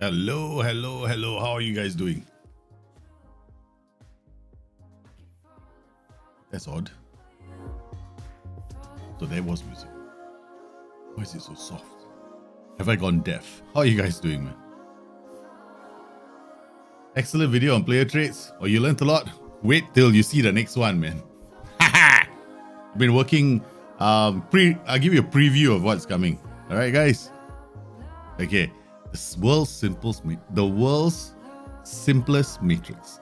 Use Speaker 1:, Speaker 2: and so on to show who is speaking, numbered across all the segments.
Speaker 1: Hello, hello, hello. How are you guys doing? That's odd. So there was music. Why is it so soft? Have I gone deaf? How are you guys doing, man? Excellent video on player traits. Oh, you learned a lot? Wait till you see the next one, man. I've been working. I'll give you a preview of what's coming. All right, guys. Okay. The world's simplest matrix.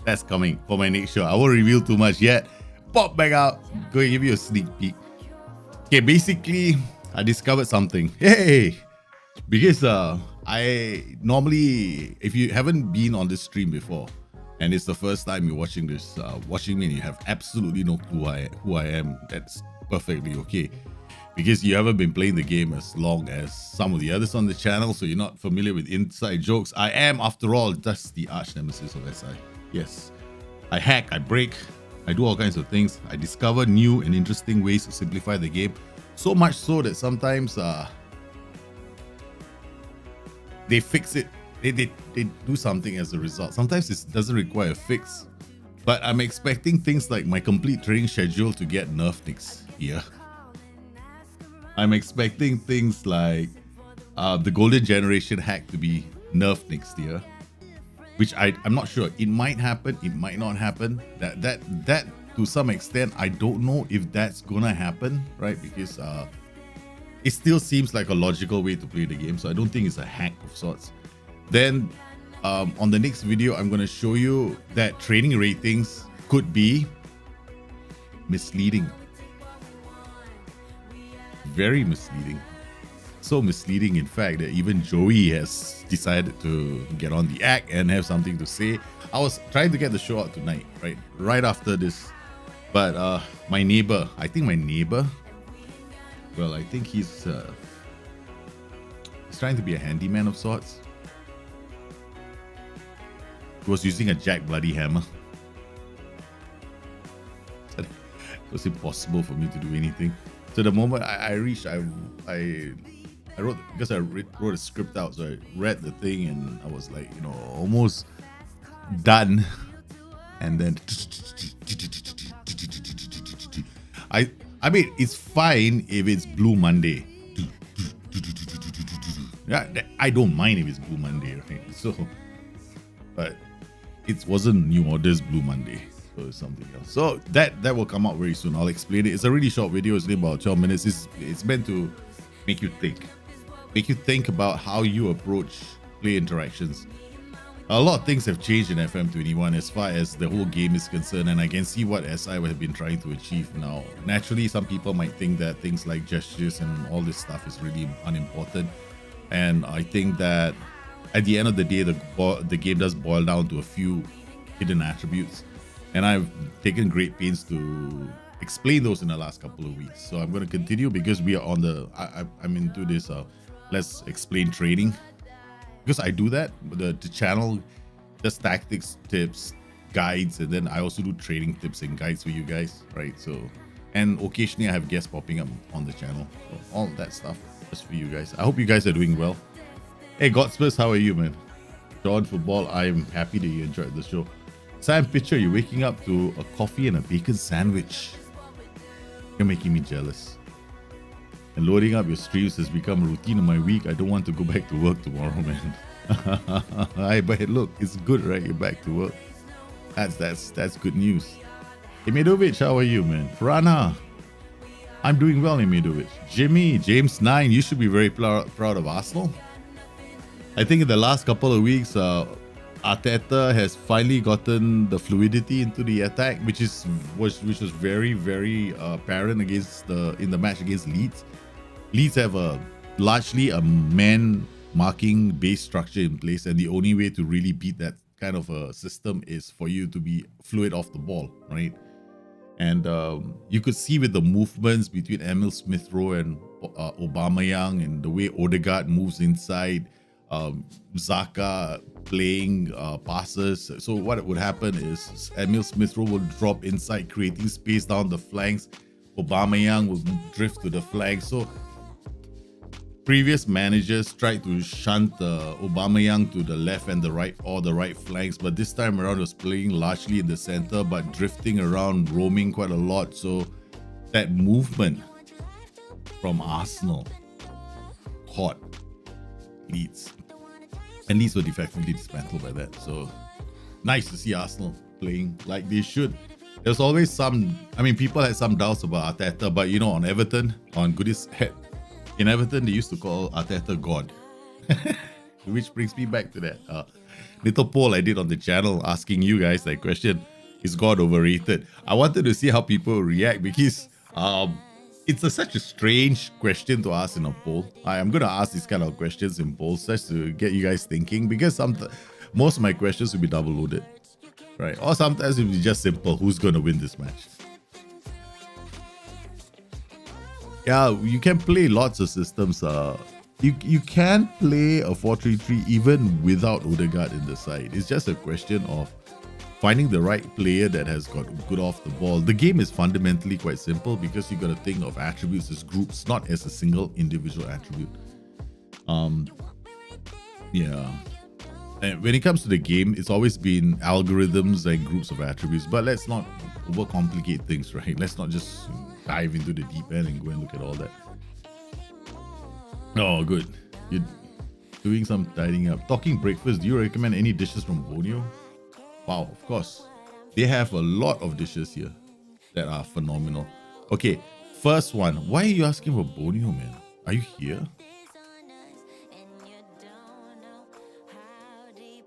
Speaker 1: That's coming for my next show. I won't reveal too much yet. Pop back out. Go and give you a sneak peek. Okay, basically, I discovered something. Hey, because I normally, if you haven't been on this stream before, and it's the first time you're watching this, watching me, and you have absolutely no clue who I am, that's perfectly okay. Because you haven't been playing the game as long as some of the others on the channel, so you're not familiar with inside jokes. I am, after all, just the arch nemesis of SI. Yes, I hack, I break, I do all kinds of things. I discover new and interesting ways to simplify the game. So much so that sometimes they fix it. They do something as a result. Sometimes it doesn't require a fix. But I'm expecting things like my complete training schedule to get nerfed next year. I'm expecting things like the Golden Generation hack to be nerfed next year, which I'm not sure. It might happen, it might not happen. That to some extent, I don't know if that's gonna happen, right? Because it still seems like a logical way to play the game, so I don't think it's a hack of sorts. Then on the next video, I'm gonna show you that training ratings could be misleading. Very misleading. So misleading, in fact, that even Joey has decided to get on the act and have something to say. I was trying to get the show out tonight, right after this. But my neighbor, well, I think he's trying to be a handyman of sorts. He was using a jack bloody hammer. It was impossible for me to do anything. So the moment I reached, I wrote, because I wrote a script out, so I read the thing and I was like, almost done. And then I mean, it's fine if it's Blue Monday. Yeah, I don't mind if it's Blue Monday, right? So, but it wasn't New Order's Blue Monday. So it's something else. So that will come out very soon. I'll explain it. It's a really short video. It's about 12 minutes. It's meant to make you think about how you approach play interactions. A lot of things have changed in FM21 as far as the whole game is concerned, and I can see what SI have been trying to achieve now. Naturally, some people might think that things like gestures and all this stuff is really unimportant, and I think that at the end of the day, the game does boil down to a few hidden attributes, and I've taken great pains to explain those in the last couple of weeks. So I'm going to continue because we are on the I'm into this let's explain trading, because I do that. The channel does tactics, tips, guides, and then I also do trading tips and guides for you guys, right? So, and occasionally I have guests popping up on the channel, so all that stuff just for you guys. I hope you guys are doing well. Hey Godspurs, how are you, man? John Football, I'm happy that you enjoyed the show. Sam Pitcher, you're waking up to a coffee and a bacon sandwich. You're making me jealous. And loading up your streams has become a routine of my week. I don't want to go back to work tomorrow, man. But look, it's good, right? You're back to work. That's good news. Imedovic, how are you, man? Prana, I'm doing well, Imedovic. Jimmy, James 9, you should be very proud of Arsenal. I think in the last couple of weeks, Arteta has finally gotten the fluidity into the attack, which was very, very apparent in the match against Leeds. Leeds have largely a man marking base structure in place, and the only way to really beat that kind of a system is for you to be fluid off the ball, right? And you could see with the movements between Emil Smith-Rowe and Aubameyang, and the way Odegaard moves inside, Xhaka playing passes. So what would happen is Emil Smith-Rowe will drop inside, creating space down the flanks. Aubameyang will drift to the flanks. So previous managers tried to shunt Aubameyang to the left and the right, or the right flanks, but this time around was playing largely in the center, but drifting around, roaming quite a lot. So that movement from Arsenal caught Leeds, and Leeds were effectively dismantled by that. So nice to see Arsenal playing like they should. There's always some, people had some doubts about Arteta, but on Everton, on Goodis Head, in Everton, they used to call Arteta God. Which brings me back to that little poll I did on the channel asking you guys that question, is God overrated? I wanted to see how people react, because it's such a strange question to ask in a poll. I'm going to ask these kind of questions in polls just to get you guys thinking, because most of my questions will be double loaded, right? Or sometimes it will be just simple, who's going to win this match? Yeah, you can play lots of systems. You can play a 4-3-3 even without Odegaard in the side. It's just a question of finding the right player that has got good off the ball. The game is fundamentally quite simple, because you got to think of attributes as groups, not as a single individual attribute. Yeah. And when it comes to the game, it's always been algorithms and groups of attributes. But let's not overcomplicate things, right? Let's not just dive into the deep end and go and look at all that. Oh, good. You're doing some tidying up. Talking breakfast, do you recommend any dishes from Borneo? Wow, of course. They have a lot of dishes here that are phenomenal. Okay, first one. Why are you asking for Borneo, man? Are you here?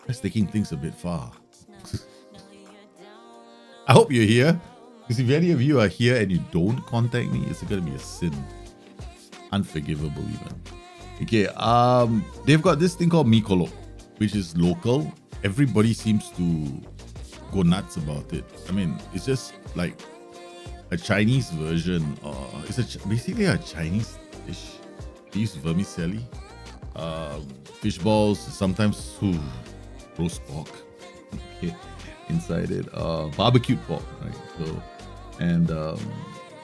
Speaker 1: That's taking things a bit far. I hope you're here, because if any of you are here and you don't contact me, it's going to be a sin. Unforgivable even. Okay, they've got this thing called Mikolo, which is local. Everybody seems to go nuts about it. It's just like a Chinese version. It's basically a Chinese dish. They use vermicelli, fish balls, sometimes roast pork. Okay, inside it, barbecued pork, right? So, and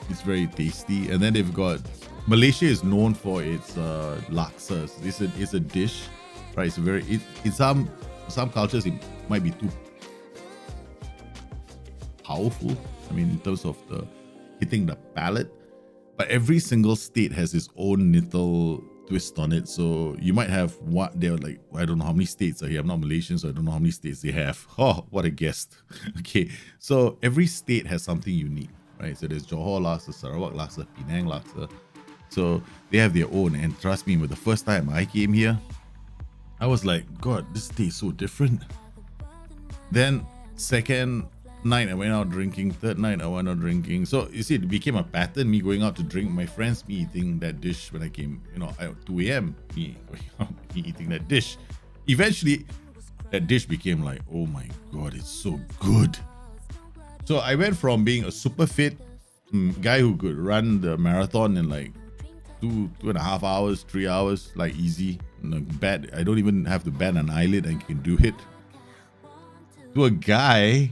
Speaker 1: it's very tasty. And then they've got, Malaysia is known for its laksa. It's a dish, right? It's very, in some cultures it might be too powerful. In terms of the hitting the palate, but every single state has its own little twist on it. So you might have what they're like, I don't know how many states are here. I'm not Malaysian, so I don't know how many states they have. Oh, what a guest. Okay, so every state has something unique, right? So there's Johor laksa, Sarawak laksa, Penang laksa. So they have their own, and trust me, with the first time I came here, I was like, God, this tastes so different. Then second night I went out drinking. Third night I went out drinking. So you see, it became a pattern. Me going out to drink, my friends, me eating that dish when I came. At 2 a.m. Me going out, me eating that dish. Eventually, that dish became like, oh my god, it's so good. So I went from being a super fit guy who could run the marathon in like 2.5 hours, 3 hours, like easy. I don't even have to bat an eyelid and can do it. To a guy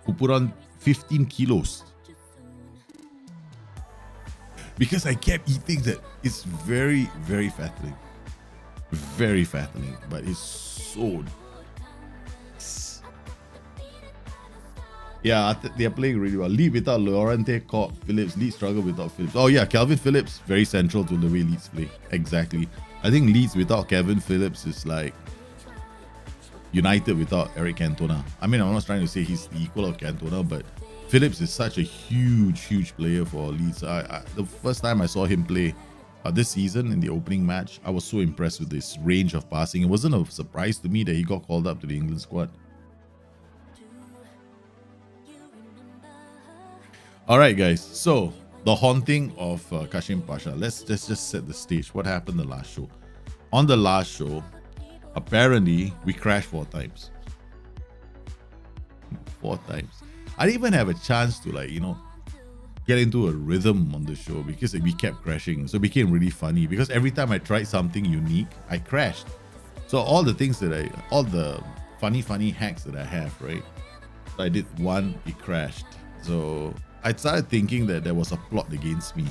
Speaker 1: who put on 15 kilos. Because I kept eating that. It's very, very fattening. Very fattening, but it's so... Yeah, they're playing really well. Lead without Llorente, Cobb, Phillips. Leeds struggle without Phillips. Oh yeah, Calvin Phillips, very central to the way Leeds play. Exactly. I think Leeds without Kevin Phillips is like United without Eric Cantona. I mean, I'm not trying to say he's the equal of Cantona, but Phillips is such a huge player for Leeds. The first time I saw him play this season in the opening match, I was so impressed with his range of passing. It wasn't a surprise to me that he got called up to the England squad. All right, guys. So the haunting of Kashim Pasha. Let's just set the stage. What happened the last show? On the last show, apparently we crashed 4 times. 4 times. I didn't even have a chance to get into a rhythm on the show because we kept crashing. So it became really funny because every time I tried something unique, I crashed. So all the things all the funny hacks that I have, right? So I did one, it crashed. So I started thinking that there was a plot against me.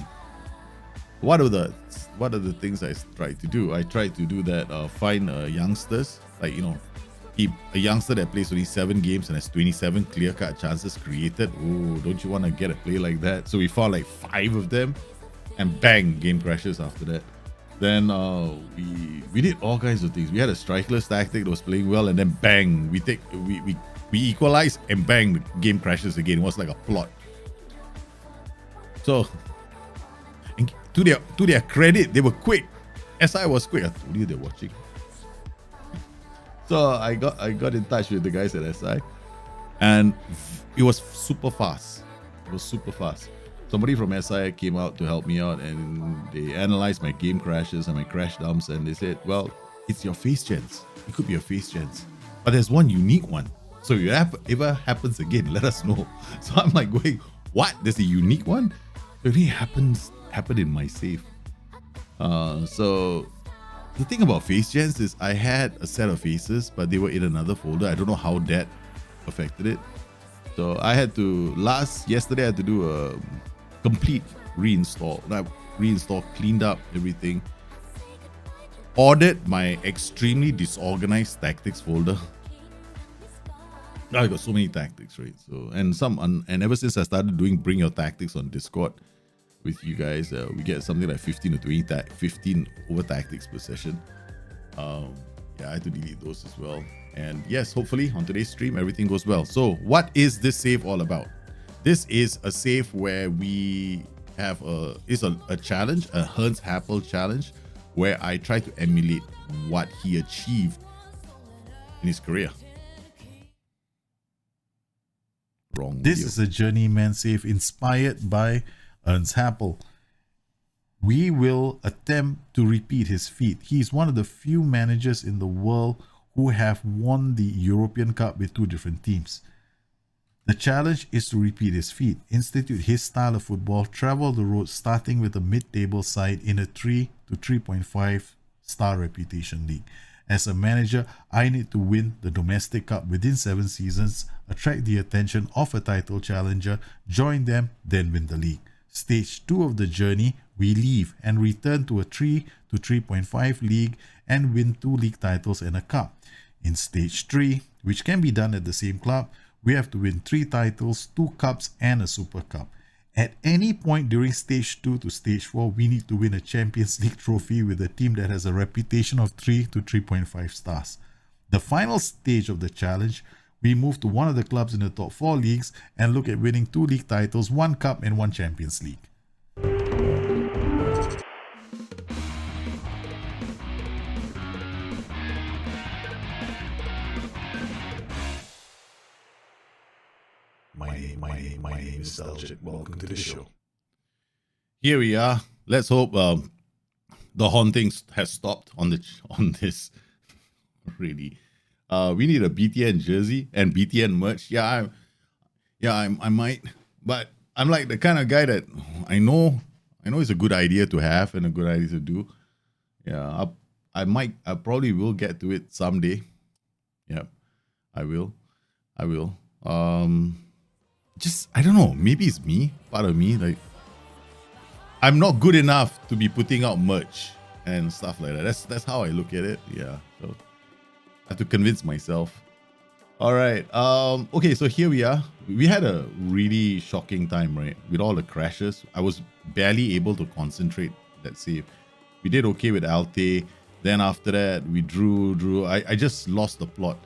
Speaker 1: What are the things I tried to do? I tried to do that, find youngsters, a youngster that plays only 7 games and has 27 clear-cut chances created. Oh, don't you want to get a play like that? So we found like 5 of them, and bang, game crashes after that. Then we did all kinds of things. We had a strikerless tactic that was playing well, and then bang, we equalized, and bang, the game crashes again. It was like a plot. So, to their credit, they were quick. SI was quick. I told you they're watching. So I got in touch with the guys at SI, and it was super fast. It was super fast. Somebody from SI came out to help me out, and they analyzed my game crashes and my crash dumps, and they said, well, it's your face gens. It could be your face gens. But there's one unique one. So if it ever happens again, let us know. So I'm like going, what? There's a unique one? It really happened in my save. So the thing about face gens is I had a set of faces, but they were in another folder. I don't know how that affected it. So I had to yesterday I had to do a complete reinstall. Cleaned up everything. Ordered my extremely disorganized tactics folder. I got so many tactics, right? So and ever since I started doing Bring Your Tactics on Discord with you guys, we get something like 15 or 20 15 over tactics per session. Yeah, I had to delete those as well. And yes, hopefully on today's stream everything goes well. So what is this save all about? This is a save where we have a challenge, a Ernest Happel challenge, where I try to emulate what he achieved in his career. Wrong.
Speaker 2: This is a journeyman save inspired by Ernest Happel. We will attempt to repeat his feat. He is one of the few managers in the world who have won the European Cup with 2 different teams. The challenge is to repeat his feat, institute his style of football, travel the road starting with a mid-table side in a 3 to 3.5 star reputation league. As a manager, I need to win the domestic cup within 7 seasons, attract the attention of a title challenger, join them, then win the league. Stage 2 of the journey, we leave and return to a 3 to 3.5 league and win 2 league titles and a cup. In stage 3, which can be done at the same club, we have to win 3 titles, 2 cups and a super cup. At any point during stage 2 to stage 4, we need to win a Champions League trophy with a team that has a reputation of 3 to 3.5 stars. The final stage of the challenge, we move to one of the clubs in the top 4 leagues and look at winning 2 league titles, 1 cup and 1 Champions League. My name is Nostalgic. Welcome to the show.
Speaker 1: Here we are. Let's hope the hauntings has stopped on this. Really, we need a BTN jersey and BTN merch. I might, but I'm like the kind of guy that I know it's a good idea to have and a good idea to do. Yeah, I probably will get to it someday. Yeah, I will. Just, I don't know, maybe it's me, part of me, like, I'm not good enough to be putting out merch and stuff like that. That's how I look at it. Yeah, so I have to convince myself. All right. Okay, so here we are. We had a really shocking time, right? With all the crashes, I was barely able to concentrate that save. We did okay with Alte. Then after that, we drew. I just lost the plot.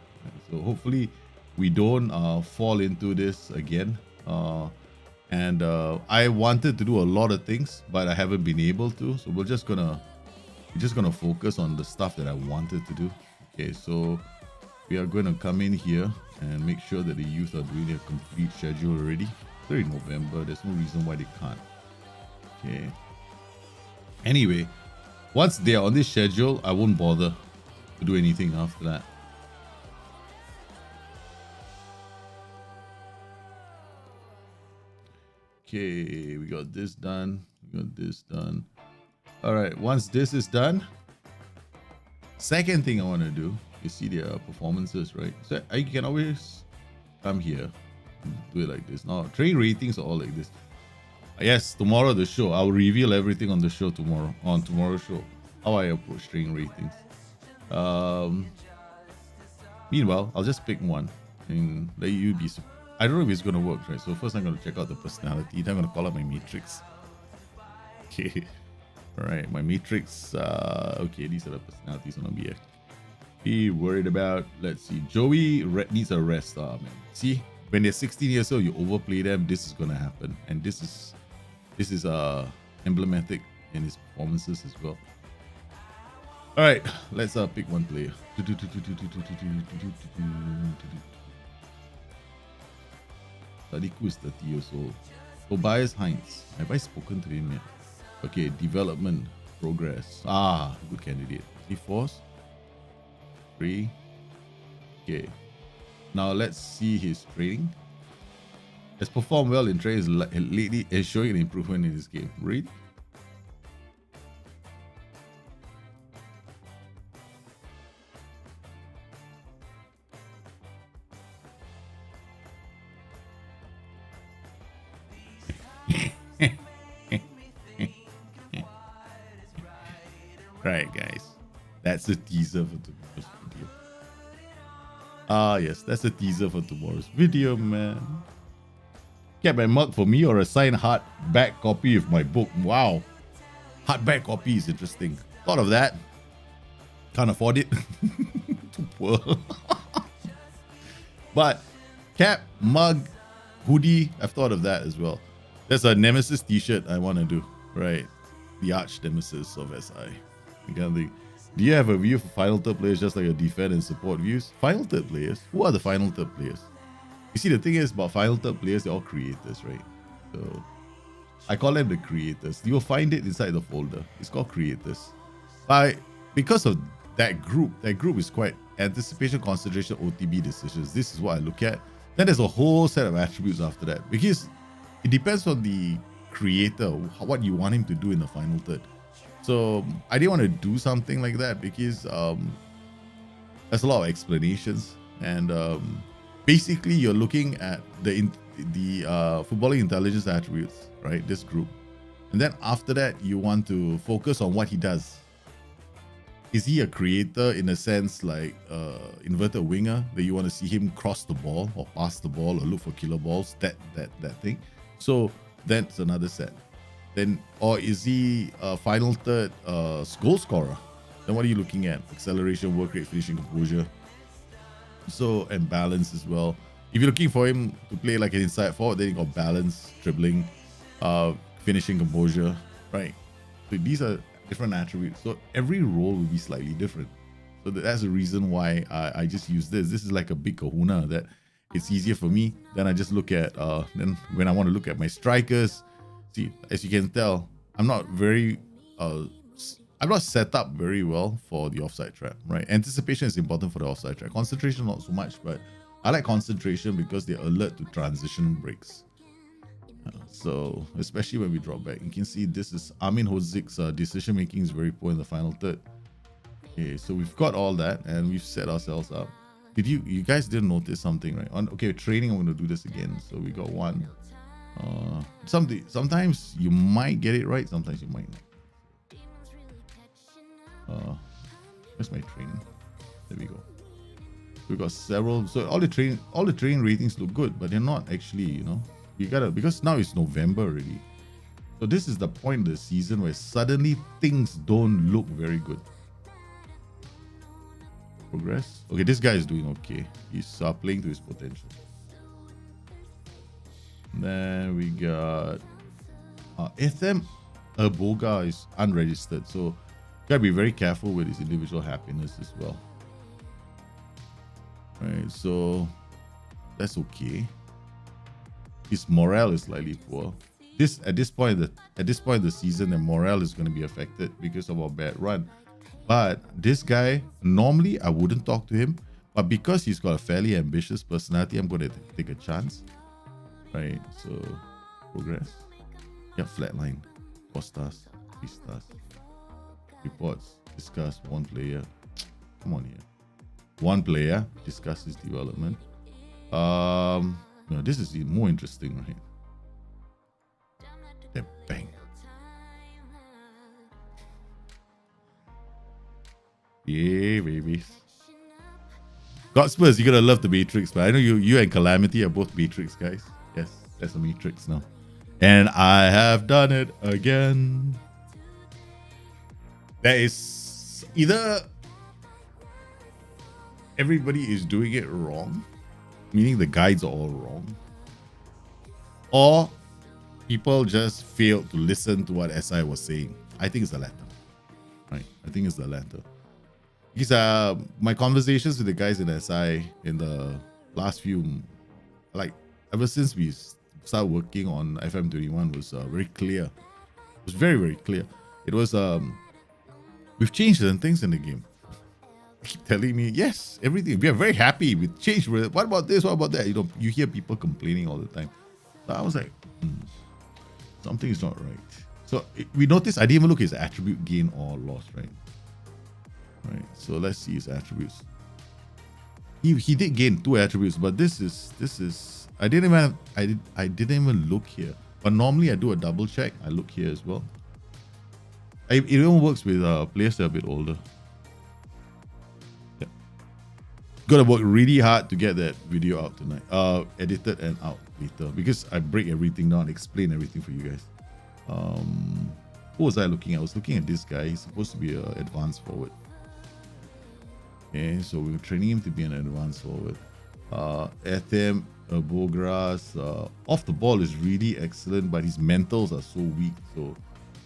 Speaker 1: So hopefully we don't fall into this again. I wanted to do a lot of things, but I haven't been able to. So we're just gonna focus on the stuff that I wanted to do. Okay, so we are going to come in here and make sure that the youth are doing their complete schedule already. They're in November. There's no reason why they can't. Okay. Anyway, once they are on this schedule, I won't bother to do anything after that. Okay, we got this done. All right, once this is done, second thing I want to do is see their performances, right? So I can always come here and do it like this. Now, train ratings are all like this. Yes, tomorrow the show. I'll reveal everything on the show tomorrow, on tomorrow's show, how I approach train ratings. Meanwhile, I'll just pick one and let you be. I don't know if it's going to work, right? So first I'm going to check out the personality. Then I'm going to call up my matrix. Okay. All right, my matrix. Okay, these are the personalities I'm going to be worried about. Let's see. Joey needs a rest. Man. See, when they're 16 years old, you overplay them. This is going to happen. And this is emblematic in his performances as well. All right, let's pick one player. Sadiku is 30 years old. Tobias Heinz. Have I spoken to him yet? Okay, development, progress. Good candidate. He force? 3. Okay. Now let's see his training. Has performed well in training lately and showing an improvement in his game. Read. Right, guys. That's the teaser for tomorrow's video. Yes, that's the teaser for tomorrow's video, man. Get my mug for me or a signed hardback copy of my book. Wow. Hardback copy is interesting. Thought of that. Can't afford it. Too poor. But cap, mug, hoodie, I've thought of that as well. There's a Nemesis t-shirt I want to do. Right. The arch nemesis of SI. Do you have a view for final third players just like your defend and support views? Final third players? Who are the final third players? You see, the thing is about final third players, they're all creators, right? So I call them the creators. You will find it inside the folder. It's called creators. Because of that group is quite anticipation, concentration, OTB decisions. This is what I look at. Then there's a whole set of attributes after that, because it depends on the creator, what you want him to do in the final third. So I didn't want to do something like that because there's a lot of explanations, and basically you're looking at the footballing intelligence attributes, right? This group, and then after that you want to focus on what he does. Is he a creator in a sense, like inverted winger, that you want to see him cross the ball or pass the ball or look for killer balls, that thing? So that's another set. Then, or is he a final third goal scorer? Then what are you looking at? Acceleration, work rate, finishing, composure. So, and balance as well. If you're looking for him to play like an inside forward, then you got balance, dribbling, finishing, composure, right? So these are different attributes. So every role will be slightly different. So that's the reason why I just use this. This is like a big kahuna that it's easier for me. Then I just look at then when I want to look at my strikers, see, as you can tell, I'm not set up very well for the offside trap, right? Anticipation is important for the offside trap. Concentration not so much, but I like concentration because they're alert to transition breaks. So especially when we drop back, you can see this is Amin Hozik's decision making is very poor in the final third. Okay, so we've got all that and we've set ourselves up. Did you guys didn't notice something, right? Okay, training, I'm going to do this again. So we got one. Sometimes you might get it right, sometimes you might not. Where's my training? There we go. We got several. So all the training ratings look good, but they're not actually, you know. You gotta, because now it's November already. So this is the point of the season where suddenly things don't look very good. Progress. Okay, this guy is doing okay. He's playing to his potential. Then we got Ethem Erboga is unregistered, so gotta be very careful with his individual happiness as well. Right, so that's okay. His morale is slightly poor. At this point of the season, the morale is going to be affected because of our bad run. But this guy, normally I wouldn't talk to him, but because he's got a fairly ambitious personality, I'm going to take a chance. Right, so progress. Yeah, flatline. 4 stars, 3 stars. Reports, discuss, 1 player. Come on here. 1 player, discuss his development. No, this is even more interesting, right? Then bang. Yeah, babies. God Spurs, you're gonna love the Matrix, but I know you and Calamity are both Matrix guys. Yes, that's a Matrix now. And I have done it again. There is either everybody is doing it wrong, meaning the guides are all wrong, or people just failed to listen to what SI was saying. I think it's the latter. Right? I think it's the latter. Because my conversations with the guys in SI in the last few, like ever since we started working on FM21 was very clear. It was very, very clear. It was, we've changed certain things in the game. Keep telling me, yes, everything. We are very happy with change. What about this? What about that? You know, you hear people complaining all the time. So I was like, something is not right. So we noticed I didn't even look at his attribute gain or loss, right? Right. So let's see his attributes. He did gain 2 attributes, but this is I didn't even look here. But normally I do a double check. I look here as well. It even works with players that are a bit older. Yeah. Gotta work really hard to get that video out tonight. Edited and out later because I break everything down, explain everything for you guys. Who was I looking at? I was looking at this guy. He's supposed to be an advanced forward. Okay, so we were training him to be an advanced forward. Ethem Bogras, off the ball is really excellent, but his mentals are so weak. So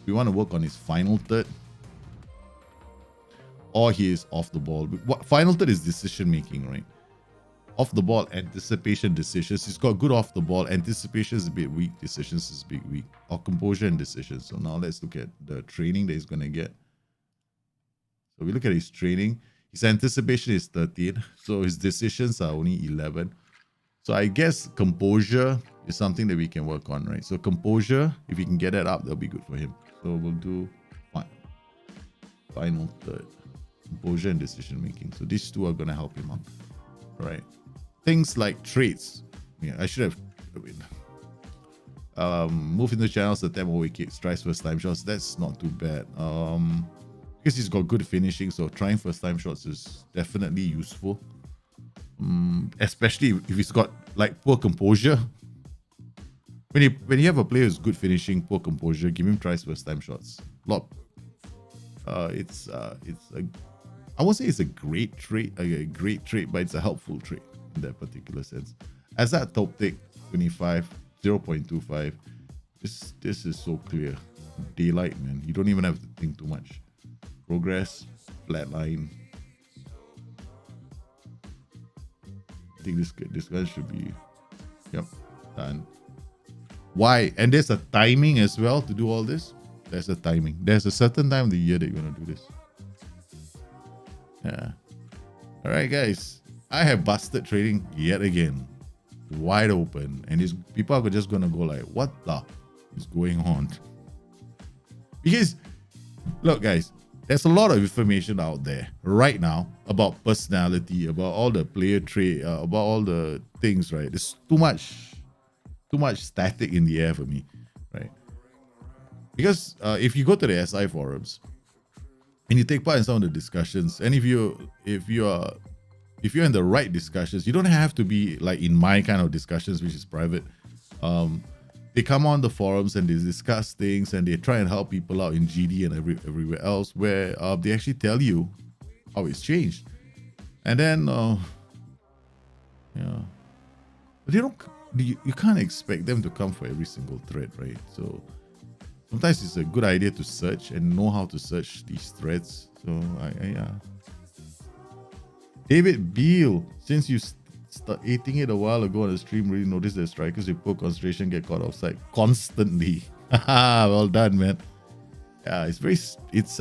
Speaker 1: we want to work on his final third, or he is off the ball. Final third is decision making, right? Off the ball, anticipation, decisions. He's got good off the ball. Anticipation is a bit weak. Decisions is a bit weak. Or composure and decisions. So now let's look at the training that he's going to get. So we look at his training. His anticipation is 13. So his decisions are only 11. So I guess composure is something that we can work on, right? So composure, if we can get that up, that'll be good for him. So we'll do final third. Composure and decision making. So these 2 are going to help him out. All right. Things like traits. Yeah, I should have move into channels, attempt away kicks, tries first time shots. That's not too bad. Because he's got good finishing, so trying first time shots is definitely useful. Especially if he's got like poor composure. When you have a player who's good finishing, poor composure, give him tries first time shots. It's I won't say it's a great trait, but it's a helpful trait in that particular sense. As that top take 25, 0.25, this is so clear. Daylight, man. You don't even have to think too much. Progress, flatline. think this guy should be, yep, done. Why? And there's a timing as well to do all this. There's a timing. There's a certain time of the year that you're gonna do this. Yeah. All right, guys. I have busted trading yet again, wide open, and these people are just gonna go like, "What the is going on?" Because, look, guys, there's a lot of information out there right now about personality, about all the player trait, about all the things. Right? There's too much static in the air for me, right? Because if you go to the SI forums and you take part in some of the discussions, and if you're in the right discussions, you don't have to be like in my kind of discussions, which is private. They come on the forums and they discuss things and they try and help people out in GD and everywhere else, where they actually tell you how it's changed. And then, yeah, but you can't expect them to come for every single thread, right? So sometimes it's a good idea to search and know how to search these threads. So David Beal, since you start eating it a while ago on the stream, really noticed that strikers with poor concentration get caught offside constantly. Well done, man. Yeah, it's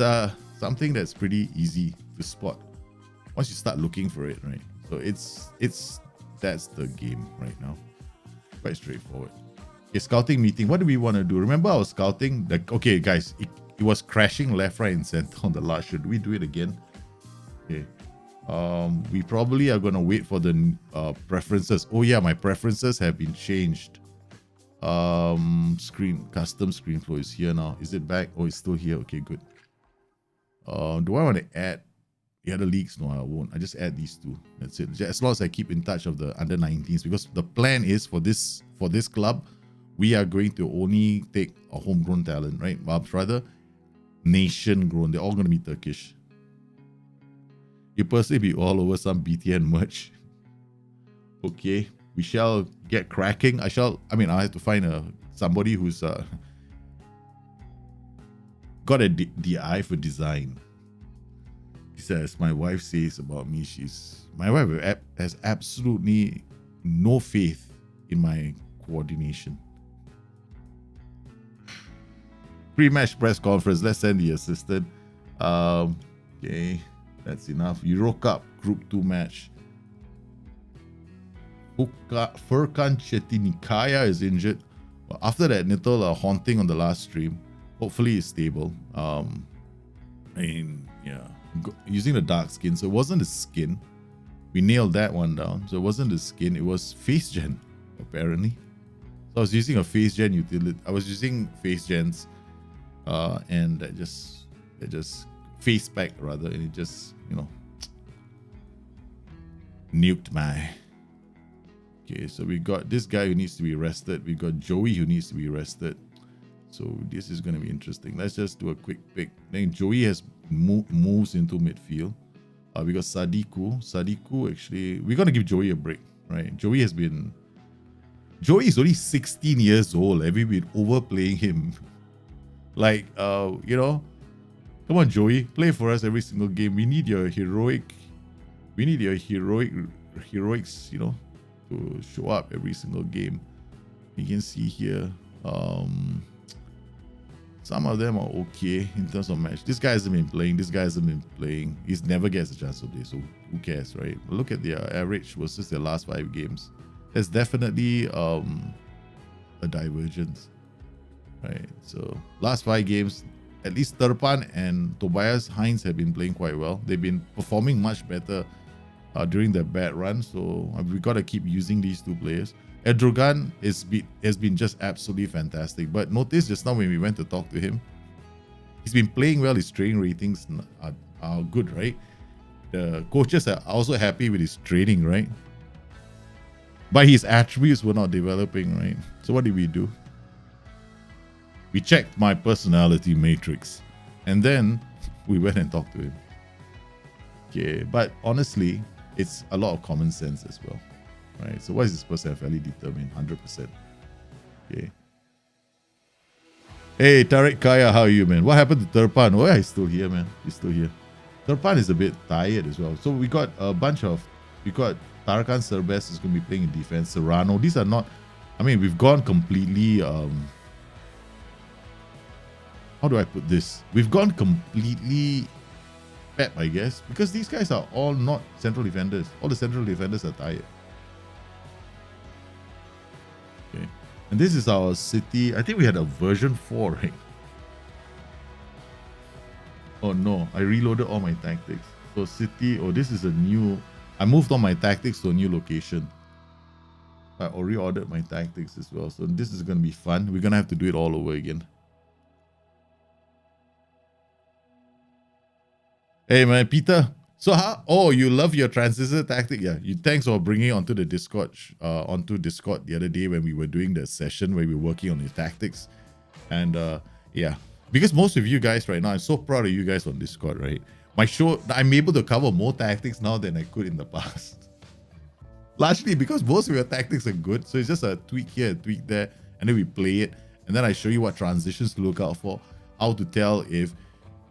Speaker 1: something that's pretty easy to spot once you start looking for it, right? So that's the game right now. Quite straightforward. Okay, scouting meeting. What do we want to do? Remember our scouting? Okay, guys, it was crashing left, right, and center on the last. Should we do it again? Okay. We probably are gonna wait for the preferences. Oh yeah, my preferences have been changed. Custom screen flow is here now. Is it back? Oh, it's still here. Okay, good. Do I want to add the other leagues? No, I won't. I just add these two. That's it. As long as I keep in touch of the under 19s, because the plan is for this club, we are going to only take a homegrown talent, right? Rather, nation grown. They're all going to be Turkish. You personally be all over some BTN merch. Okay, we shall get cracking. I have to find somebody who's got the eye for design. He says, my wife says about me, my wife has absolutely no faith in my coordination. Pre-match press conference. Let's send the assistant. Okay. That's enough. Euro Cup Group 2 match. Furkan Çetinkaya is injured. Well, after that little haunting on the last stream, hopefully it's stable. Using the dark skin, so it wasn't the skin. We nailed that one down. So it wasn't the skin, it was face gen, apparently. So I was using a face gen utility. I was using face gens, and that just face pack rather, and it just nuked my. Okay, so we got this guy who needs to be rested. We got Joey who needs to be rested. So this is going to be interesting. Let's just do a quick pick. Then Joey has moves into midfield. We got Sadiku. Sadiku, actually, we're going to give Joey a break, right? Joey is only 16 years old. Have we been overplaying him? Like, come on, Joey, play for us every single game. We need your heroics, to show up every single game. You can see here, some of them are okay in terms of match. This guy hasn't been playing. He never gets a chance to play, so who cares, right? Look at their average versus their last 5 games. There's definitely a divergence, right? So last 5 games, at least Terpan and Tobias Heinz have been playing quite well. They've been performing much better during their bad run, so we got to keep using these 2 players. Erdogan has been just absolutely fantastic. But notice just now when we went to talk to him, he's been playing well. His training ratings are good, right? The coaches are also happy with his training, right? But his attributes were not developing, right? So what did we do? We checked my personality matrix, and then we went and talked to him. Okay, but honestly, it's a lot of common sense as well. Right, so what is this person fairly determined? 100%. Okay. Hey, Tariq Kaya, how are you, man? What happened to Terpan? Oh, yeah, he's still here, man. He's still here. Terpan is a bit tired as well. So we got a bunch of You got Tarakan Serbest is going to be playing in defense. Serrano. These are not. I mean, we've gone completely. How do I put this? We've gone completely Pep, I guess, because these guys are all not central defenders. All the central defenders are tired. Okay, and this is our City. I think we had a version 4, right? Oh no, I reloaded all my tactics. So City, oh, this is a new. I moved all my tactics to a new location. I reordered my tactics as well. So this is going to be fun. We're going to have to do it all over again. Hey man, Peter. So how? Oh, you love your transistor tactic, yeah. You thanks for bringing it onto the Discord, onto Discord the other day when we were doing the session where we were working on your tactics, and yeah, because most of you guys right now, I'm so proud of you guys on Discord, right? My show, I'm able to cover more tactics now than I could in the past. Largely because most of your tactics are good, so it's just a tweak here, a tweak there, and then we play it, and then I show you what transitions to look out for, how to tell if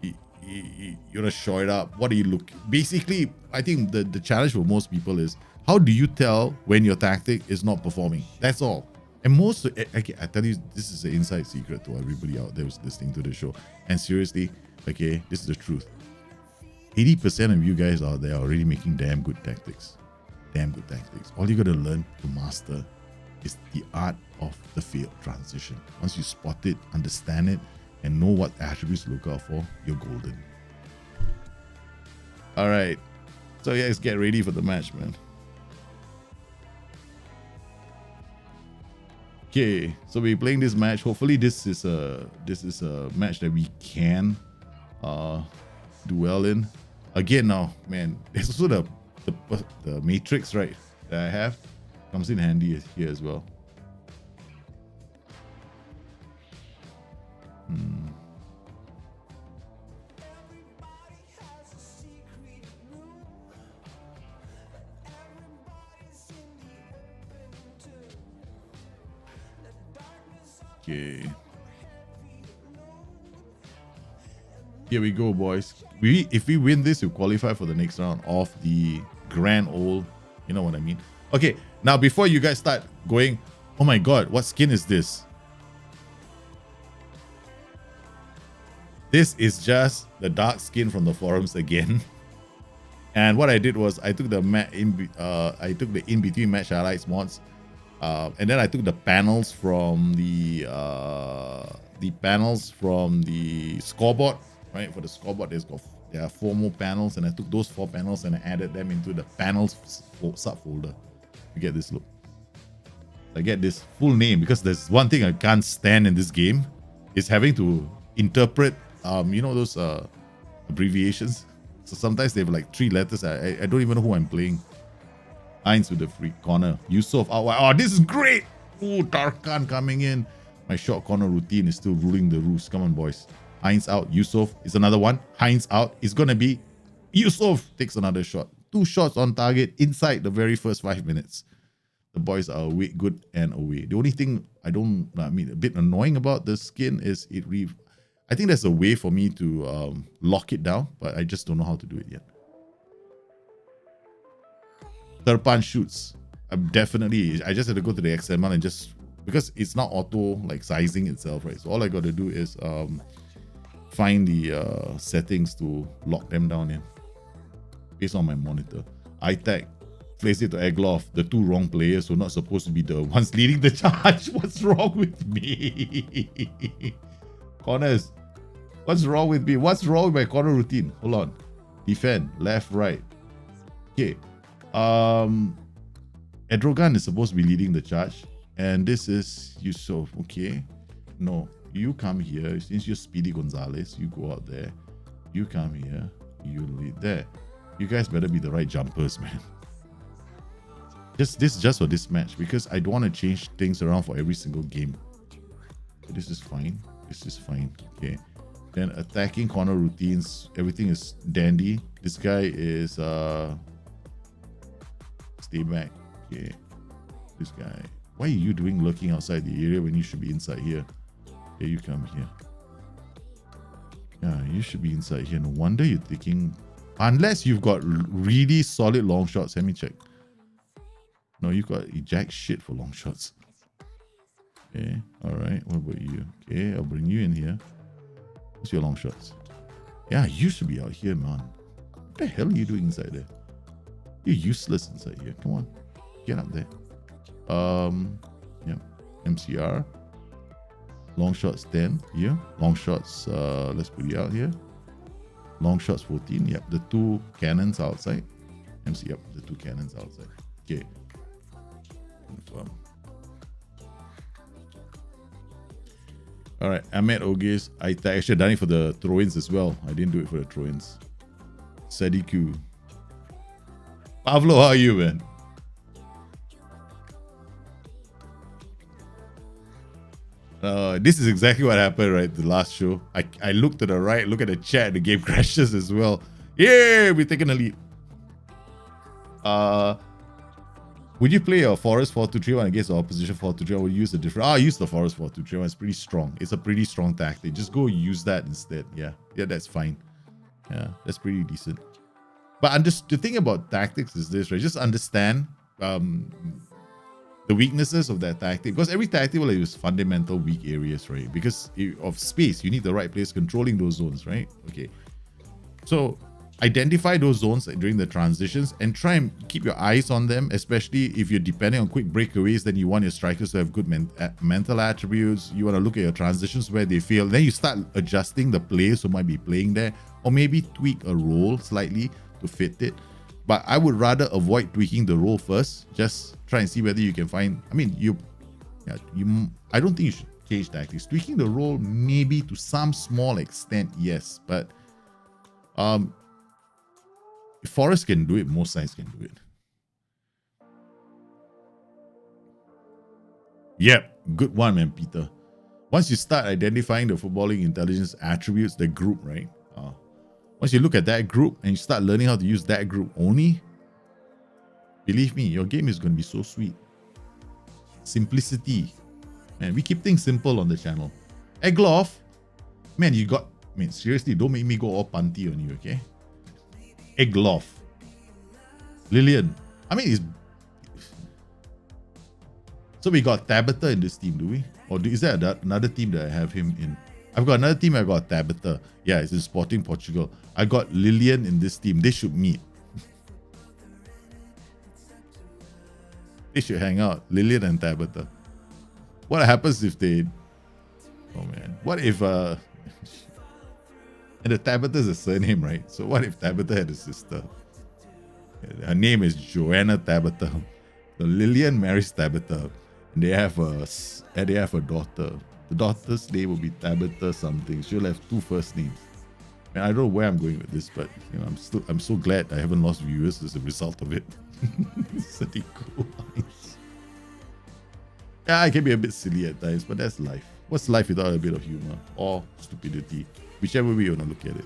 Speaker 1: you want to show it up. What do you look? Basically, I think the challenge for most people is how do you tell when your tactic is not performing? That's all. And most, I tell you, this is an inside secret to everybody out there who's listening to the show. And seriously, okay, this is the truth. 80% of you guys out there are already making damn good tactics. Damn good tactics. All you got to learn to master is the art of the failed transition. Once you spot it, understand it, and know what attributes to look out for, you're golden. All right, so yeah, let's get ready for the match, man. Okay, so we're playing this match. Hopefully, this is a match that we can do well in. Again, now, man, there's also the matrix, right? That I have comes in handy here as well. Okay. Here we go, boys. If we win this, we qualify for the next round of the grand old, you know what I mean. Okay, now before you guys start going, oh my god, what skin is this? This is just the dark skin from the forums again. And what I did was I took the in-between match highlights mods, and then I took the panels from the scoreboard. Right, for the scoreboard, there are 4 more panels, and I took those 4 panels and I added them into the panels subfolder. You get this look. I get this full name because there's one thing I can't stand in this game is having to interpret, you know, those abbreviations. So sometimes they have like 3 letters. I don't even know who I'm playing. Heinz with the free corner. Yusuf out wide. Oh, this is great. Oh, Tarkan coming in. My short corner routine is still ruling the roost. Come on, boys. Heinz out. Yusuf is another one. Heinz out. It's going to be Yusuf takes another shot. 2 shots on target inside the very first 5 minutes. The boys are away, good and away. The only thing a bit annoying about the skin is I think there's a way for me to lock it down, but I just don't know how to do it yet. Terpan shoots. I just had to go to the XML and just, because it's not auto like sizing itself, right? So all I got to do is find the settings to lock them down here based on my monitor. iTag plays it to Egloff. The 2 wrong players who are not supposed to be the ones leading the charge. What's wrong with me? Corners. What's wrong with me? What's wrong with my corner routine? Hold on. Defend. Left, right. Okay. Edrogan is supposed to be leading the charge. And this is Yusuf. Okay. No. You come here. Since you're Speedy Gonzalez, you go out there. You come here. You lead there. You guys better be the right jumpers, man. Just for this match, because I don't want to change things around for every single game. This is fine. This is fine. Okay. Then attacking corner routines. Everything is dandy. This guy is stay back. Okay. This guy. Why are you doing lurking outside the area when you should be inside here? Okay, you come here. Yeah, you should be inside here. No wonder you're taking... Unless you've got really solid long shots. Let me check. No, you got jack shit for long shots. Okay, alright. What about you? Okay, I'll bring you in here. What's your long shots? Yeah, you should be out here, man. What the hell are you doing inside there? You're useless inside here. Come on. Get up there. Yeah. MCR. Long shots 10 here. Long shots, let's put you out here. Long shots 14. Yep, the two cannons outside. MC, yep, the two cannons outside. Okay. Confirm. Alright, Ahmed Ogis. I actually done it for the throw-ins as well. I didn't do it for the throw-ins. Sadiku. Pavlo, how are you, man? This is exactly what happened, right? The last show. I look to the right, look at the chat, the game crashes as well. Yeah, we're taking a lead. Would you play a Forest 4-2-3-1 against the opposition 4-2-3-1? Would you use a different? I use the Forest 4-2-3-1. It's pretty strong. It's a pretty strong tactic. Just go use that instead. Yeah, that's fine. Yeah, that's pretty decent. But the thing about tactics is this, right? Just understand the weaknesses of that tactic, because every tactic will use fundamental weak areas, right? Because of space, you need the right players controlling those zones, right? Okay, so identify those zones during the transitions and try and keep your eyes on them, especially if you're depending on quick breakaways. Then you want your strikers to have good mental attributes. You want to look at your transitions where they fail. Then you start adjusting the players who might be playing there, or maybe tweak a role slightly to fit it. But I would rather avoid tweaking the role first. Just try and see whether you can find. I mean, I don't think you should change tactics. Tweaking the role maybe to some small extent, yes. But if Forest can do it, most sides can do it. Yep, good one, man, Peter. Once you start identifying the footballing intelligence attributes, the group, right? Once you look at that group and you start learning how to use that group only, believe me, your game is going to be so sweet. Simplicity. Man, we keep things simple on the channel. Egloff, man, seriously, don't make me go all punty on you, okay? Egloff. Lillian. I mean, so we got Tabitha in this team, do we? Or is there another team that I have him in? I've got another team. I've got Tabitha. Yeah, it's in Sporting Portugal. I got Lillian in this team. They should meet. They should hang out. Lillian and Tabitha. What happens if they... Oh, man. What if... And the Tabitha is a surname, right? So what if Tabitha had a sister? Her name is Joanna Tabitha. So Lillian marries Tabitha. And they have a daughter. The daughter's name will be Tabitha something. She'll have two first names. And I don't know where I'm going with this, but you know, I'm so glad I haven't lost viewers as a result of it. Pretty cool. Yeah, I can be a bit silly at times, but that's life. What's life without a bit of humor or stupidity? Whichever way you want to look at it.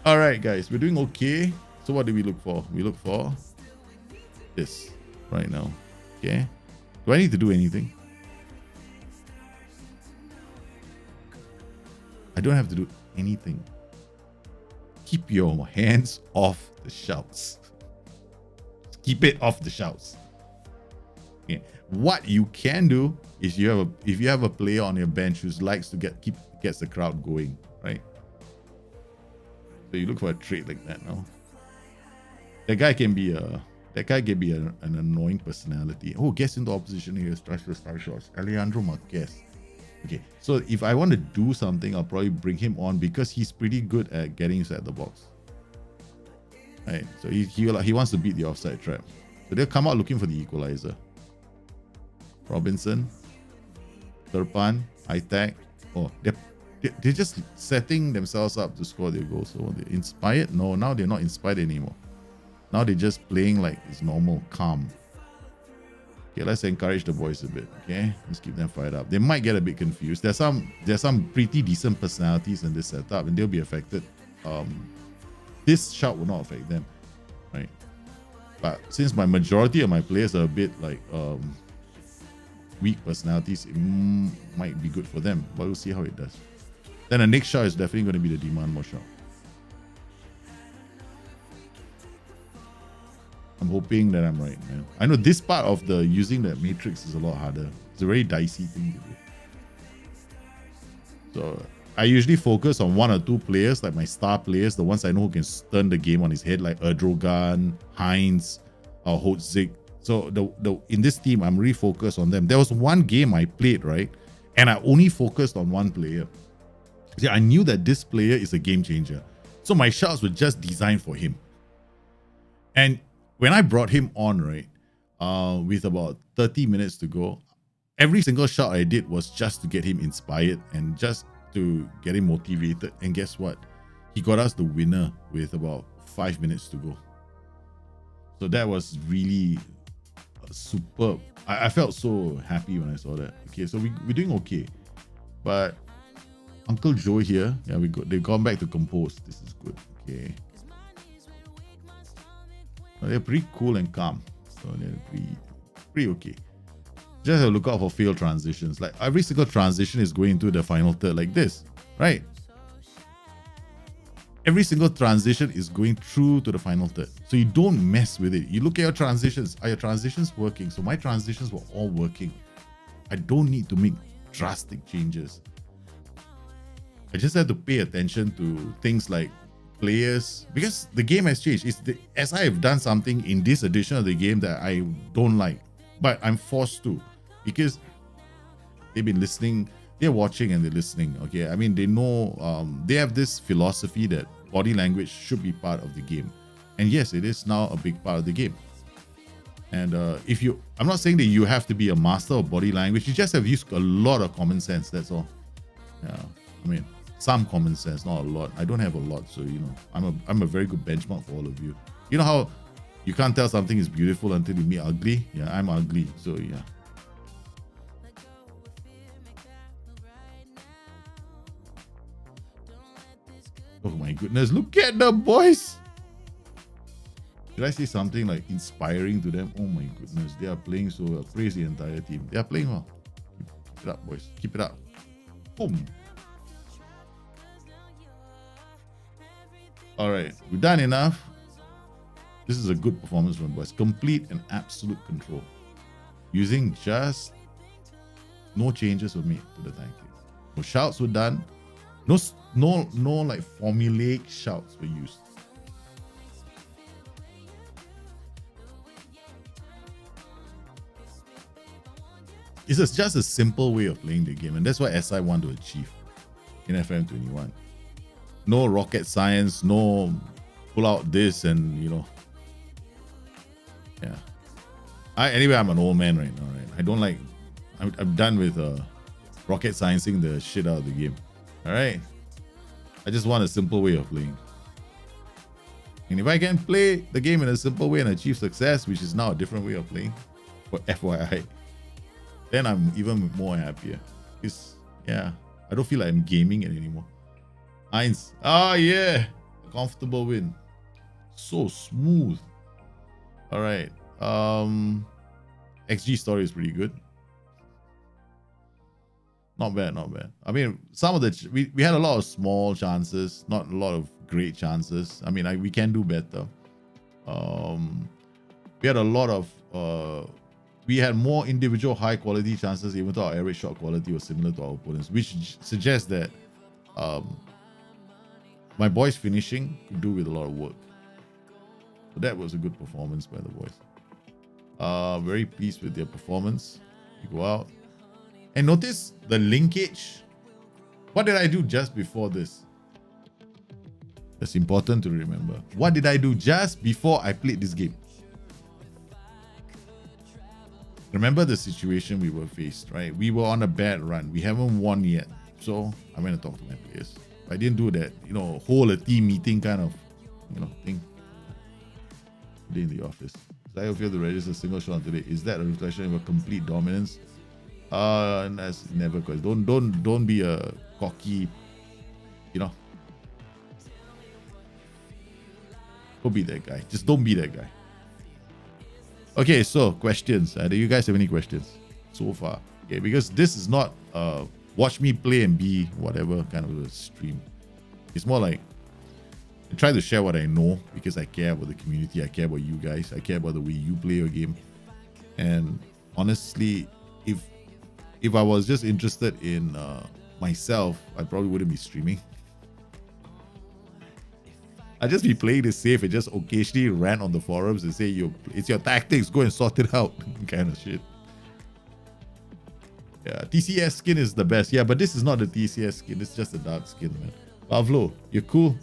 Speaker 1: All right, guys, we're doing okay. So what do we look for? We look for this right now. Okay. Do I need to do anything? I don't have to do anything. Keep your hands off the shouts. Keep it off the shouts. Okay. What you can do is if you have a player on your bench who likes to gets the crowd going, right? So you look for a trait like that now. That guy can be an annoying personality. Oh, gets into opposition here, strikes the star shots. Alejandro Marquez. Okay, so if I want to do something, I'll probably bring him on because he's pretty good at getting inside the box. Right, so he wants to beat the offside trap. So they'll come out looking for the equalizer. Robinson, Turpan, Itag. Oh, they're just setting themselves up to score their goals. So they're inspired? No, now they're not inspired anymore. Now they're just playing like it's normal, calm. Okay, let's encourage the boys a bit. Okay, let's keep them fired up. They might get a bit confused. There's some pretty decent personalities in this setup, and they'll be affected. This shout will not affect them, right? But since my majority of my players are a bit like weak personalities, it might be good for them. But we'll see how it does. Then the next shot is definitely going to be the demand more shot. I'm hoping that I'm right, man. I know this part of the using the matrix is a lot harder. It's a very dicey thing to do. So I usually focus on one or two players, like my star players, the ones I know who can turn the game on his head, like Erdrogan, Heinz, or Hotzig. So in this team, I'm really focused on them. There was one game I played, right? And I only focused on one player. See, I knew that this player is a game changer. So my shots were just designed for him. And when I brought him on, right, with about 30 minutes to go, every single shot I did was just to get him inspired and just to get him motivated. And guess what? He got us the winner with about 5 minutes to go. So that was really superb. I felt so happy when I saw that. Okay, so we're doing okay. But Uncle Joe here, yeah, they've gone back to compose. This is good. Okay. They're pretty cool and calm. So they're pretty okay. Just have a look out for failed transitions. Like every single transition is going into the final third like this, right? Every single transition is going through to the final third. So you don't mess with it. You look at your transitions. Are your transitions working? So my transitions were all working. I don't need to make drastic changes. I just have to pay attention to things like players, because the game has changed. As I have done something in this edition of the game that I don't like, but I'm forced to, because they've been listening, they're watching and they're listening. Okay, I mean, they know, they have this philosophy that body language should be part of the game, and yes, it is now a big part of the game. And I'm not saying that you have to be a master of body language. You just have used a lot of common sense. That's all. Yeah, I mean, some common sense, not a lot. I don't have a lot, so you know, I'm a very good benchmark for all of you. You know how you can't tell something is beautiful until you meet ugly? Yeah, I'm ugly, so yeah. Oh my goodness, look at the boys. Should I say something like inspiring to them? Oh my goodness, they are playing so well. Praise the entire team. They are playing well. Keep it up, boys. Keep it up. Boom. All right, we've done enough. This is a good performance from boys. Complete and absolute control. Using just no changes were made to the tank. No shouts were done. No like formulaic shouts were used. It's just a simple way of playing the game, and that's what SI want to achieve in FM21. No rocket science, no pull out this and, you know. Yeah. Anyway, I'm an old man right now, right? I don't like, I'm done with rocket sciencing the shit out of the game. All right? I just want a simple way of playing. And if I can play the game in a simple way and achieve success, which is now a different way of playing, for FYI, then I'm even more happier. Because, yeah, I don't feel like I'm gaming it anymore. Heinz. Ah, yeah. A comfortable win. So smooth. All right. XG story is pretty good. Not bad, not bad. I mean, some of the we had a lot of small chances, not a lot of great chances. I mean, we can do better. We had a lot of we had more individual high quality chances, even though our average shot quality was similar to our opponents, which suggests that my boys finishing could do with a lot of work. So that was a good performance by the boys. Very pleased with their performance. We go out. And notice the linkage. What did I do just before this? That's important to remember. What did I do just before I played this game? Remember the situation we were faced, right? We were on a bad run. We haven't won yet. So I'm going to talk to my players. I didn't do that, you know, hold a team meeting kind of, you know, thing today in the office. So I feel to register a single shot today. Is that a reflection of a complete dominance? That's never because don't be a cocky, you know. Don't be that guy. Just don't be that guy. Okay, so questions. Do you guys have any questions so far? Okay, because this is not watch me play and be whatever kind of a stream. It's more like I try to share what I know because I care about the community. I care about you guys. I care about the way you play your game. And honestly, if I was just interested in myself, I probably wouldn't be streaming. I'd just be playing it safe and just occasionally rant on the forums and say, it's your tactics, go and sort it out, kind of shit. Yeah, TCS skin is the best. Yeah, but this is not the TCS skin. It's just a dark skin, man. Pavlo, you're cool.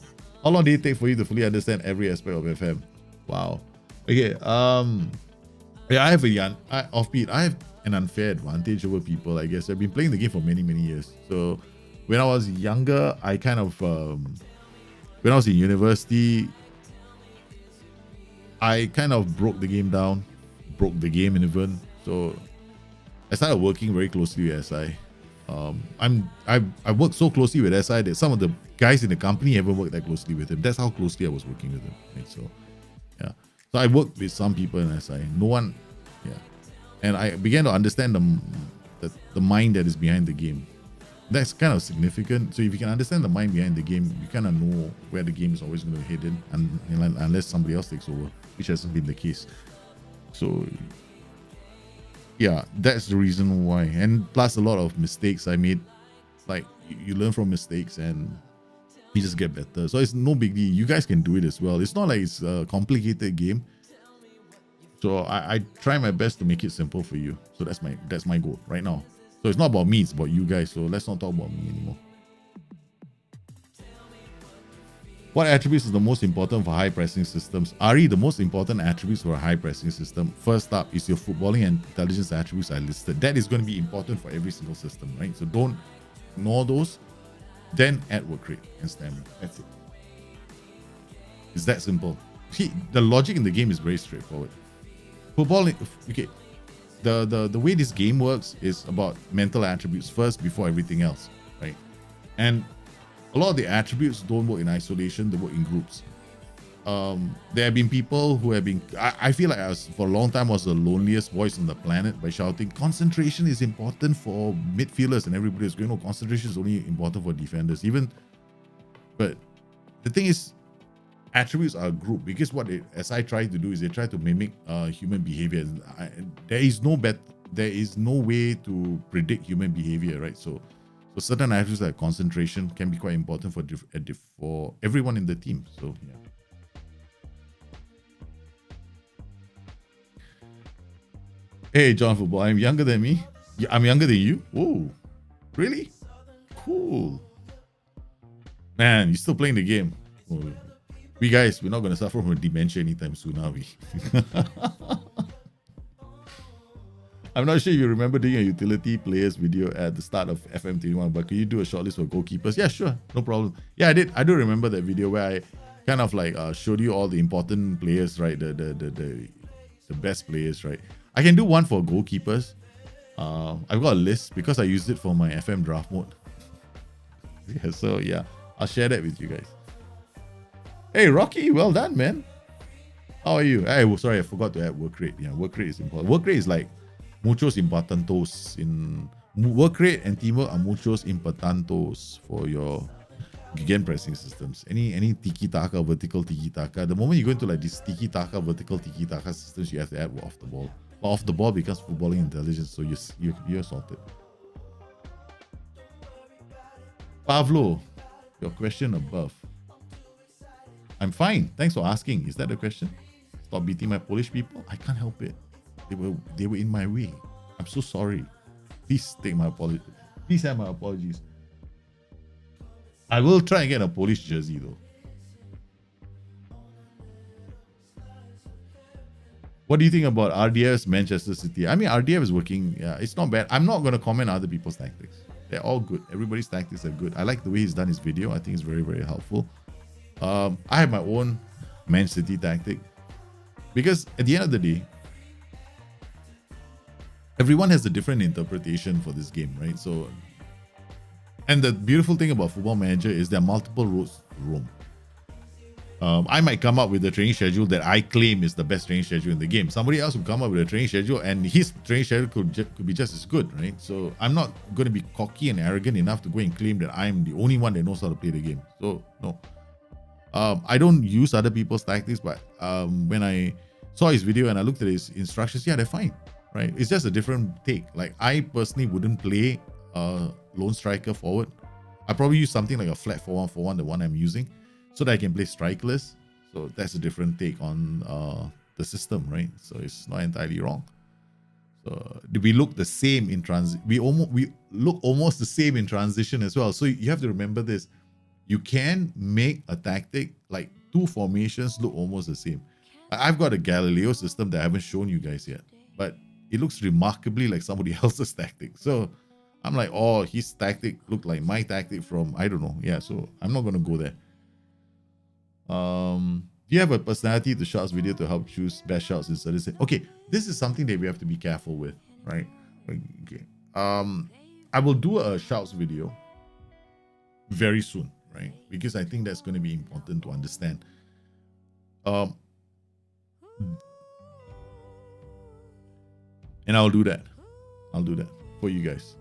Speaker 1: How long did it take for you to fully understand every aspect of FM? Wow. Okay, yeah, I have offbeat. I have an unfair advantage over people, I guess. I've been playing the game for many, many years. So when I was younger, I kind of, when I was in university, I kind of broke the game down, broke the game even. So I started working very closely with SI. I worked so closely with SI that some of the guys in the company haven't worked that closely with him. That's how closely I was working with him. Right? So, yeah. So I worked with some people in SI. No one, yeah. And I began to understand the mind that is behind the game. That's kind of significant. So if you can understand the mind behind the game, you kind of know where the game is always going to head in, unless somebody else takes over, which hasn't been the case. So yeah, that's the reason why. And plus a lot of mistakes I made. Like you learn from mistakes and you just get better. So it's no big deal. You guys can do it as well. It's not like it's a complicated game. So I try my best to make it simple for you. So that's my goal right now. So it's not about me, it's about you guys. So let's not talk about me anymore. What attributes is the most important for high pressing systems? Ari, the most important attributes for a high pressing system. First up is your footballing and intelligence attributes I listed. That is going to be important for every single system, right? So don't ignore those. Then add work rate and stamina. That's it. It's that simple. See, the logic in the game is very straightforward. Footballing, okay. The way this game works is about mental attributes first before everything else, right? And a lot of the attributes don't work in isolation, they work in groups. There have been people who have been, I feel like for a long time I was the loneliest voice on the planet by shouting, concentration is important for midfielders, and everybody was going, no, concentration is only important for defenders. But the thing is, attributes are a group, because what SI try to do is they try to mimic human behavior. There is no way to predict human behavior, right? So certain attributes like concentration can be quite important for everyone in the team. So yeah. Hey, John Football, I'm younger than me. Yeah, I'm younger than you. Whoa, really? Cool, man. You're still playing the game. Oh. We're not going to suffer from dementia anytime soon, are we? I'm not sure if you remember doing a utility players video at the start of FM21, but could you do a shortlist for goalkeepers? Yeah, sure, no problem. Yeah, I did. I do remember that video where I kind of like showed you all the important players, right? The best players, right? I can do one for goalkeepers. I've got a list because I used it for my FM draft mode. Yeah, so yeah, I'll share that with you guys. Hey, Rocky, well done, man. How are you? Hey, sorry, I forgot to add work rate. Yeah, work rate is important. Work rate is like muchos importantes in work rate, and teamwork are muchos importantes for your gegenpressing systems. Any tiki-taka, vertical tiki-taka. The moment you go into like this tiki-taka, vertical tiki-taka systems, you have to add off the ball. But off the ball becomes footballing intelligence, so you're sorted. Pavlo, your question above. I'm fine. Thanks for asking. Is that the question? Stop beating my Polish people? I can't help it. They were in my way. I'm so sorry. Please take my apology. Please have my apologies. I will try and get a Polish jersey though. What do you think about RDF's Manchester City? I mean, RDF is working. Yeah, it's not bad. I'm not going to comment on other people's tactics. They're all good. Everybody's tactics are good. I like the way he's done his video. I think it's very, very helpful. I have my own Man City tactic, because at the end of the day, everyone has a different interpretation for this game, right? So, and the beautiful thing about Football Manager is there are multiple roads to Rome. I might come up with a training schedule that I claim is the best training schedule in the game. Somebody else will come up with a training schedule and his training schedule could be just as good, right? So I'm not going to be cocky and arrogant enough to go and claim that I'm the only one that knows how to play the game. So no. I don't use other people's tactics, but when I saw his video and I looked at his instructions, yeah, they're fine, right? It's just a different take. Like, I personally wouldn't play lone striker forward. I probably use something like a flat 4-1-4-1, the one I'm using, so that I can play strikerless. So that's a different take on the system, right? So it's not entirely wrong. So we look the same in transit. We look almost the same in transition as well. So you have to remember this. You can make a tactic like two formations look almost the same. I've got a Galileo system that I haven't shown you guys yet, but it looks remarkably like somebody else's tactic. So I'm like, oh, his tactic looked like my tactic from, I don't know. Yeah, so I'm not going to go there. Do you have a personality to shots video to help choose best shots instead of say, okay, this is something that we have to be careful with, right? Okay. I will do a shouts video very soon, right? Because I think that's going to be important to understand. And I'll do that. I'll do that for you guys.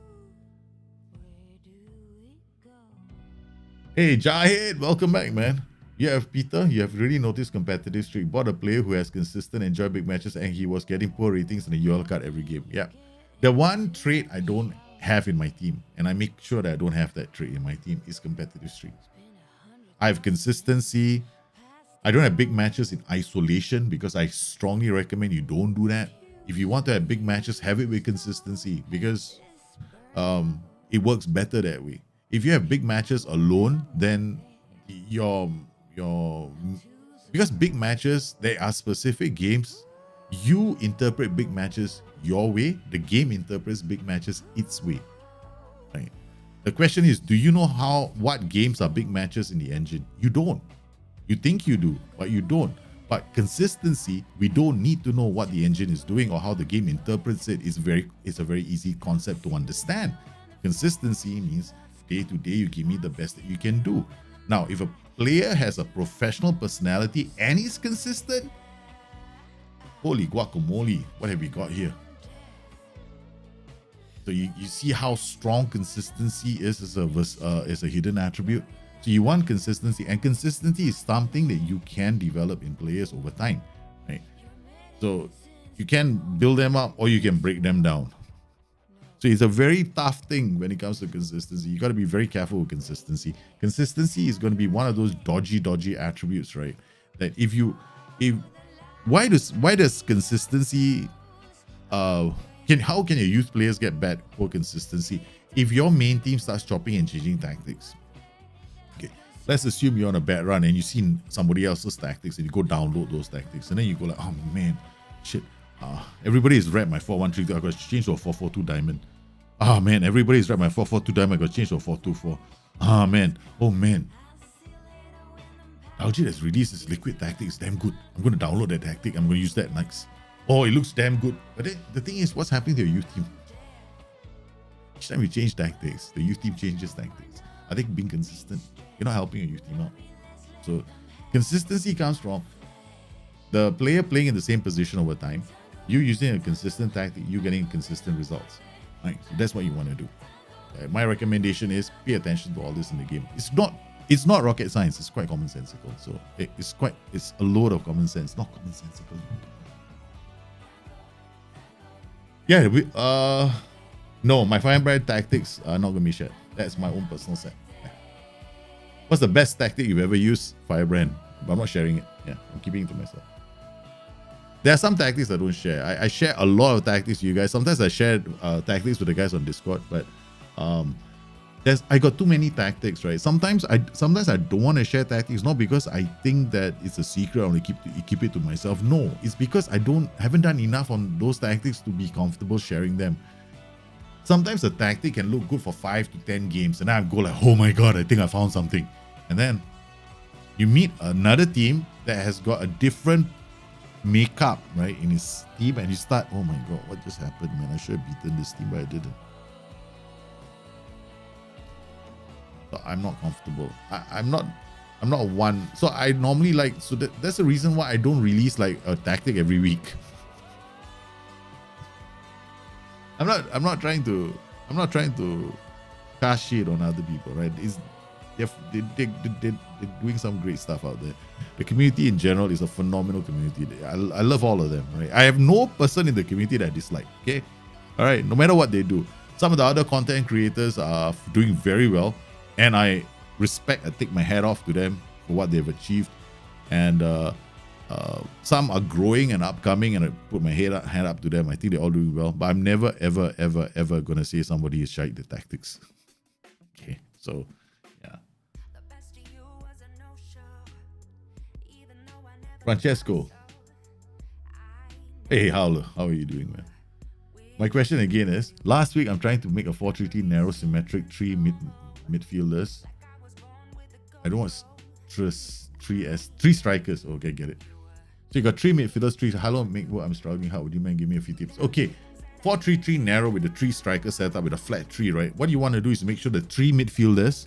Speaker 1: Hey, Jahid, welcome back, man. You have Peter, you have really noticed competitive streak. Bought a player who has consistent, enjoy big matches, and he was getting poor ratings in the UL card every game. Yeah. The one trait I don't have in my team, and I make sure that I don't have that trait in my team, is competitive streak. I have consistency. I don't have big matches in isolation because I strongly recommend you don't do that. If you want to have big matches, have it with consistency because it works better that way. If you have big matches alone, then because big matches, there are specific games. You interpret big matches your way. The game interprets big matches its way. Right? The question is, do you know what games are big matches in the engine? You don't. You think you do, but you don't. But consistency, we don't need to know what the engine is doing or how the game interprets it. It's a very easy concept to understand. Consistency means day to day, you give me the best that you can do. Now, if a player has a professional personality and is consistent, holy guacamole, what have we got here? So you see how strong consistency is as a hidden attribute. So you want consistency, and consistency is something that you can develop in players over time, right? So you can build them up or you can break them down. So it's a very tough thing when it comes to consistency. You got to be very careful with consistency. Consistency is going to be one of those dodgy attributes, right? That why does consistency how can your youth players get bad for consistency? If your main team starts chopping and changing tactics, okay, let's assume you're on a bad run and you've seen somebody else's tactics and you go download those tactics and then you go like, oh man, shit. Everybody is read my 4-1-3. I got to change to a 4-4-2 diamond. Ah man, everybody is read my 4-4-2 diamond. I got to change to a 4-2-4. Ah man, oh man. LG has released this liquid tactic. It's damn good. I'm going to download that tactic. I'm going to use that next. Oh, it looks damn good. But then the thing is, what's happening to your youth team? Each time you change tactics, the youth team changes tactics. I think being consistent, you're not helping your youth team out. So consistency comes from the player playing in the same position over time. You using a consistent tactic, you getting consistent results. Right? So that's what you want to do. My recommendation is pay attention to all this in the game. It's not rocket science. It's quite commonsensical. So it's a load of common sense, not commonsensical. Yeah, no, my Fire Emblem tactics are not gonna be shared. That's my own personal set. Yeah. What's the best tactic you've ever used, Firebrand? But I'm not sharing it. Yeah, I'm keeping it to myself. There are some tactics I don't share. I share a lot of tactics with you guys. Sometimes I share tactics with the guys on Discord, but I got too many tactics, right? Sometimes I don't want to share tactics, not because I think that it's a secret. I want to keep it to myself. No, it's because I haven't done enough on those tactics to be comfortable sharing them. Sometimes a tactic can look good for 5 to 10 games, and I go like, oh my god, I think I found something. And then you meet another team that has got a different makeup, right, in his team, and you start, oh my god, what just happened, man? I should have beaten this team, but I didn't. So I'm not comfortable. I'm not one. So I normally that's the reason why I don't release like a tactic every week. I'm not trying to cast shit on other people, right? they're doing some great stuff out there. The community in general is a phenomenal community. I love all of them. Right? I have no person in the community that I dislike. Okay, all right. No matter what they do, some of the other content creators are doing very well, and I respect. I take my hat off to them for what they've achieved, and some are growing and upcoming, and I put my hand up to them. I think they're all doing well, but I'm never, ever, ever, ever gonna say somebody is shite the tactics. Okay, so yeah. Francesco, hey, how are you doing, man? My question again is: last week I'm trying to make a 4-3-3 narrow symmetric three midfielders. I don't want three strikers. Okay, get it. So you got 3 midfielders, 3. Hello, make what I'm struggling. How would you mind give me a few tips? Okay, 4-3-3 narrow with the 3 strikers set up with a flat 3, right? What you want to do is make sure the 3 midfielders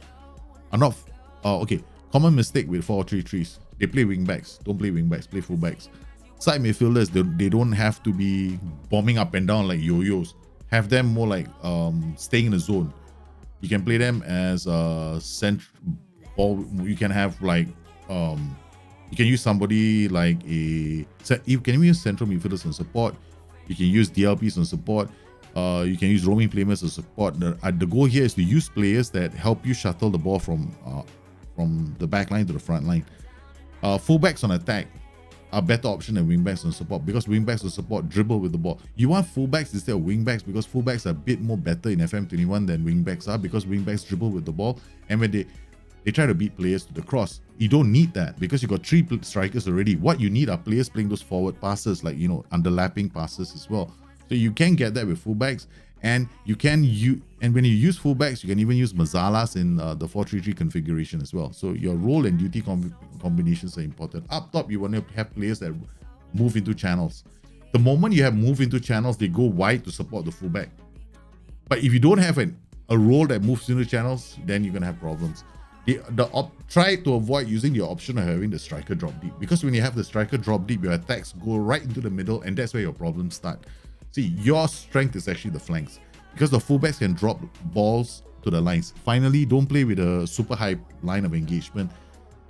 Speaker 1: are not. Oh, okay. Common mistake with 4-3-3s. They play wing backs. Don't play wing backs. Play full backs. Side midfielders, they don't have to be bombing up and down like yo-yos. Have them more like staying in the zone. You can play them as or you can have like you can use somebody like you can use central midfielders on support. You can use DLPs on support. You can use roaming playmakers on support. The goal here is to use players that help you shuttle the ball from the back line to the front line. Fullbacks on attack are better option than wingbacks on support, because wingbacks on support dribble with the ball. You want fullbacks instead of wingbacks because fullbacks are a bit more better in FM21 than wingbacks are, because wingbacks dribble with the ball, and when they try to beat players to the cross. You don't need that because you got 3 strikers already. What you need are players playing those forward passes, like, you know, underlapping passes as well. So you can get that with fullbacks, and when you use fullbacks, you can even use Mazalas in the 4-3-3 configuration as well. So your role and duty combinations are important. Up top, you want to have players that move into channels. The moment you have move into channels, they go wide to support the fullback. But if you don't have a role that moves into channels, then you're gonna have problems. Try to avoid using the option of having the striker drop deep, because when you have the striker drop deep, your attacks go right into the middle, and that's where your problems start. See, your strength is actually the flanks, because the fullbacks can drop balls to the lines. Finally, don't play with a super high line of engagement.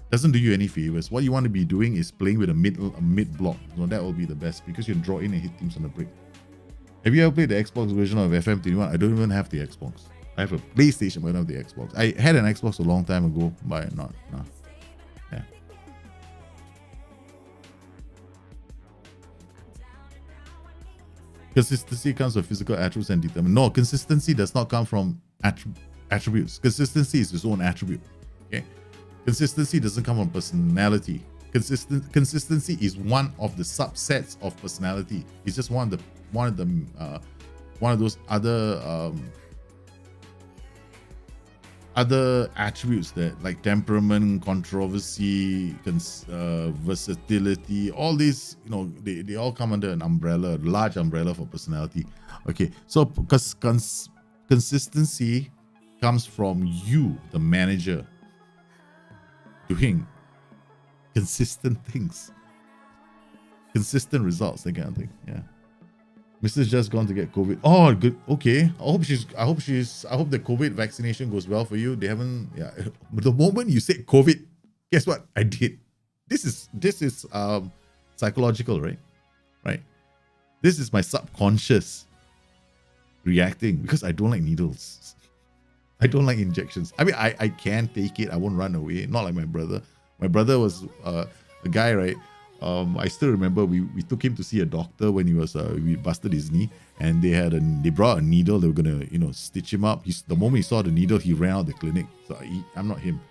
Speaker 1: Doesn't do you any favors. What you want to be doing is playing with a mid block. So that will be the best, because you can draw in and hit teams on the break. Have you ever played the Xbox version of FM21? I don't even have the Xbox. I have a PlayStation, but I don't have the Xbox. I had an Xbox a long time ago, but not. Yeah. Consistency comes from physical attributes and determination. No, consistency does not come from attributes. Consistency is its own attribute. Okay, consistency doesn't come from personality. Consistency is one of the subsets of personality. It's just one of those other attributes that, like temperament, controversy, versatility, all these, you know, they all come under an umbrella, a large umbrella for personality. Okay, so because consistency comes from you, the manager, doing consistent things, consistent results, that kind of thing. Yeah. Mrs. just gone to get COVID. Oh, good. Okay. I hope the COVID vaccination goes well for you. They haven't. Yeah. But the moment you said COVID, guess what? I did. This is psychological, right? Right. This is my subconscious reacting, because I don't like needles. I don't like injections. I mean, I can take it. I won't run away. Not like my brother. My brother was a guy, right? I still remember we took him to see a doctor when he was we busted his knee, and they brought a needle. They were gonna, you know, stitch him up. The moment he saw the needle, he ran out of the clinic. So I'm not him.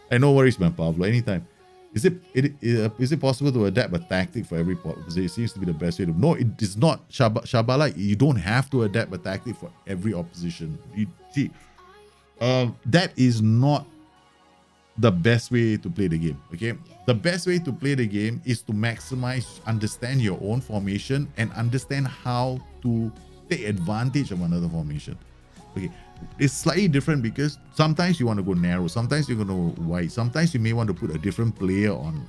Speaker 1: Hey, no worries, man, Pablo. Anytime. Is it possible to adapt a tactic for every opposition? It seems to be the best way to. No, it is not. Shabala, you don't have to adapt a tactic for every opposition. You see, that is not the best way to play the game. Okay, the best way to play the game is to understand your own formation and understand how to take advantage of another formation. Okay, it's slightly different because sometimes you want to go narrow, sometimes you're going to wide, sometimes you may want to put a different player on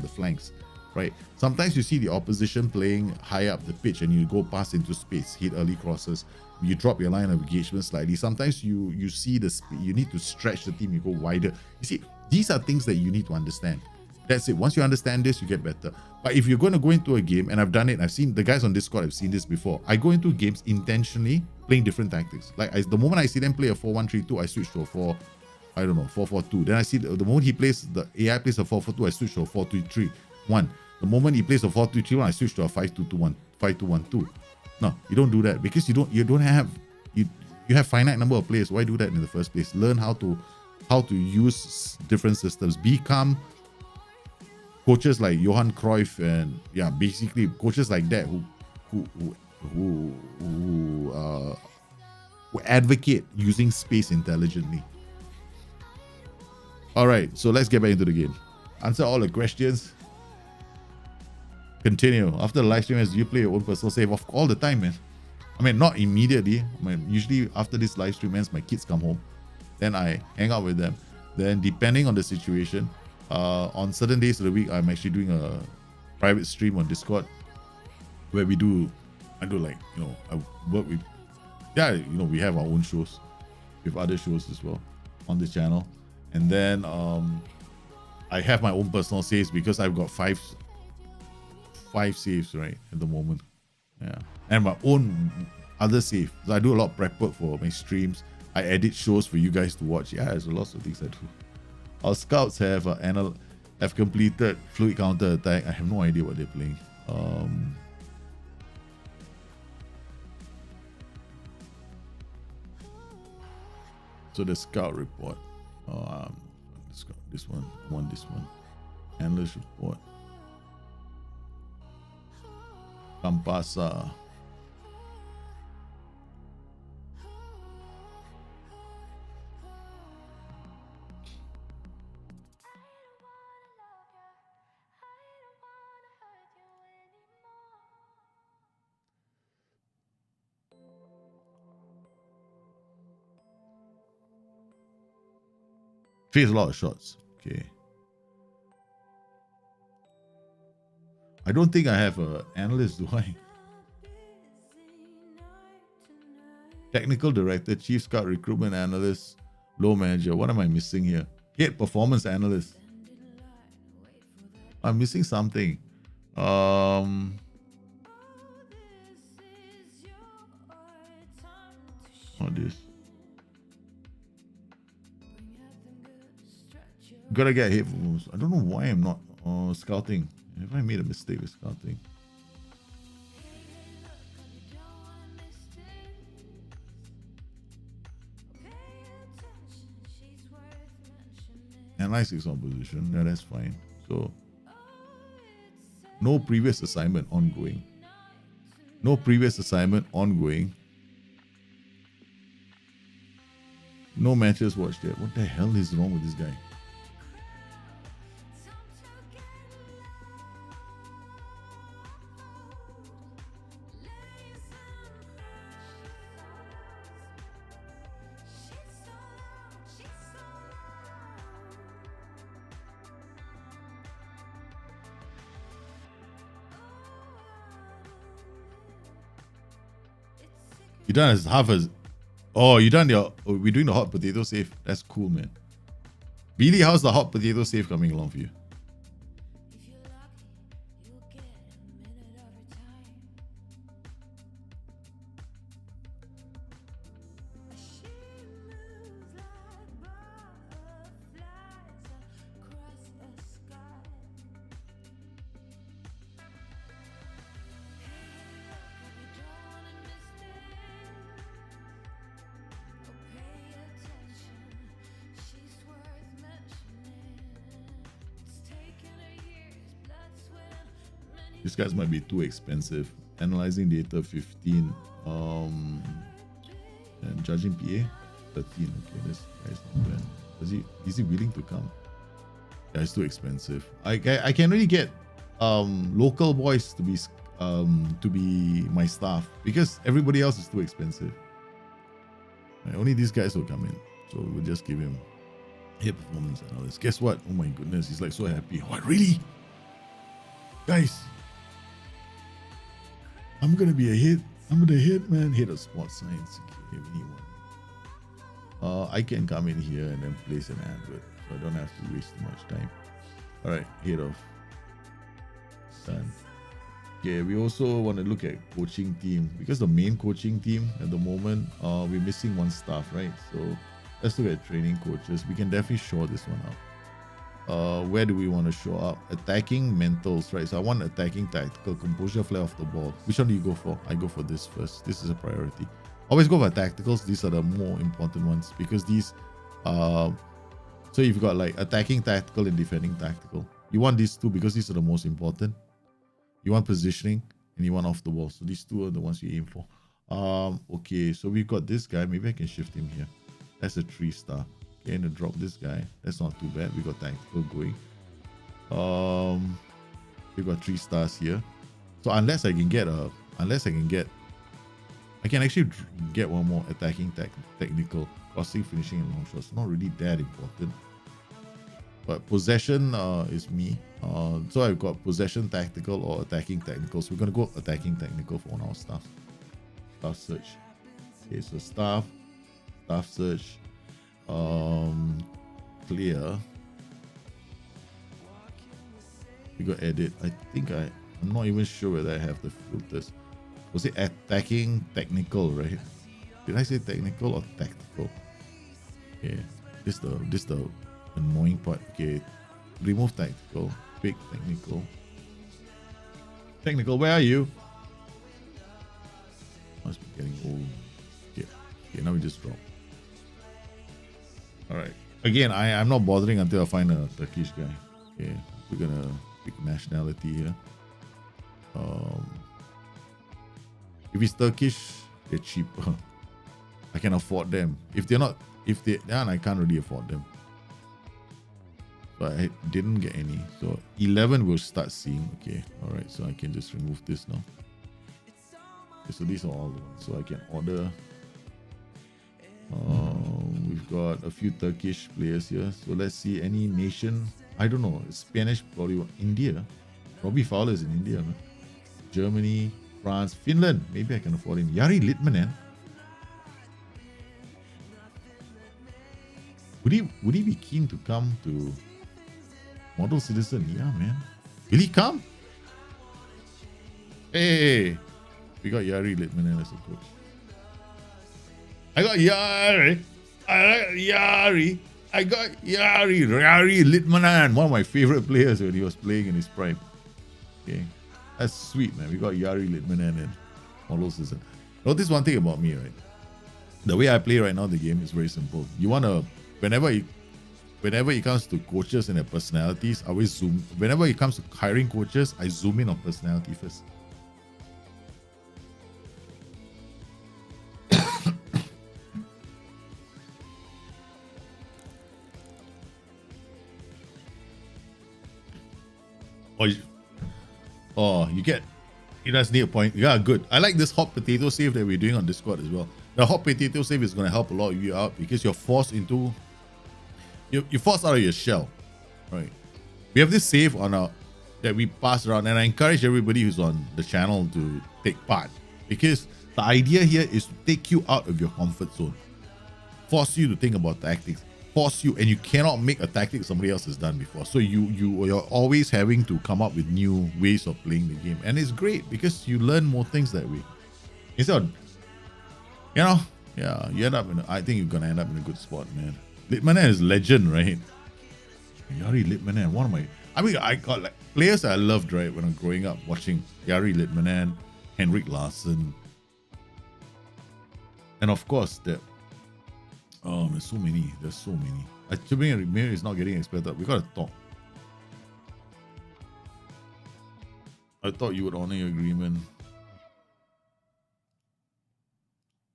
Speaker 1: the flanks. right? Sometimes you see the opposition playing high up the pitch and you go past into space, hit early crosses, you drop your line of engagement slightly. Sometimes you see you need to stretch the team, you go wider. You see, these are things that you need to understand. That's it. Once you understand this, you get better. But if you're going to go into a game, and I've done it, I've seen the guys on Discord, I've seen this before. I go into games intentionally playing different tactics. Like the moment I see them play a 4-1-3-2, I switch to a 4-4-2. Then I see the moment the AI plays a 4-4-2, I switch to a 4-3-3-1. The moment he plays a 4-3-3-1, I switch to a 5-2-2-1, 5-2-1-2. No, you don't do that because you have finite number of players. Why do that in the first place? Learn how to use different systems. Become coaches like Johan Cruyff and basically coaches like that who advocate using space intelligently. All right, so let's get back into the game. Answer all the questions. Continue. After the live stream, do you play your own personal save? All the time, man. I mean, not immediately. I mean, usually after this live stream ends, my kids come home. Then I hang out with them. Then depending on the situation, on certain days of the week, I'm actually doing a private stream on Discord where I do like, I work with, we have our own shows with other shows as well on the channel. And then I have my own personal saves because I've got five saves right at the moment. Yeah. And my own other save. So I do a lot of prep work for my streams. I edit shows for you guys to watch. Yeah, there's lots of things I do. Our scouts have completed fluid counter attack. I have no idea what they're playing. So the scout report. This one. I want this one. Analyst report. Campasa. Face a lot of shots. Okay. I don't think I have an analyst, do I? Technical director, chief scout, recruitment analyst, low manager. What am I missing here? Head performance analyst. I'm missing something. What is? Gotta get hit. I don't know why I'm not scouting. Have I made a mistake with scouting? Analyze on position. Yeah, that's fine. So no previous assignment ongoing. No previous assignment ongoing. No matches watched yet. What the hell is wrong with this guy? You done as half as. Oh, you done your. Oh, we're doing the hot potato save. That's cool, man. Billy, how's the hot potato save coming along for you? These guys might be too expensive. Analyzing data 15. And judging PA 13. Okay, this guy's not bad. Is he willing to come? Yeah, it's too expensive. I can really get local boys to be my staff because everybody else is too expensive. Right, only these guys will come in. So we'll just give him hit performance and all this. Guess what? Oh my goodness, he's like so happy. What, really? Guys, I'm gonna be a hit. I'm the head man, head of sports science. Okay, we need one. I can come in here and then place an advert, so I don't have to waste too much time. All right, head of done. Okay, we also want to look at coaching team because the main coaching team at the moment, we're missing one staff, right? So let's look at training coaches. We can definitely shore this one up. Where do we want to show up? Attacking mentals, right? So I want attacking tactical, composure, flair of the ball. Which one do you go for? I go for this first. This is a priority. Always go for tacticals. These are the more important ones because these, so you've got like attacking tactical and defending tactical. You want these two because these are the most important. You want positioning and you want off the ball. So these two are the ones you aim for. Okay, so we've got this guy. Maybe I can shift him here. That's a 3-star. Okay, and to drop this guy. That's not too bad. We got tactical going. We got 3 stars here. So unless I can get, I can actually get one more attacking technical, crossing, finishing, and long shots. Not really that important. But possession is me. So I've got possession tactical or attacking technical. So we're gonna go attacking technical for our staff. Staff search. Okay, so staff search. Clear. We got edit. I think I'm not even sure whether I have the filters. Was it attacking technical, right? Did I say technical or tactical? Okay, this the annoying part. Okay, remove tactical, pick technical. Technical, where are you? Must be getting old. Okay, now we just drop. All right. Again, I'm not bothering until I find a Turkish guy. Okay, we're gonna pick nationality here. If it's Turkish, they're cheaper. I can afford them. If they're not, then I can't really afford them. So I didn't get any. So 11 we'll start seeing. Okay, all right. So I can just remove this now. Okay, so these are all the ones. So I can order. We've got a few Turkish players here. So let's see any nation. I don't know. Spanish, probably India. Robbie Fowler is in India, man. Germany, France, Finland. Maybe I can afford him. Jari Litmanen. Would he be keen to come to Model Citizen? Yeah, man. Will he come? Hey, we got Jari Litmanen as a coach. I got Jari Litmanen, one of my favorite players when he was playing in his prime. Okay, that's sweet, man. We got Jari Litmanen and Model Citizen. Notice one thing about me, right? The way I play right now, the game is very simple. You want to, whenever it comes to coaches and their personalities, I always zoom. Whenever it comes to hiring coaches, I zoom in on personality first. You guys need a point. Yeah, good. I like this hot potato save that we're doing on Discord as well. The hot potato save is going to help a lot of you out because you're forced into, you're forced out of your shell, right? We have this save on that we pass around, and I encourage everybody who's on the channel to take part because the idea here is to take you out of your comfort zone, force you to think about tactics, force you, and you cannot make a tactic somebody else has done before. So you're always having to come up with new ways of playing the game, and it's great because you learn more things that way. Instead of, you end up I think you're gonna end up in a good spot, man. Litmanen is legend, right? Jari Litmanen, one of my, I got like players I loved, right, when I'm growing up watching Jari Litmanen, Henrik Larsson, and of course there's so many. Maybe it's not getting expected. We gotta talk. I thought you would honor your agreement.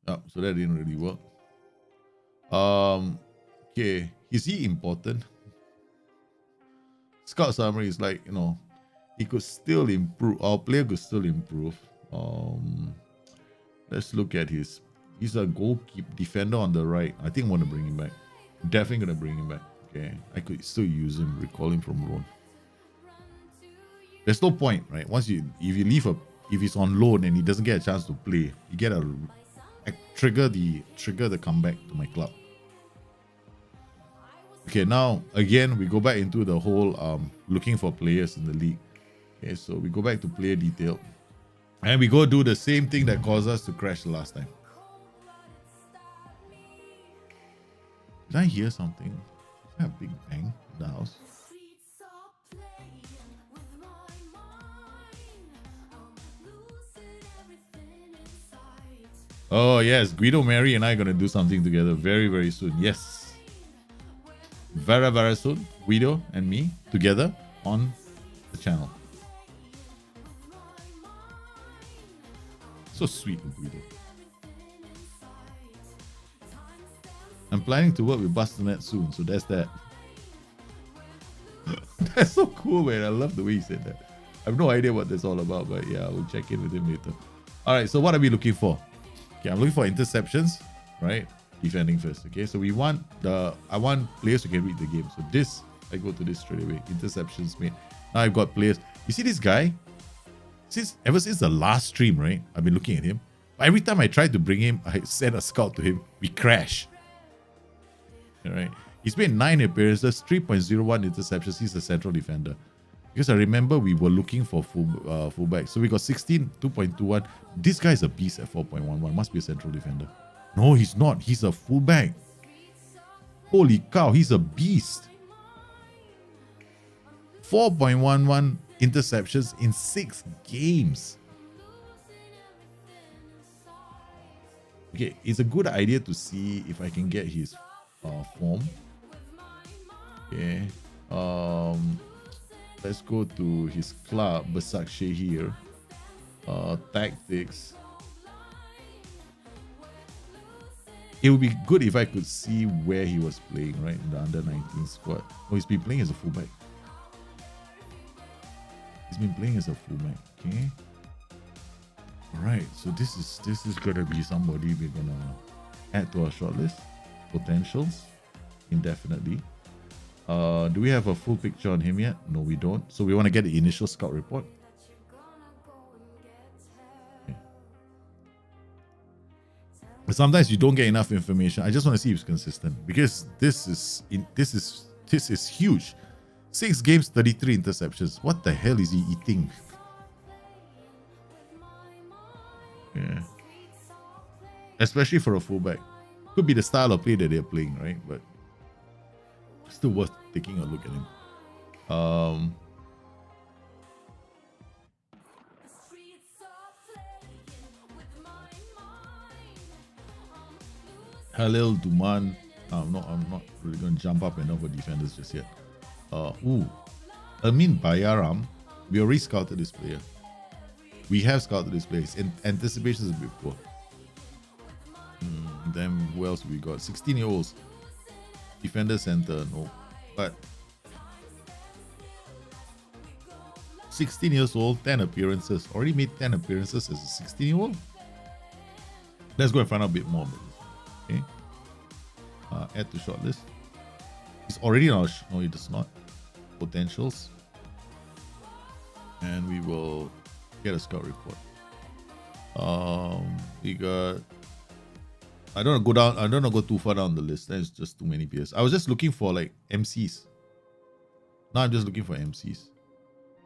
Speaker 1: Oh, so that didn't really work. Okay, is he important? Scout summary is like, he could still improve. Our player could still improve. Let's look at he's a goalkeeper defender on the right. I think I want to bring him back. Definitely gonna bring him back. Okay, I could still use him, recall him from loan. There's no point, right? If you leave if he's on loan and he doesn't get a chance to play, you get a trigger the comeback to my club. Okay, now again we go back into the whole looking for players in the league. Okay, so we go back to player detail, and we go do the same thing that caused us to crash the last time. Did I hear something? Is that a big bang in the house? Oh yes, Guido, Mary, and I are gonna do something together very, very soon. Yes, very, very soon. Guido and me together on the channel. So sweet of Guido. I'm planning to work with Bustthenet soon, so that's that. That's so cool, man. I love the way he said that. I have no idea what that's all about, but yeah, we'll check in with him later. All right, so what are we looking for? Okay, I'm looking for interceptions, right? Defending first. Okay, so I want players who can read the game. So this, I go to this straight away. Interceptions made. Now I've got players. You see this guy? Ever since the last stream, right? I've been looking at him. Every time I try to bring him, I send a scout to him. We crash. All right. He's made 9 appearances, 3.01 interceptions. He's a central defender. Because I remember we were looking for fullback. So we got 16, 2.21. This guy is a beast at 4.11. Must be a central defender. No, he's not. He's a fullback. Holy cow, he's a beast. 4.11 interceptions in 6 games. Okay, it's a good idea to see if I can get his form. Okay. Let's go to his club, Basakshe here. Tactics. It would be good if I could see where he was playing, right? In the under-19 squad. Oh, he's been playing as a fullback. He's been playing as a fullback. Okay. Alright, so this is gonna be somebody we're gonna add to our shortlist. Potentials. Indefinitely. Do we have a full picture on him yet? No, we don't. So we want to get the initial scout report. Okay. But sometimes you don't get enough information. I just want to see if it's consistent, because this is huge. 6 games, 33 interceptions. What the hell is he eating? Yeah. Especially for a fullback. Could be the style of play that they're playing, right? But still worth taking a look at him. Halil Duman. I'm not really going to jump up and down for defenders just yet. Amin Bayaram. We already scouted this player. We have scouted this player. His anticipation is a bit poor. Then who else we got? 16-year-olds. Defender center, no. But 16 years old, 10 appearances. Already made 10 appearances as a 16-year-old. Let's go and find out a bit more about this. Okay. Add to shortlist. He's already on our no, he does not. Potentials. And we will get a scout report. We got, I don't want to go down. I don't want to go too far down the list. There's just too many players. I was just looking for like MCs. Now I'm just looking for MCs.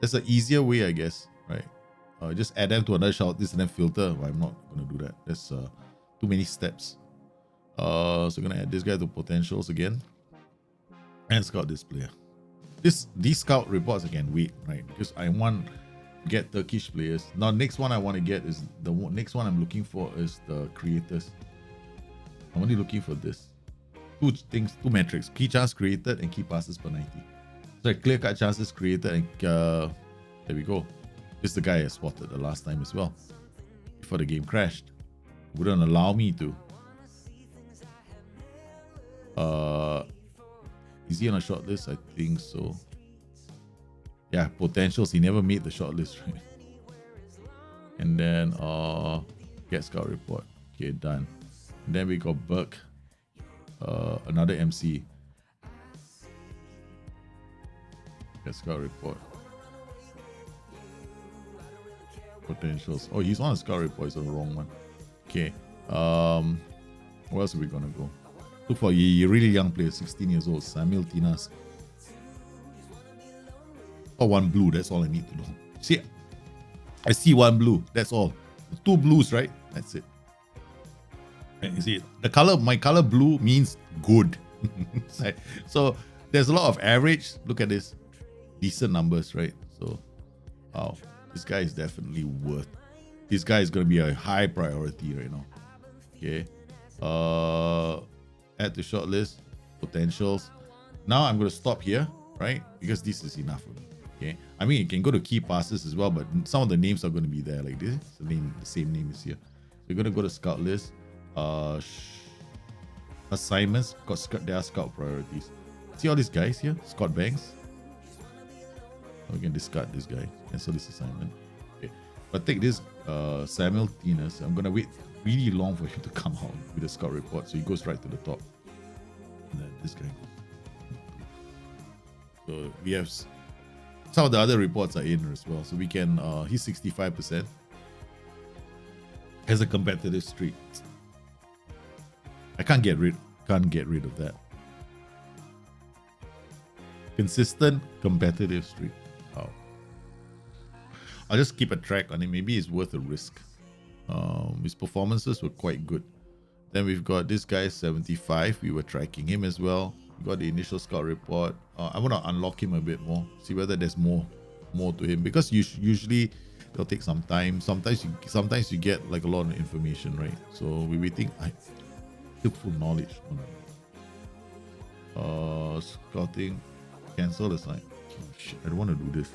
Speaker 1: That's an easier way, I guess, right? Just add them to another shortlist and then filter. Well, I'm not going to do that. That's too many steps. So I'm going to add this guy to potentials again. And scout this player. These scout reports I can wait, right? Because I want to get Turkish players. Now, next one I want to get is the next one I'm looking for is the creators. I'm only looking for this. Two metrics. Key chance created and key passes per 90. So clear cut chances created and there we go. This is the guy I spotted the last time as well. Before the game crashed. Wouldn't allow me to. Is he on a shortlist? I think so. Yeah, potentials. He never made the shortlist, right? And then get scout report. Okay, done. And then we got Burke. Another MC. Get scout report. Potentials. Oh, he's on a scout report. It's the wrong one. Okay. Where else are we gonna go? Look for a really young player, 16 years old, Samuel Tinas. Oh, one blue. That's all I need to know. See, I see one blue. That's all. 2 blues, right? That's it. And you see, the color, my color blue means good. So there's a lot of average. Look at this, decent numbers, right? So, wow, this guy is definitely worth. This guy is gonna be a high priority right now. Okay. Add to short list, potentials. Now I'm gonna stop here, right? Because this is enough for me. Okay. I mean, you can go to key passes as well, but some of the names are gonna be there like this. The same name is here. So you're gonna go to scout list. Assignments. There are scout priorities. See all these guys here? Scott Banks. We can discard this guy. Cancel this assignment. Okay. But take this Samuel Tinas. I'm gonna wait really long for him to come out with a scout report. So he goes right to the top. And then this guy. So we have some of the other reports are in as well. So we can he's 65%. Has a competitive streak. I can't get rid of that. Consistent competitive streak. Wow. I'll just keep a track on it. Maybe it's worth a risk. His performances were quite good. Then we've got this guy 75. We were tracking him as well. We got the initial scout report. I want to unlock him a bit more. See whether there's more to him, because usually it'll take some time. Sometimes you get like a lot of information, right? So we're waiting. Still full knowledge. Scouting. Cancel the sign. Oh, shit, I don't want to do this.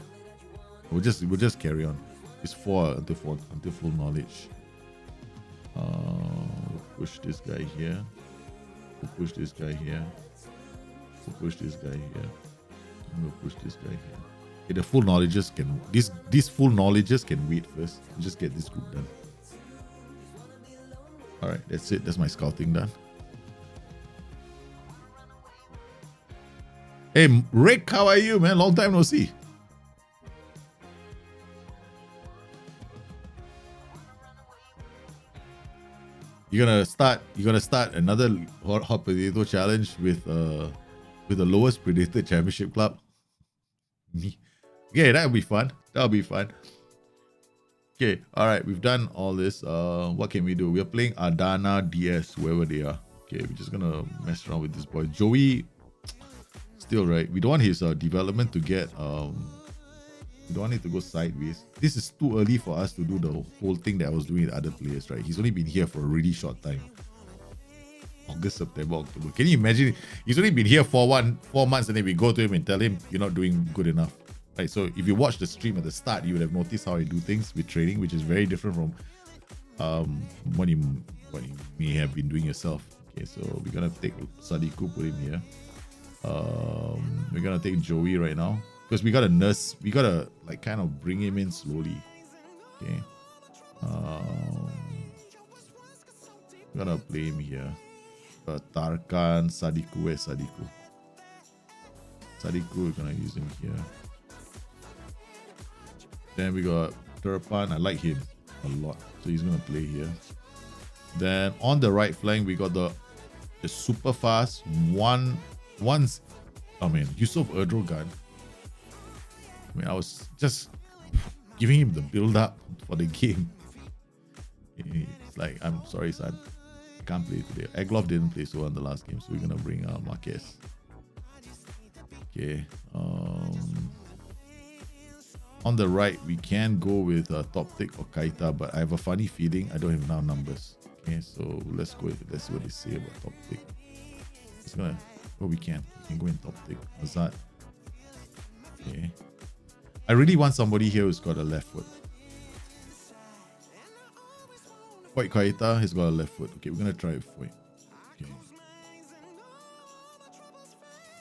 Speaker 1: We'll just carry on. It's 4 until full knowledge. Push this guy here. We'll push this guy here. We'll push this guy here. And we'll push this guy here. Okay, the full knowledges can these full knowledges can wait first. We'll just get this group done. Alright, that's it. That's my scouting done. Hey, Rick, how are you, man? Long time no see. You're gonna start another hot potato challenge with the lowest predator championship club. Yeah, that'll be fun. Okay, all right, we've done all this. What can we do? We're playing Adana DS, whoever they are. Okay, we're just gonna mess around with this boy. Joey, still right. We don't want his development to get we don't want it to go sideways. This is too early for us to do the whole thing that I was doing with other players, right? He's only been here for a really short time. August, September, October. Can you imagine? He's only been here for 4 months, and then we go to him and tell him you're not doing good enough. Right, so if you watch the stream at the start, you would have noticed how I do things with training, which is very different from what you may have been doing yourself. Okay, so we're gonna take Sadiku, put him here. We're gonna take Joey right now because we gotta like kind of bring him in slowly. Okay, we're gonna play him here. Tarkan, Sadiku, where's Sadiku? Sadiku, we're gonna use him here. Then we got Turpan. I like him a lot, so he's gonna play here. Then on the right flank, we got the super fast Yusuf Erdogan. I mean, I was just giving him the build up for the game. It's like, I'm sorry, son, I can't play today. Egloff didn't play so well in the last game, so we're gonna bring Marquez. Okay. On the right, we can go with Top Tick or Kaita, but I have a funny feeling I don't have enough numbers. Okay, so let's go. Let's see what they say about Top Tick. It's gonna. Oh, we can go in Top Tick. Azad. Okay. I really want somebody here who's got a left foot. White Kaita has got a left foot. Okay, we're gonna try it for it. Okay.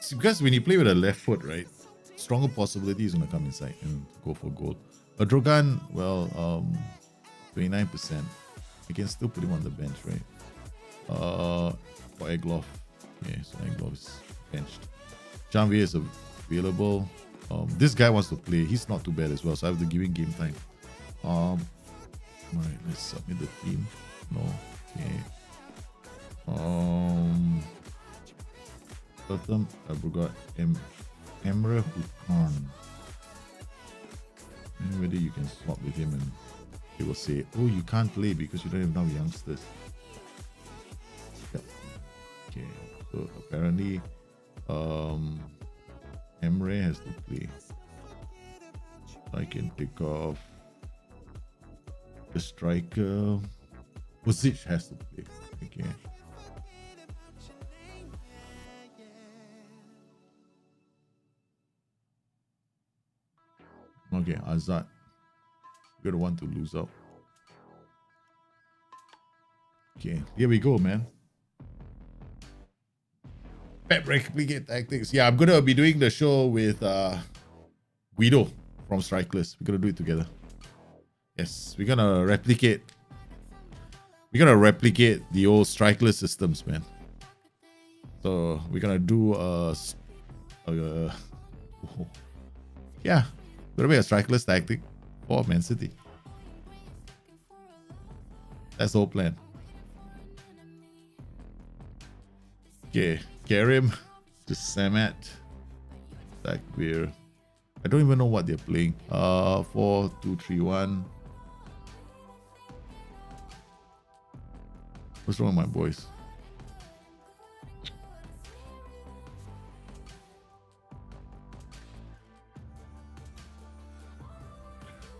Speaker 1: See, because when you play with a left foot, right, stronger possibility is gonna come inside and go for goal. Drogan, well, 29%. We can still put him on the bench, right? For Egloff. Okay, so Egloff is benched. Janvier is available. This guy wants to play. He's not too bad as well, so I have to give him game time. Alright, let's submit the team. No. Okay. Bottom, I forgot Emre Hutman. Whether you can swap with him and he will say, oh, you can't play because you don't have enough youngsters. Yep. Okay, so apparently Emre has to play. I can take off the striker. Pusic has to play. Okay. Okay, Azad. You're the one to lose out. Okay, here we go, man. Pep replicate tactics. Yeah, I'm gonna be doing the show with Guido from Strikeless. We're gonna do it together. Yes, we're gonna replicate. We're gonna replicate the old Strikeless systems, man. So we're gonna do yeah, gonna be a Strikeless tactic for Man City. That's the whole plan. Okay, Karim to Samat. Takbir. I don't even know what they're playing. 4-2-3-1. What's wrong with my boys?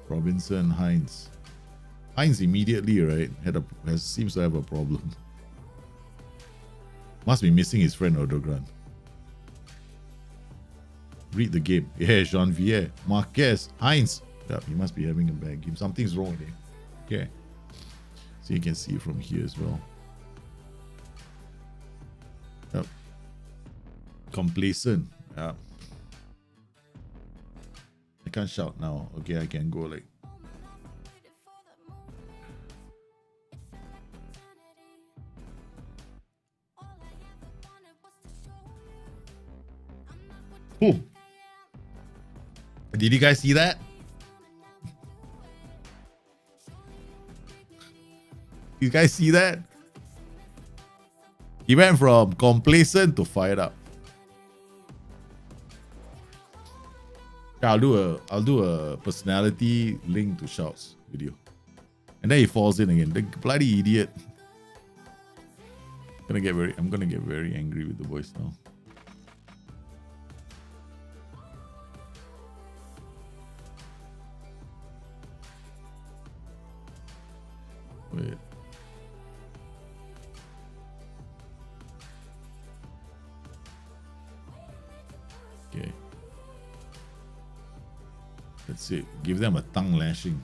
Speaker 1: Robinson, Heinz. Heinz immediately, right, seems to have a problem. Must be missing his friend Erdogan. Read the game. Yeah, Jean-Vier, Marquez, Heinz. Yep, he must be having a bad game. Something's wrong with him. Okay. So you can see it from here as well. Yep. Complacent. Yep. I can't shout now. Okay, I can go like. Oh. Did you guys see that? You guys see that? He went from complacent to fired up. Yeah, I'll do a personality link to Shouts video. And then he falls in again. The bloody idiot. I'm gonna get very angry with the boys now. Wait. Okay. That's it. Give them a tongue lashing.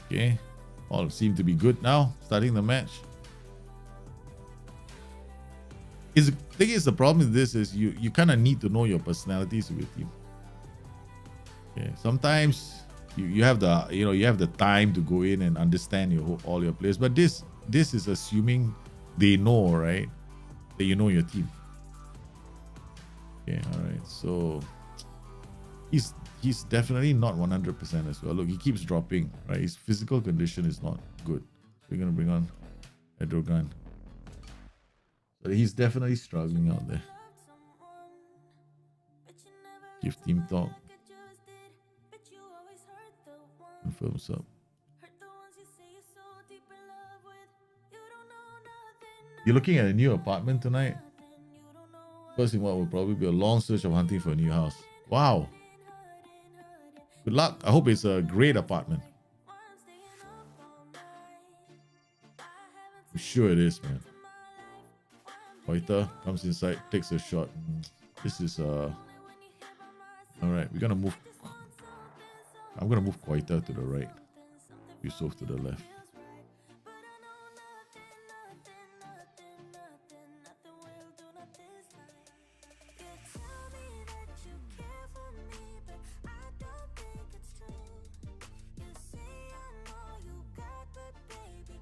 Speaker 1: Okay. All seem to be good now. Starting the match. The thing is, the problem with this is you kind of need to know your personalities with your team. Okay. Sometimes you have the time to go in and understand all your players, but this is assuming they know, right, that you know your team. Okay, all right. So he's definitely not 100% as well. Look, he keeps dropping, right? His physical condition is not good. We're gonna bring on Erdogan. So he's definitely struggling out there. Give team talk. Confirms up. You're looking at a new apartment tonight? First in what will probably be a long search of hunting for a new house. Wow. Good luck. I hope it's a great apartment. I'm sure it is, man. Koita comes inside, takes a shot. This is alright, we're gonna move. I'm gonna move Koita to the right. Yusuf to the left.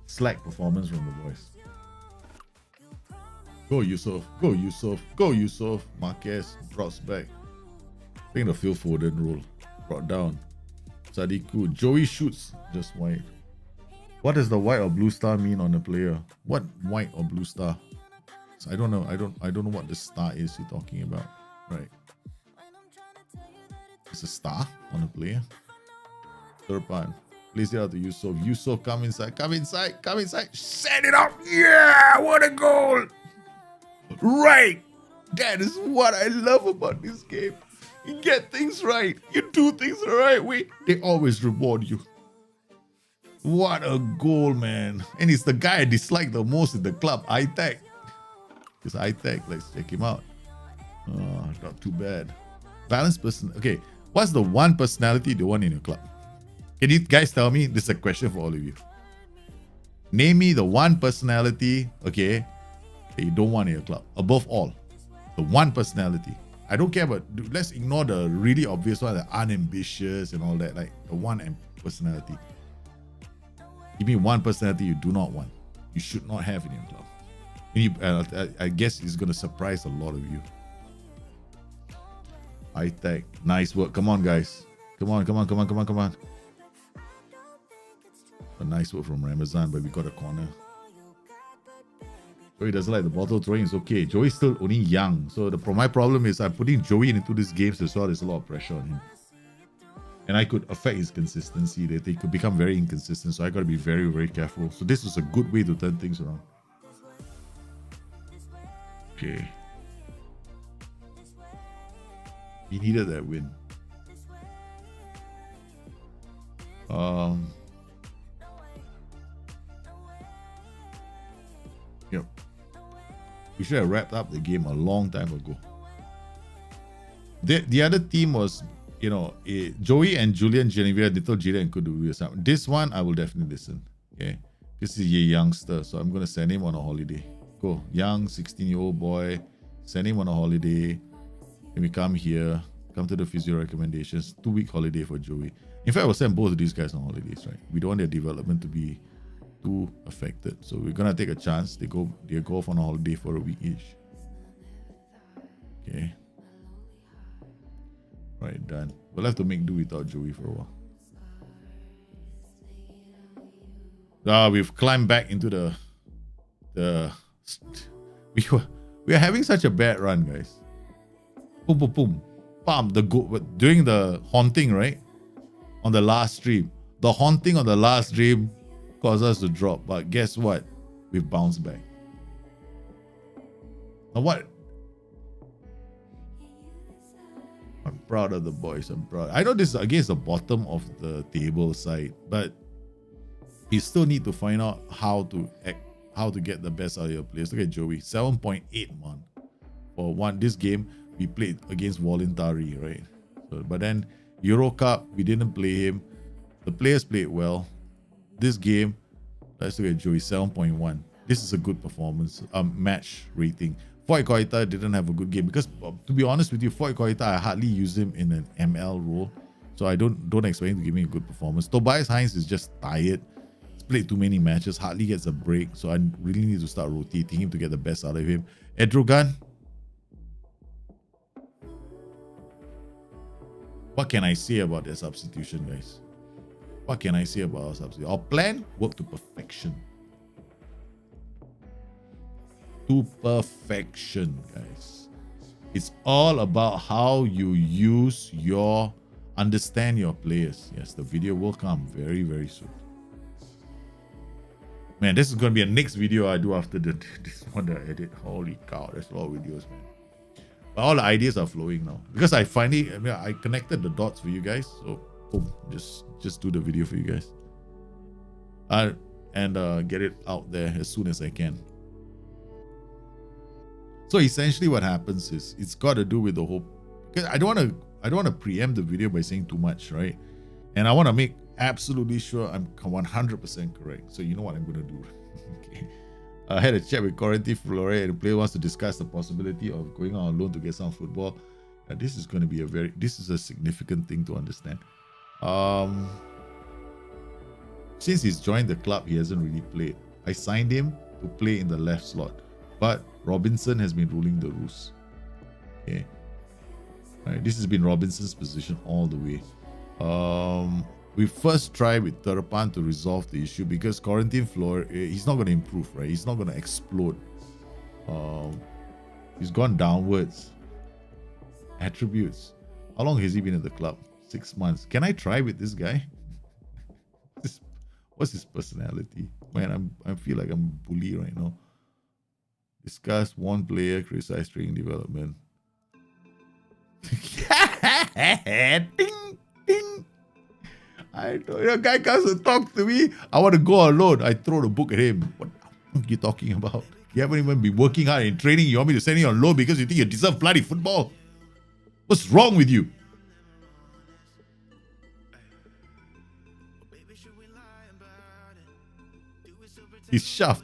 Speaker 1: Slack performance from the boys. Go Yusuf. Go Yusuf. Go Yusuf. Marquez drops back. Playing the Phil Foden role. Brought down. Sadiku. Joey shoots. Just wide. What does the white or blue star mean on a player? What white or blue star? So I don't know. I don't know what the star is you're talking about. Right. It's a star on a player. Turpan. Place it out to Yusuf. Yusuf, come inside. Come inside. Come inside. Set it up. Yeah! What a goal! Right! That is what I love about this game. You get things right. You do things the right way. They always reward you. What a goal, man. And it's the guy I dislike the most in the club, iTech. It's iTech. Let's check him out. Oh, not too bad. Balanced person. Okay, what's the one personality you want in your club? Can you guys tell me? This is a question for all of you. Name me the one personality, okay, that you don't want in your club. Above all. The one personality. I don't care about, let's ignore the really obvious one, the unambitious and all that. Like the one personality. Give me one personality you do not want. You should not have in your club. And I guess it's going to surprise a lot of you. iTech. Nice work. Come on, guys. Come on. A nice work from Ramazan, but we got a corner. Joey doesn't like the bottle throwing. It's okay. Joey's still only young. So my problem is I'm putting Joey into these games as well. There's a lot of pressure on him. And I could affect his consistency. That he could become very inconsistent. So I got to be very, very careful. So this is a good way to turn things around. Okay. He needed that win. Yep. We should have wrapped up the game a long time ago. The other team was, Joey and Julian Genevieve, little Julian could do something. This one, I will definitely listen. Okay. This is a youngster, so I'm going to send him on a holiday. Go. Young, 16-year-old boy. Send him on a holiday. Then we come here. Come to the physio recommendations. 2-week holiday for Joey. In fact, I will send both of these guys on holidays, right? We don't want their development to be too affected. So we're going to take a chance. They go off on a holiday for a week each. Okay. Right, done. We'll have to make do without Joey for a while. We've climbed back into the we are having such a bad run, guys. Boom, boom, boom. Bam, during the haunting, right? On the last stream. The haunting on the last stream caused us to drop. But guess what? We've bounced back. Now what? I'm proud of the boys. I'm proud. I know this is against the bottom of the table side, but you still need to find out how to get the best out of your players. Look at Joey, 7.8 man. For this game, we played against Voluntary, right? So, but then Euro Cup, we didn't play him. The players played well. This game, let's look at Joey, 7.1. This is a good performance. Match rating. Foy Koita didn't have a good game because, to be honest with you, Foy Koita, I hardly use him in an ML role. So I don't expect him to give me a good performance. Tobias Hines is just tired. He's played too many matches, hardly gets a break. So I really need to start rotating him to get the best out of him. Edrogan. What can I say about their substitution, guys? What can I say about our substitution? Our plan worked to perfection. To perfection, guys. It's all about how you understand your players. Yes, the video will come very, very soon. Man, this is going to be a next video I do after this one that I edit. Holy cow, there's a lot of videos, man. But all the ideas are flowing now. Because I connected the dots for you guys. So, boom, just do the video for you guys. And get it out there as soon as I can. So essentially what happens is it's got to do with the whole, because I don't want to preempt the video by saying too much, right? And I want to make absolutely sure I'm 100% correct. So you know what I'm going to do. Okay. I had a chat with Corentin Flore, and the player wants to discuss the possibility of going on loan to get some football. This is going to be this is a significant thing to understand. Since he's joined the club, he hasn't really played. I signed him to play in the left slot. But Robinson has been ruling the roost. Okay. Right, this has been Robinson's position all the way. We first try with Terapan to resolve the issue because Quarantine Floor, he's not going to improve, right? He's not going to explode. He's gone downwards. Attributes. How long has he been at the club? 6 months. Can I try with this guy? What's his personality? Man, I feel like I'm a bully right now. Discuss one player, criticize training development. Ding, ding. I told you, guy comes to talk to me. I want to go alone. I throw the book at him. What are you talking about? You haven't even been working hard in training. You want me to send you on loan because you think you deserve bloody football? What's wrong with you? He's shoved.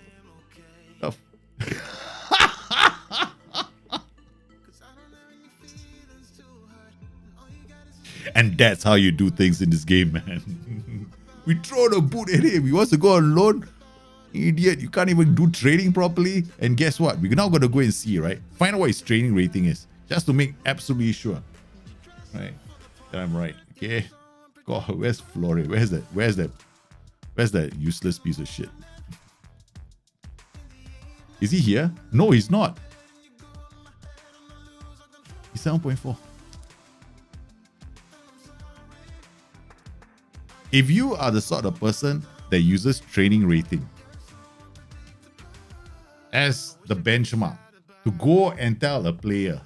Speaker 1: And that's how you do things in this game, man. We throw the boot at him. He wants to go on loan. Idiot, you can't even do training properly. And guess what? We're now going to go and see, right? Find out what his training rating is. Just to make absolutely sure. Right? That I'm right. Okay? God, where's Flore? Where's that useless piece of shit? Is he here? No, he's not. He's 7.4. If you are the sort of person that uses training rating as the benchmark to go and tell a player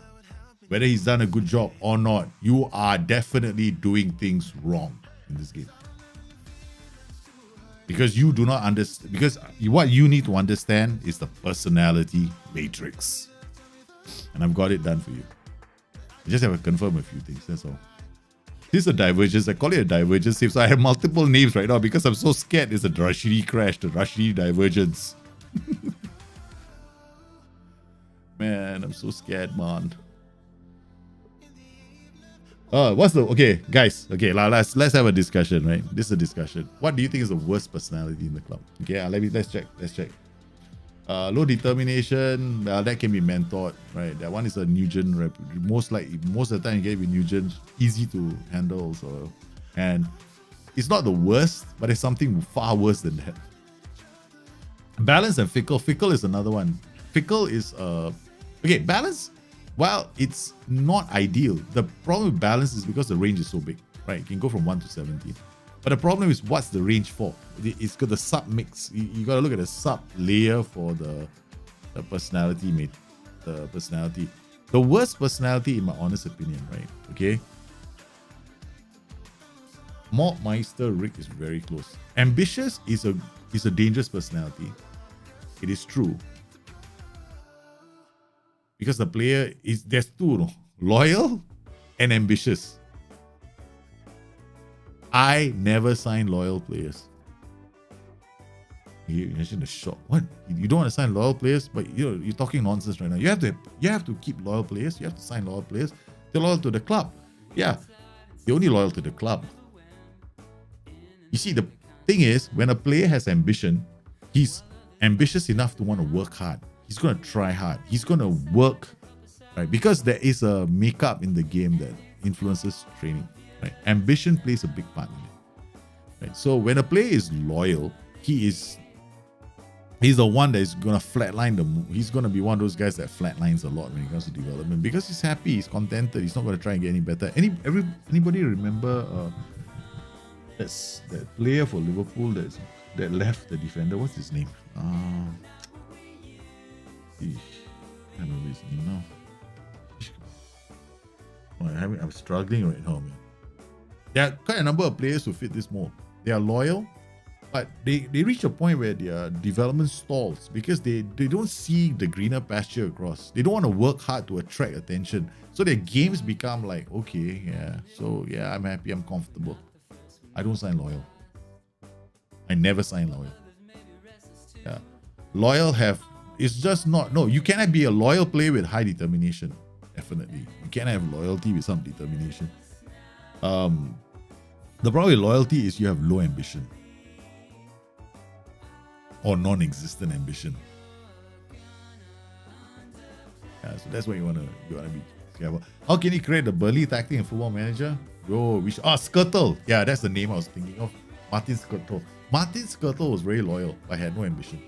Speaker 1: whether he's done a good job or not, you are definitely doing things wrong in this game. Because you do not understand, because what you need to understand is the personality matrix. And I've got it done for you. I just have to confirm a few things, that's all. This is a divergence. I call it a divergence. So I have multiple names right now because I'm so scared it's a Rashidi crash, the Rashidi divergence. Man, I'm so scared, man. Okay, guys. Okay, let's have a discussion, right? This is a discussion. What do you think is the worst personality in the club? Okay, let's check. Low determination, that can be mentored, right? That one is a Nugent rep. Most of the time you get with Nugent, easy to handle also. And it's not the worst, but it's something far worse than that. Balance and Fickle. Fickle is another one. Fickle is okay, balance, while it's not ideal, the problem with balance is because the range is so big, right? It can go from 1 to 17. But the problem is, what's the range for? It's got the sub mix. You got to look at the sub layer for the personality. The worst personality, in my honest opinion, right? Okay. Mordmeister Rick is very close. Ambitious is a dangerous personality. It is true. Because the player there's two, no? Loyal and ambitious. I never sign loyal players. You mentioned the shock. What? You don't want to sign loyal players, but you're talking nonsense right now. You have to keep loyal players. You have to sign loyal players. They're loyal to the club. Yeah, they're only loyal to the club. You see, the thing is, when a player has ambition, he's ambitious enough to want to work hard. He's going to try hard. He's going to work, right? Because there is a makeup in the game that influences training. Right? Ambition plays a big part in it. Right? So when a player is loyal, he's the one that is going to flatline he's going to be one of those guys that flatlines a lot when it comes to development because he's happy, he's contented, he's not going to try and get any better. Anybody remember that player for Liverpool that left the defender? What's his name? I don't know his name now. I'm struggling right now, man. There are quite a number of players who fit this mold. They are loyal, but they reach a point where their development stalls because they don't see the greener pasture across. They don't want to work hard to attract attention. So their games become like, okay, yeah, so yeah, I'm happy, I'm comfortable. I don't sign loyal. I never sign loyal. Yeah. Loyal it's just not, no, you cannot be a loyal player with high determination. Definitely. You can't have loyalty with some determination. The problem with loyalty is you have low ambition. Or non-existent ambition. Yeah, so that's what you wanna be careful. How can you create a burly tactic in Football Manager? Skirtle. Yeah, that's the name I was thinking of. Martin Skirtle. Martin Skirtle was very loyal, but had no ambition.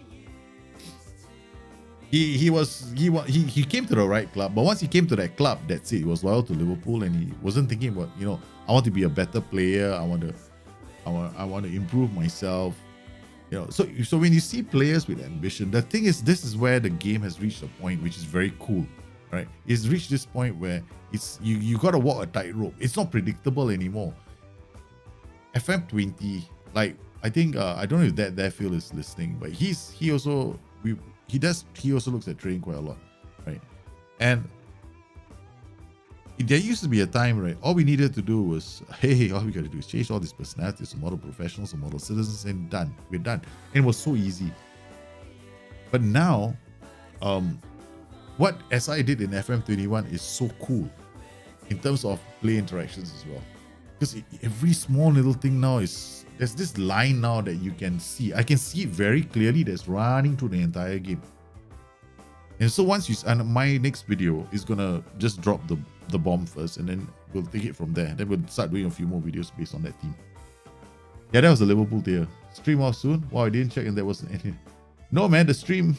Speaker 1: He came to the right club, but once he came to that club, that's it. He was loyal to Liverpool, and he wasn't thinking about, I want to be a better player. I want to improve myself. So when you see players with ambition, the thing is, this is where the game has reached a point which is very cool, right? It's reached this point where it's you got to walk a tightrope. It's not predictable anymore. FM20, like I think I don't know if that Phil is listening, but he also looks at training quite a lot, right? And there used to be a time, right? All we needed to do was, all we got to do is change all these personalities to model professionals or model citizens, and done. We're done. And it was so easy. But now, what SI did in FM21 is so cool in terms of play interactions as well. Because every small little thing now there's this line now that you can see. I can see it very clearly that's running through the entire game. And so and my next video is gonna just drop the bomb first, and then we'll take it from there. Then we'll start doing a few more videos based on that theme. Yeah, that was the Liverpool tier. Stream off soon? Wow, I didn't check and there wasn't any. No, man, the stream.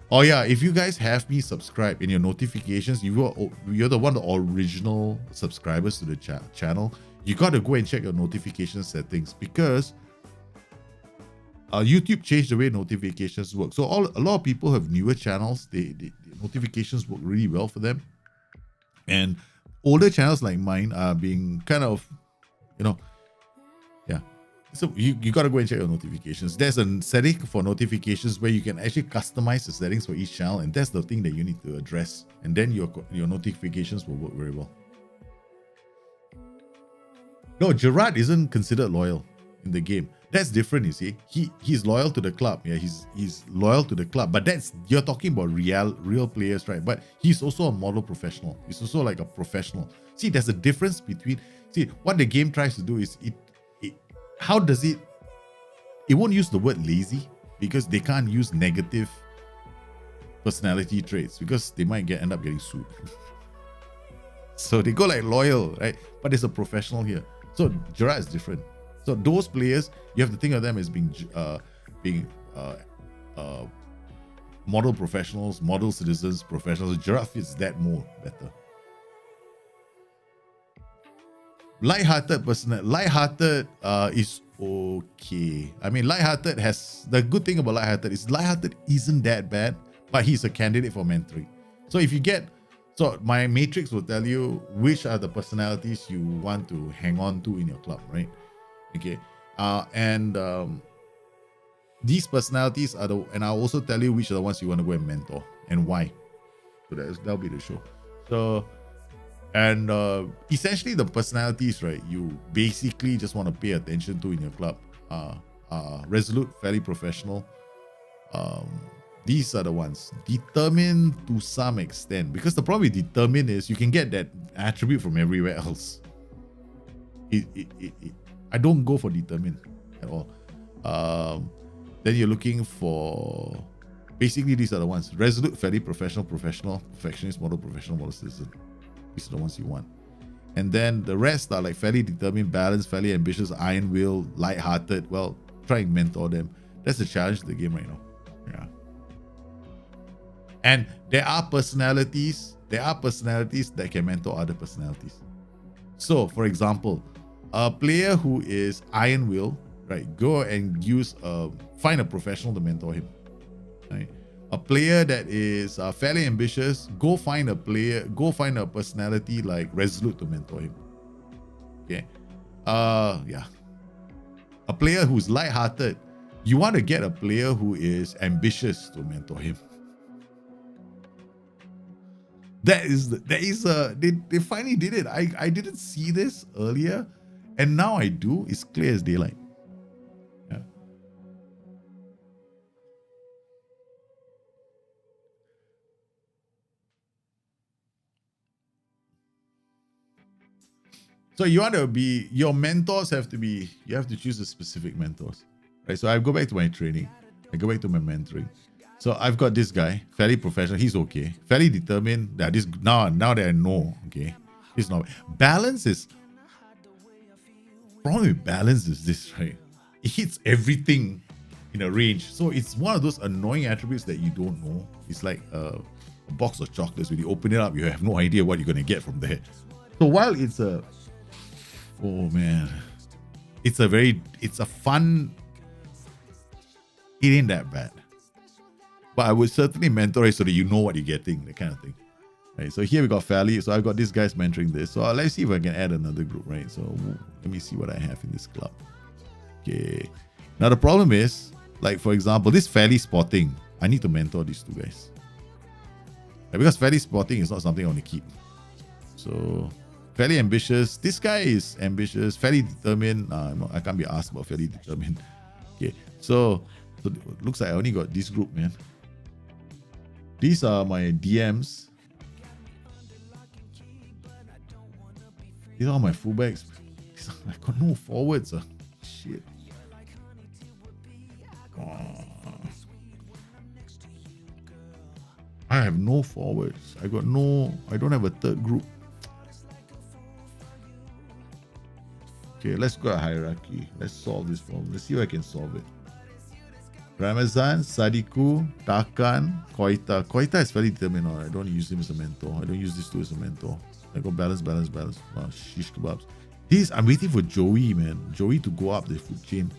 Speaker 1: Oh yeah, if you guys have me subscribed in your notifications, you're the one of the original subscribers to the channel. You got to go and check your notification settings, because YouTube changed the way notifications work. So a lot of people have newer channels. The notifications work really well for them. And older channels like mine are being kind of, yeah. So you got to go and check your notifications. There's a setting for notifications where you can actually customize the settings for each channel, and that's the thing that you need to address. And then your notifications will work very well. No, Gerrard isn't considered loyal in the game. That's different, you see. He's loyal to the club. Yeah, he's loyal to the club. But you're talking about real players, right? But he's also a model professional. He's also like a professional. See, there's a difference between. See, what the game tries to do is how does it won't use the word lazy, because they can't use negative personality traits, because they might end up getting sued. So they go like loyal, right? But there's a professional here. So Gerrard is different. So those players, you have to think of them as being model professionals, model citizens, professionals. Gerrard fits that more better. Lighthearted is okay. I mean, Lighthearted has the good thing about Lighthearted is Lighthearted isn't that bad, but he's a candidate for mentoring. So if you so my matrix will tell you which are the personalities you want to hang on to in your club, right? Okay. These personalities are and I'll also tell you which are the ones you want to go and mentor and why. So that'll be the show. So, and essentially the personalities, right, you basically just want to pay attention to in your club. Resolute, fairly professional. These are the ones. Determined to some extent, because the problem with determined is you can get that attribute from everywhere else. I don't go for determined at all. Then you're looking for, basically these are the ones. Resolute, fairly professional, perfectionist, model professional, model citizen. These are the ones you want. And then the rest are like fairly determined, balanced, fairly ambitious, iron will, light-hearted. Well, try and mentor them. That's the challenge of the game right now. Yeah. And there are personalities that can mentor other personalities. So, for example, a player who is iron will, right, go and find a professional to mentor him. Right? A player that is fairly ambitious, go find a personality like resolute to mentor him. Okay. Yeah. A player who's light-hearted, you want to get a player who is ambitious to mentor him. They finally did it. I didn't see this earlier, and now I do. It's clear as daylight. Yeah. So your mentors have to be, you have to choose a specific mentors, right? So I go back to my training, I go back to my mentoring. So I've got this guy, fairly professional. He's okay. Fairly determined. That is now that I know. Okay, he's not. Balance is. Problem with balance is this, right? It hits everything in a range. So it's one of those annoying attributes that you don't know. It's like a box of chocolates. When you open it up, you have no idea what you're gonna get from there. So while it's a, oh man, it's a fun. It ain't that bad. But I would certainly mentor it so that you know what you're getting, that kind of thing. Right. So here we got fairly. So I've got this guy's mentoring this. So let's see if I can add another group, right? So let me see what I have in this club. Okay. Now the problem is, like for example, this fairly spotting. I need to mentor these two guys. Right, because fairly spotting is not something I want to keep. So fairly ambitious. This guy is ambitious, fairly determined. I can't be asked about fairly determined. Okay. So it looks like I only got this group, man. These are my DMs. These are my fullbacks. I got no forwards. Shit. I have no forwards. I don't have a third group. Okay, let's go a hierarchy. Let's solve this problem. Let's see if I can solve it. Ramazan, Sadiku, Takan, Koita. Koita is fairly determined. I don't use him as a mentor. I don't use this two as a mentor. I got balance. Wow, shish kebabs. I'm waiting for Joey, man. Joey to go up the food chain.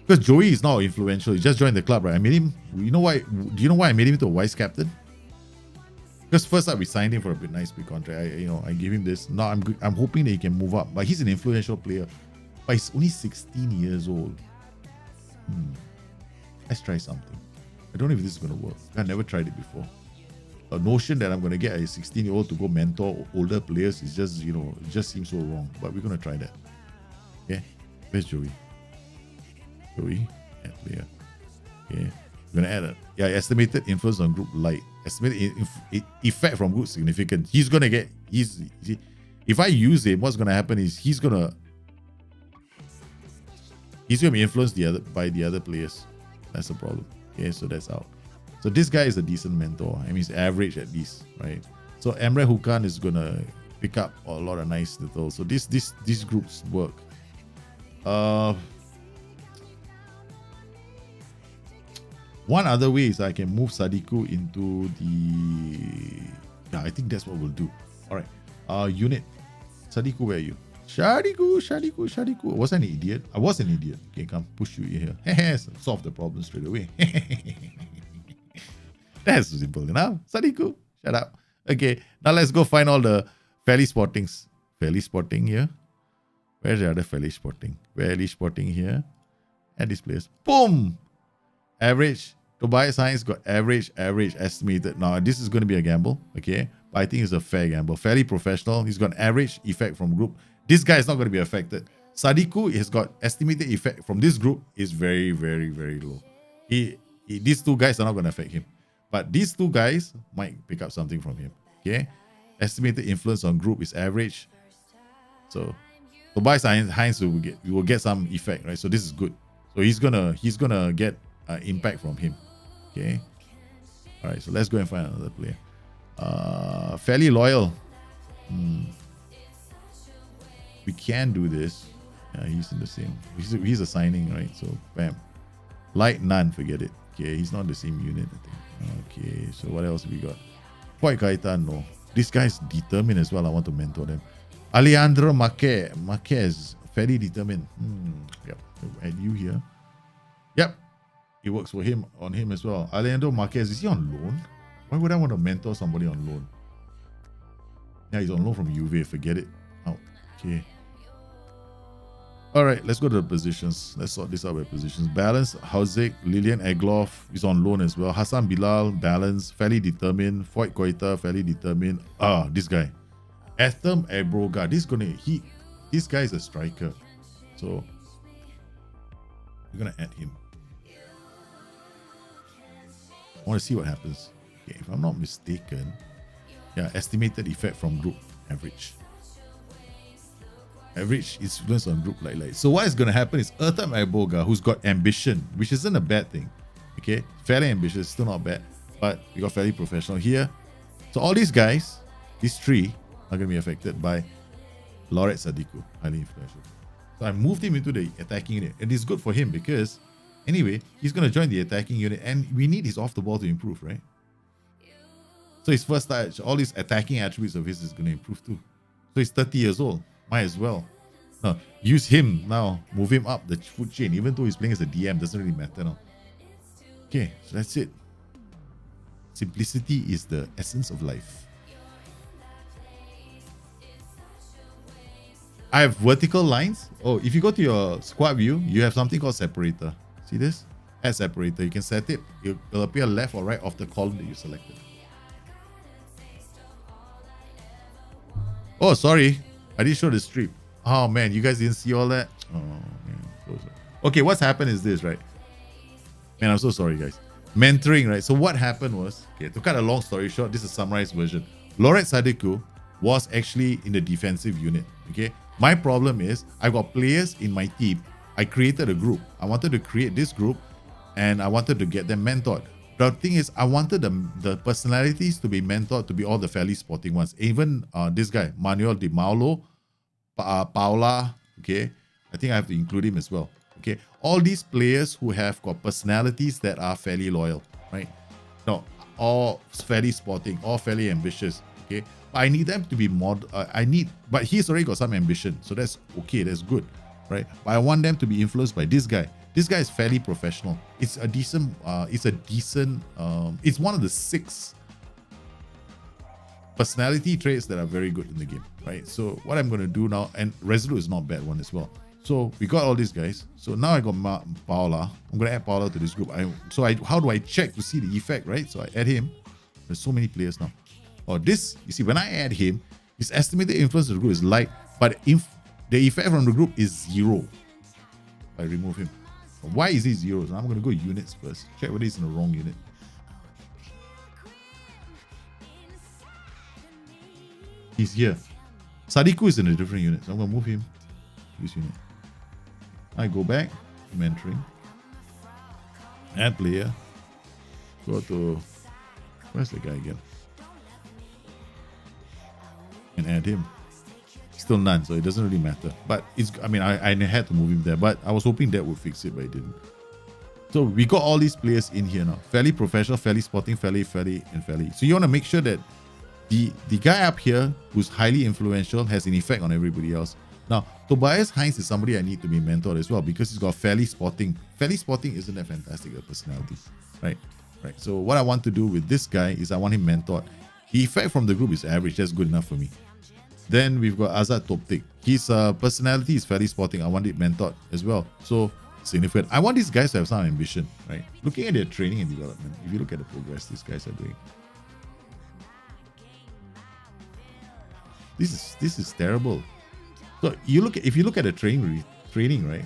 Speaker 1: Because Joey is not influential. He just joined the club, right? I made him. You know why? Do you know why I made him into a vice captain? Because first up, we signed him for a nice big contract. I gave him this. Now I'm hoping that he can move up. But he's an influential player. But he's only 16 years old. Let's try something. I don't know if this is going to work. I've never tried it before. A notion that I'm going to get a 16-year-old to go mentor older players is just, it just seems so wrong. But we're going to try that. Okay. Where's Joey? Joey, add player. Okay. We're going to add estimated influence on group light. Estimated effect from group significant. He's going to get, if I use him, what's going to happen is he's going to be influenced by the other players. That's the problem. Okay, so that's out. So this guy is a decent mentor. I mean, he's average at least, right? So Emre Hukan is gonna pick up a lot of nice little. So these groups work. One other way is I can move Sadiku into the. Yeah, I think that's what we'll do. All right. Unit. Sadiku, where are you? Shadiku. Was I an idiot? I was an idiot. Okay, come push you here. Solve the problem straight away. That's simple enough. Sadiku, shut up. Okay, now let's go find all the fairly spottings. Fairly spotting here. Where's the other fairly spotting? Fairly spotting here. And this place. Boom! Average. Tobias Hines got average estimated. Now, this is going to be a gamble. Okay, but I think it's a fair gamble. Fairly professional. He's got an average effect from group. This guy is not going to be affected. Sadiku has got estimated effect from this group is very, very, very low. These two guys are not going to affect him. But these two guys might pick up something from him. Okay? Estimated influence on group is average. So Tobias Hines will get some effect, right? So this is good. So he's gonna get impact from him. Okay? Alright, so let's go and find another player. Fairly loyal. We can do this. Yeah, he's in the same. He's assigning, right? So bam. Light none, forget it. Okay, he's not the same unit, I think. Okay, so what else we got? Quite Kaitan, no. This guy's determined as well. I want to mentor them. Alejandro Marquez, fairly determined. Yep. Add you here. Yep. It works for him on him as well. Alejandro Marquez, is he on loan? Why would I want to mentor somebody on loan? Yeah, he's on loan from Juve. Forget it. Out. Okay. All right, let's go to the positions. Let's sort this out by positions. Balance, Hauzik, Lilian Egloff is on loan as well. Hassan Bilal, balance, fairly determined. Foyt Koita, fairly determined. This guy. Ethem Ebroga. This guy is a striker. So we're gonna add him. I want to see what happens. Okay, if I'm not mistaken, yeah, estimated effect from group average. Average influence on group like. So what is going to happen is Ertam Aiboga, who's got ambition, which isn't a bad thing. Okay, fairly ambitious, still not bad, but we got fairly professional here. So all these guys, these three, are going to be affected by Lauret Sadiku, highly influential. So I moved him into the attacking unit, and it's good for him because anyway, he's going to join the attacking unit, and we need his off the ball to improve, right? So his first touch, all these attacking attributes of his is going to improve too. So he's 30 years old, might as well. No, use him now, move him up the food chain, even though he's playing as a DM, doesn't really matter now. Okay, so that's it. Simplicity is the essence of life. I have vertical lines. Oh, if you go to your squad view, you have something called separator. See this? Add separator. You can set it. It'll appear left or right of the column that you selected. Oh, sorry. I didn't show the strip. Oh man, you guys didn't see all that? Oh man. Okay, what's happened is this, right? Man, I'm so sorry, guys. Mentoring, right? So what happened was, okay, to cut a long story short, this is a summarized version. Lauret Sadiku was actually in the defensive unit, okay? My problem is, I've got players in my team. I created a group. I wanted to create this group, and I wanted to get them mentored. The thing is, I wanted the personalities to be mentored to be all the fairly sporting ones. Even this guy, Manuel Di Maulo, Paula, okay? I think I have to include him as well. Okay, all these players who have got personalities that are fairly loyal, right? No, all fairly sporting, all fairly ambitious. Okay, but I need them to be but he's already got some ambition, so that's okay, that's good, right? But I want them to be influenced by this guy. This guy is fairly professional. It's one of the 6 personality traits that are very good in the game, right? So what I'm going to do now, and Resolute is not a bad one as well. So we got all these guys. So now I got Paula. I'm going to add Paula to this group. How do I check to see the effect, right? So I add him. There's so many players now. Or this, you see, when I add him, his estimated influence of the group is light, but if the effect from the group is 0, I remove him. Why is he 0? So I'm going to go units first. Check whether he's in the wrong unit. He's here. Sadiku is in a different unit, so I'm going to move him to this unit. I go back to mentoring, add player, go to, where's the guy again? And add him. Still none, so it doesn't really matter. But I had to move him there, but I was hoping that would fix it, but it didn't. So we got all these players in here now. Fairly professional, fairly sporting, fairly. So you want to make sure that the guy up here who's highly influential has an effect on everybody else. Now, Tobias Heinz is somebody I need to be mentored as well because he's got fairly sporting. Fairly sporting isn't that fantastic a personality, right? Right. So what I want to do with this guy is I want him mentored. The effect from the group is average. That's good enough for me. Then we've got Azad Toptik. His personality is fairly sporting. I want it mentored as well. So significant. I want these guys to have some ambition, right? Looking at their training and development, if you look at the progress these guys are doing, this is terrible. So if you look at the training, right?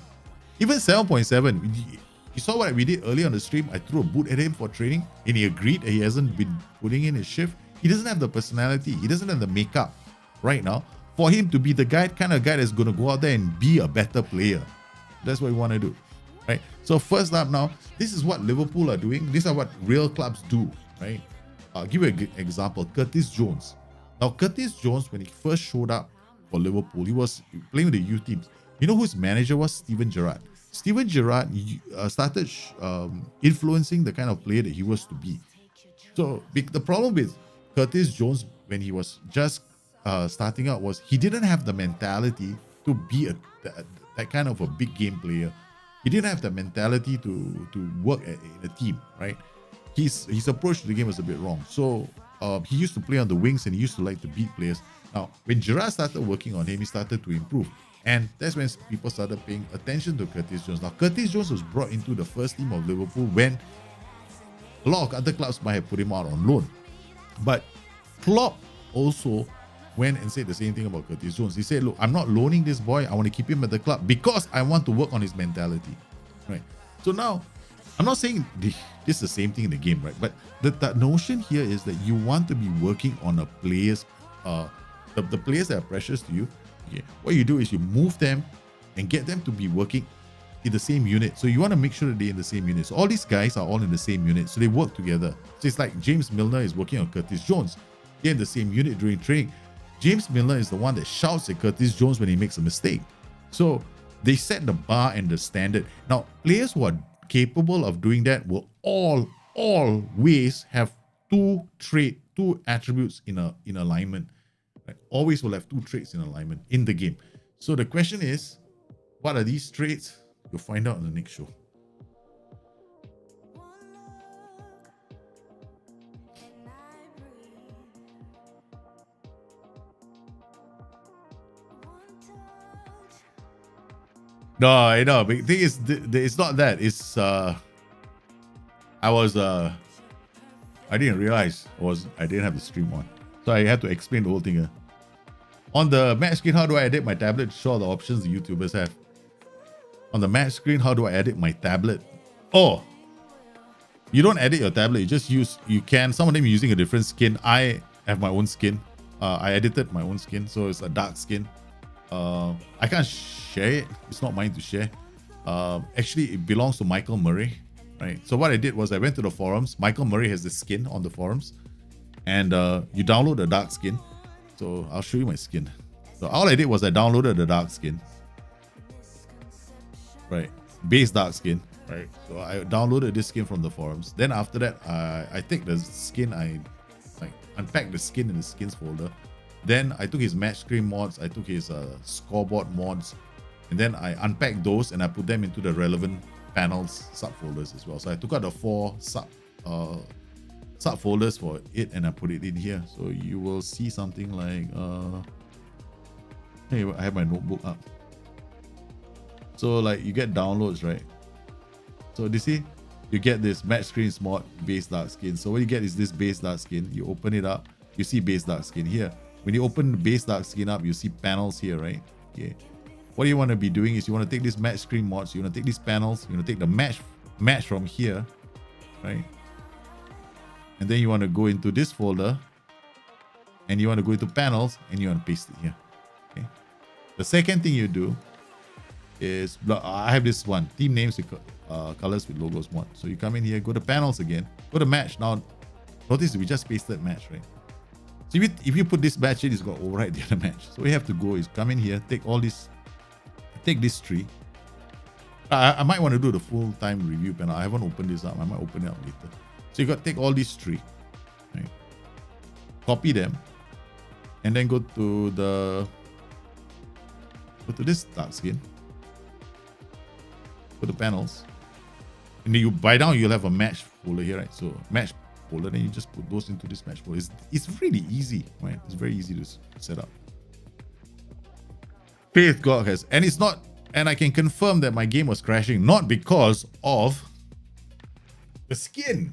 Speaker 1: Even 7.7, you saw what we did earlier on the stream. I threw a boot at him for training, and he agreed that he hasn't been putting in his shift. He doesn't have the personality. He doesn't have the makeup right now for him to be the kind of guy that's going to go out there and be a better player. That's what we want to do, right? So first up now, this is what Liverpool are doing. These are what real clubs do, right? I'll give you an example. Curtis Jones. Now, Curtis Jones, when he first showed up for Liverpool, he was playing with the youth teams. You know whose manager was? Steven Gerrard. Steven Gerrard started influencing the kind of player that he was to be. So the problem with Curtis Jones when he was just starting out was he didn't have the mentality to be that kind of a big game player. He didn't have the mentality to work in a team, right? His approach to the game was a bit wrong. So he used to play on the wings and he used to like to beat players. Now, when Gerrard started working on him, he started to improve. And that's when people started paying attention to Curtis Jones. Now, Curtis Jones was brought into the first team of Liverpool when a lot of other clubs might have put him out on loan. But Klopp also went and said the same thing about Curtis Jones. He said, look, I'm not loaning this boy. I want to keep him at the club because I want to work on his mentality. Right? So now, I'm not saying this is the same thing in the game, right? But the notion here is that you want to be working on a player's, the players that are precious to you. Okay, what you do is you move them and get them to be working in the same unit. So you want to make sure that they're in the same unit. So all these guys are all in the same unit. So they work together. So it's like James Milner is working on Curtis Jones. They're in the same unit during training. James Milner is the one that shouts at Curtis Jones when he makes a mistake. So they set the bar and the standard. Now, players who are capable of doing that will always have two attributes in alignment. Right? Always will have two traits in alignment in the game. So the question is, what are these traits? You'll find out in the next show. No, I know. But the thing is, it's not that. It's I didn't realize I didn't have the stream on, so I had to explain the whole thing. On the match screen, how do I edit my tablet? Show all the options the YouTubers have. On the match screen, how do I edit my tablet? Oh, you don't edit your tablet. You just use. You can. Some of them using a different skin. I have my own skin. I edited my own skin, so it's a dark skin. I can't share it. It's not mine to share. Actually, it belongs to Michael Murray, right? So what I did was I went to the forums. Michael Murray has the skin on the forums, and you download the dark skin. So I'll show you my skin. So all I did was I downloaded the dark skin, right? Base dark skin, right? So I downloaded this skin from the forums. Then after that, I take the skin, I like unpack the skin in the skins folder. Then I took his match screen mods, I took his scoreboard mods, and then I unpacked those and I put them into the relevant panels subfolders as well. So I took out the 4 subfolders for it and I put it in here. So you will see something like, hey, I have my notebook up. So like you get downloads, right? So you see, you get this match screens mod base dark skin. So what you get is this base dark skin. You open it up, you see base dark skin here. When you open the base dark skin up, you see panels here, right? Okay. What you want to be doing is you want to take this match screen mods, you want to take these panels, you want to take the match from here, right? And then you want to go into this folder and you want to go into panels and you want to paste it here. Okay. The second thing you do is, I have this one, team names with colors with logos mod. So you come in here, go to panels again, go to match. Now, notice we just pasted match, right? So if you put this match in, it's going to override the other match. So what you have to go is come in here, take all this, take this tree. I might want to do the full-time review panel. I haven't opened this up. I might open it up later. So you got to take all these three, right? Copy them, and then go to this dark skin. Go to panels, and then by now you'll have a match folder here, right? So match folder, then you just put those into this match folder. It's really easy, right? It's very easy to set up. Faith God has, and it's not, and I can confirm that my game was crashing not because of the skin.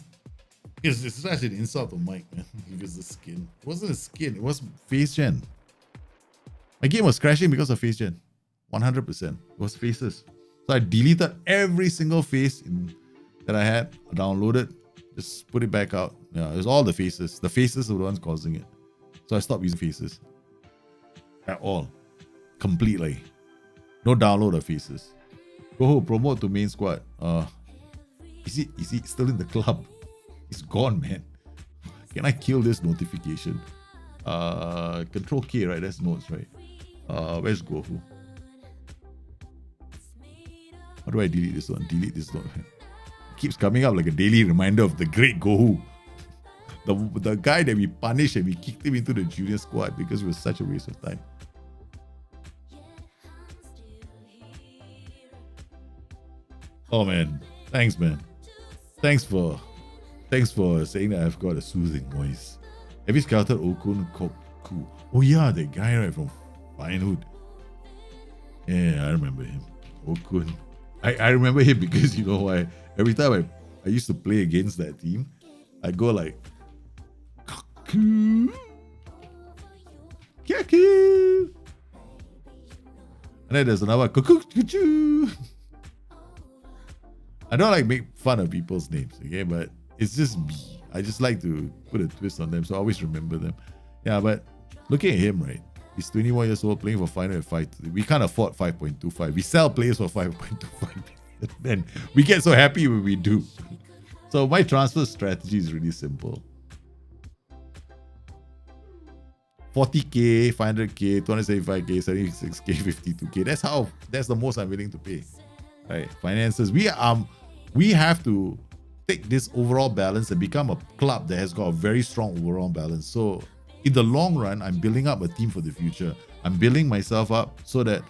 Speaker 1: It's such an insult to Mike, man. If it's the skin, it wasn't the skin. It was face gen. My game was crashing because of face gen, 100%. It was faces. So I deleted every single face that I had, downloaded, just put it back out. Yeah, it was all the faces. The faces were the ones causing it. So I stopped using faces at all, completely. No download of faces. Go promote to main squad. Is he still in the club? He's gone, man. Can I kill this notification? Control K, right? That's notes, right? Where's Gohu? How do I delete this one? Delete this one. It keeps coming up like a daily reminder of the great Gohu. The guy that we punished and we kicked him into the junior squad because it was such a waste of time. Oh man. Thanks, man. Thanks for saying that I've got a soothing voice. Have you scouted Okun Koku? Oh yeah, that guy right from Finewood. Yeah, I remember him. Okun. I remember him because you know why? Every time I used to play against that team, I go like Kaku. Kaku. And then there's another Kaku. I don't like make fun of people's names, okay? But it's just me. I just like to put a twist on them, so I always remember them. Yeah, but looking at him, right? He's 21 years old, playing for final at 5. We can't afford 5.25. We sell players for 5.25. then we get so happy when we do. So my transfer strategy is really simple. 40k, 500k, 275k, 76k, 52k. That's the most I'm willing to pay. Right? Finances. We have to take this overall balance and become a club that has got a very strong overall balance. So in the long run, I'm building up a team for the future. I'm building myself up so that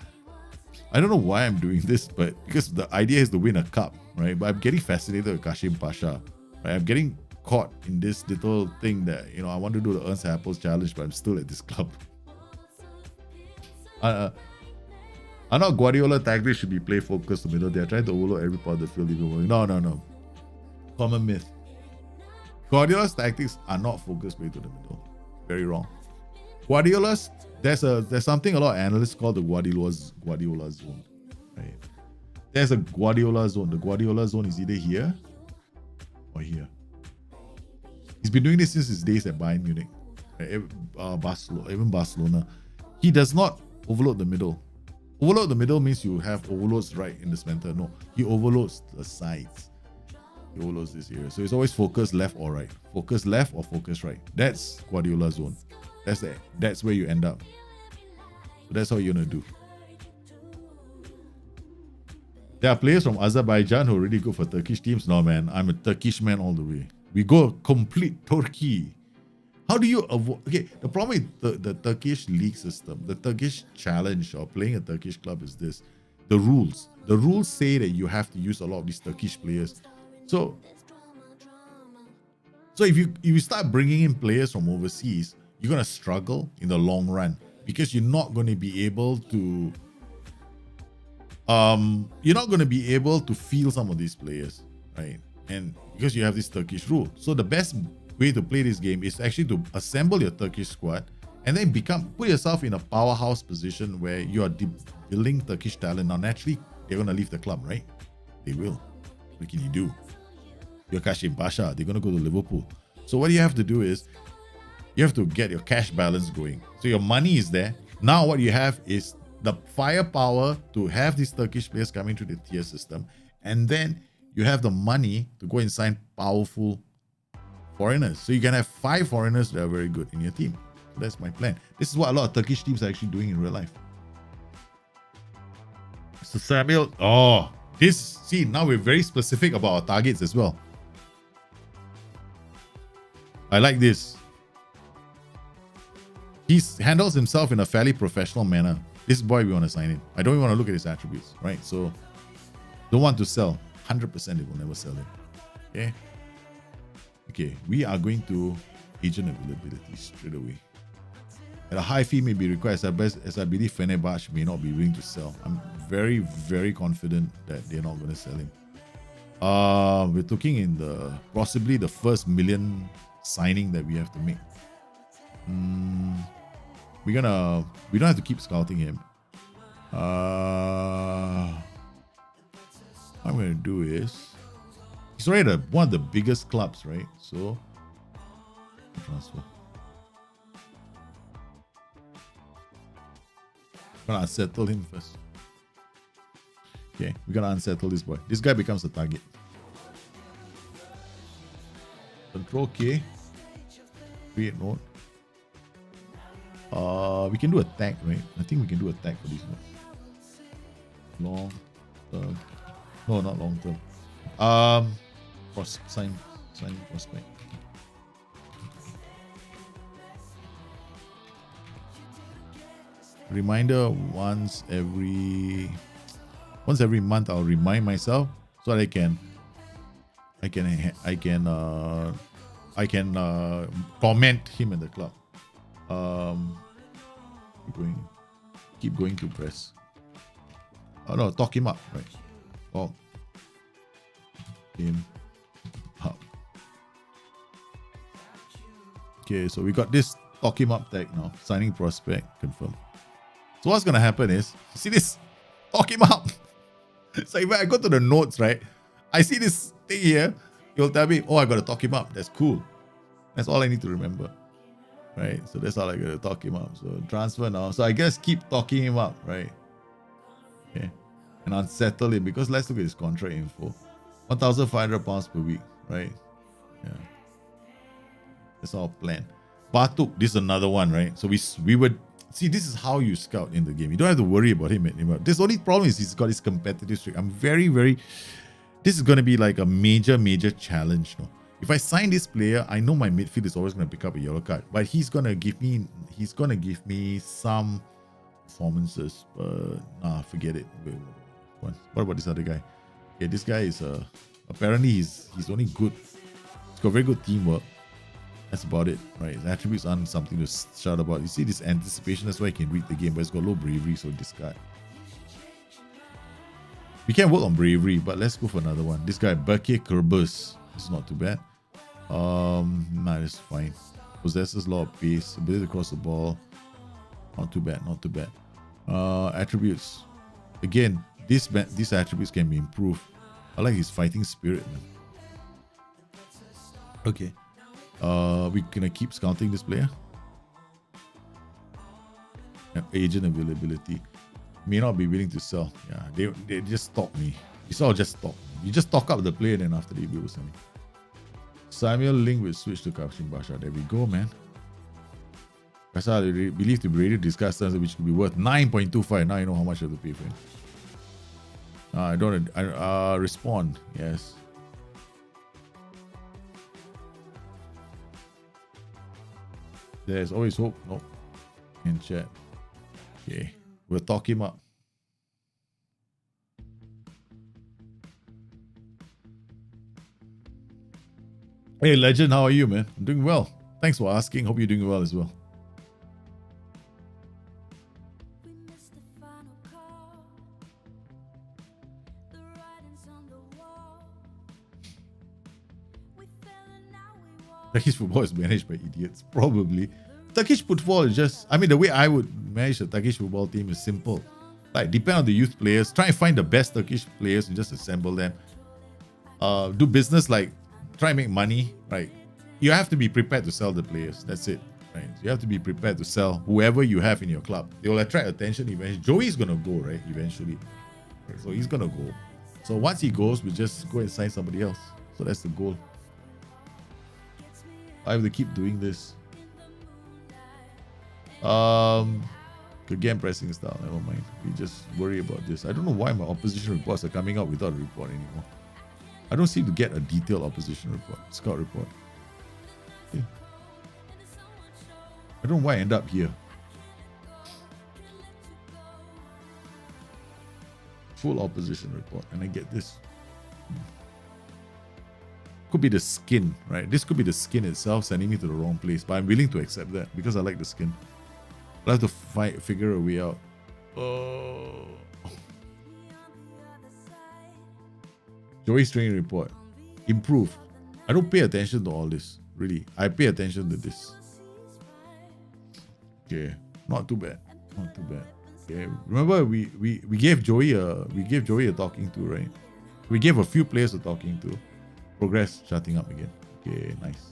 Speaker 1: I don't know why I'm doing this, but because the idea is to win a cup, right? But I'm getting fascinated with Kashim Pasha. Right? I'm getting caught in this little thing that, I want to do the Ernest Happel challenge, but I'm still at this club. I know Guardiola tactics should be play focused to middle. They're trying to overload every part of the field even more. No. Common myth. Guardiola's tactics are not focused play to the middle. Very wrong. Guardiola's, there's something a lot of analysts call the Guardiola zone. Right? There's a Guardiola zone. The Guardiola zone is either here or here. He's been doing this since his days at Bayern Munich, Barcelona, even Barcelona. He does not overload the middle. Overload the middle means you have overloads right in the center. No, he overloads the sides. He overloads this area. So it's always focus left or right. Focus left or focus right. That's Guardiola zone. That's where you end up. So that's how you're gonna do. There are players from Azerbaijan who are really good for Turkish teams. No man, I'm a Turkish man all the way. We go complete Turkey. How do you avoid? Okay, the problem with the Turkish league system, the Turkish challenge or playing a Turkish club is this. The rules. The rules say that you have to use a lot of these Turkish players. So if you start bringing in players from overseas, you're going to struggle in the long run because you're not going to be able to feel some of these players, right? And because you have this Turkish rule. So the best way to play this game is actually to assemble your Turkish squad and then put yourself in a powerhouse position where you are building Turkish talent. Now, naturally, they're going to leave the club, right? They will. What can you do? You're Kashim Pasha. They're going to go to Liverpool. So what you have to do is you have to get your cash balance going. So your money is there. Now what you have is the firepower to have these Turkish players coming through the tier system. And then you have the money to go and sign powerful foreigners. So you can have 5 foreigners that are very good in your team. So that's my plan. This is what a lot of Turkish teams are actually doing in real life. So Samuel, now we're very specific about our targets as well. I like this. He handles himself in a fairly professional manner. This boy we want to sign in. I don't even want to look at his attributes, right? So don't want to sell. 100% it will never sell it. Okay, we are going to agent availability straight away. At a high fee may be required, as I believe Fenerbahce may not be willing to sell. I'm very, very confident that they're not going to sell him. We're talking in possibly the first million signing that we have to make. We don't have to keep scouting him. What I'm going to do is, he's already one of the biggest clubs, right? So, transfer. I'm going to unsettle him first. Okay, we're going to unsettle this boy. This guy becomes a target. Control K. Create node. We can do attack, right? I think we can do attack for these nodes. Long term. No, not long term. Sign prospect. Reminder once every month. I'll remind myself so that I can comment him in the club. Keep going to press. Oh no, talk him up, right? Talk him up. Okay, so we got this talk him up tag now. Signing prospect, confirm. So what's gonna happen is, see this? Talk him up. So if I go to the notes, right? I see this thing here. You'll tell me, oh, I gotta talk him up. That's cool. That's all I need to remember. Right? So that's all I gotta talk him up. So transfer now. So I guess keep talking him up, right? Okay. and unsettle him, because let's look at his contract info. £1,500 per week, right? Yeah. That's our plan. Batuk, this is another one, right? So we would see, this is how you scout in the game. You don't have to worry about him anymore. This only problem is he's got his competitive streak. I'm very, this is going to be like a major challenge. No? If I sign this player, I know my midfield is always going to pick up a yellow card, but he's going to give me some performances, but forget it. What about this other guy? Okay, this guy is apparently he's only good. He's got very good teamwork. That's about it, right? His attributes aren't something to shout about. You see this anticipation, that's why he can read the game, but it's got low bravery, so discard. We can work on bravery, but let's go for another one. This guy, Berke Kerbers. This is not too bad. Nah, that's fine. Possesses a lot of pace, ability to cross the ball. Not too bad, not too bad. Attributes. Again, these attributes can be improved. I like his fighting spirit, man. Okay. We gonna keep scouting this player. Agent availability. May not be willing to sell. Yeah, they just stalk me. It's all just stalk. You just talk up the player, then after they will sell me. Samuel Ling will switch to Kavshin Basha. There we go, man. Basha believed to be ready to discuss terms which could be worth 9.25. Now you know how much I have to pay for him. I don't respond. Yes. There's always hope. Nope. In chat. Okay. We'll talk him up. Hey, Legend, how are you, man? I'm doing well. Thanks for asking. Hope you're doing well as well. Turkish football is managed by idiots, probably. Turkish football is just, I mean, the way I would manage a Turkish football team is simple. Like, depend on the youth players, try and find the best Turkish players and just assemble them. Do business, like, try and make money, right? You have to be prepared to sell the players. That's it, right? You have to be prepared to sell whoever you have in your club. They will attract attention eventually. Joey's going to go, right? Eventually. So he's going to go. So once he goes, we just go and sign somebody else. So that's the goal. I have to keep doing this. Again, pressing style. Never mind. We just worry about this. I don't know why my opposition reports are coming out without a report anymore. I don't seem to get a detailed opposition report, scout report. Okay. I don't know why I end up here. Full opposition report, and I get this. Could be the skin, right? This could be the skin itself sending me to the wrong place, but I'm willing to accept that because I like the skin. I'll have to figure a way out. Joey's training report. Improve. I don't pay attention to all this, really. I pay attention to this. Okay, not too bad. Not too bad. Okay, remember we gave Joey a talking to, right? We gave a few players a talking to. Progress shutting up again. Okay, nice.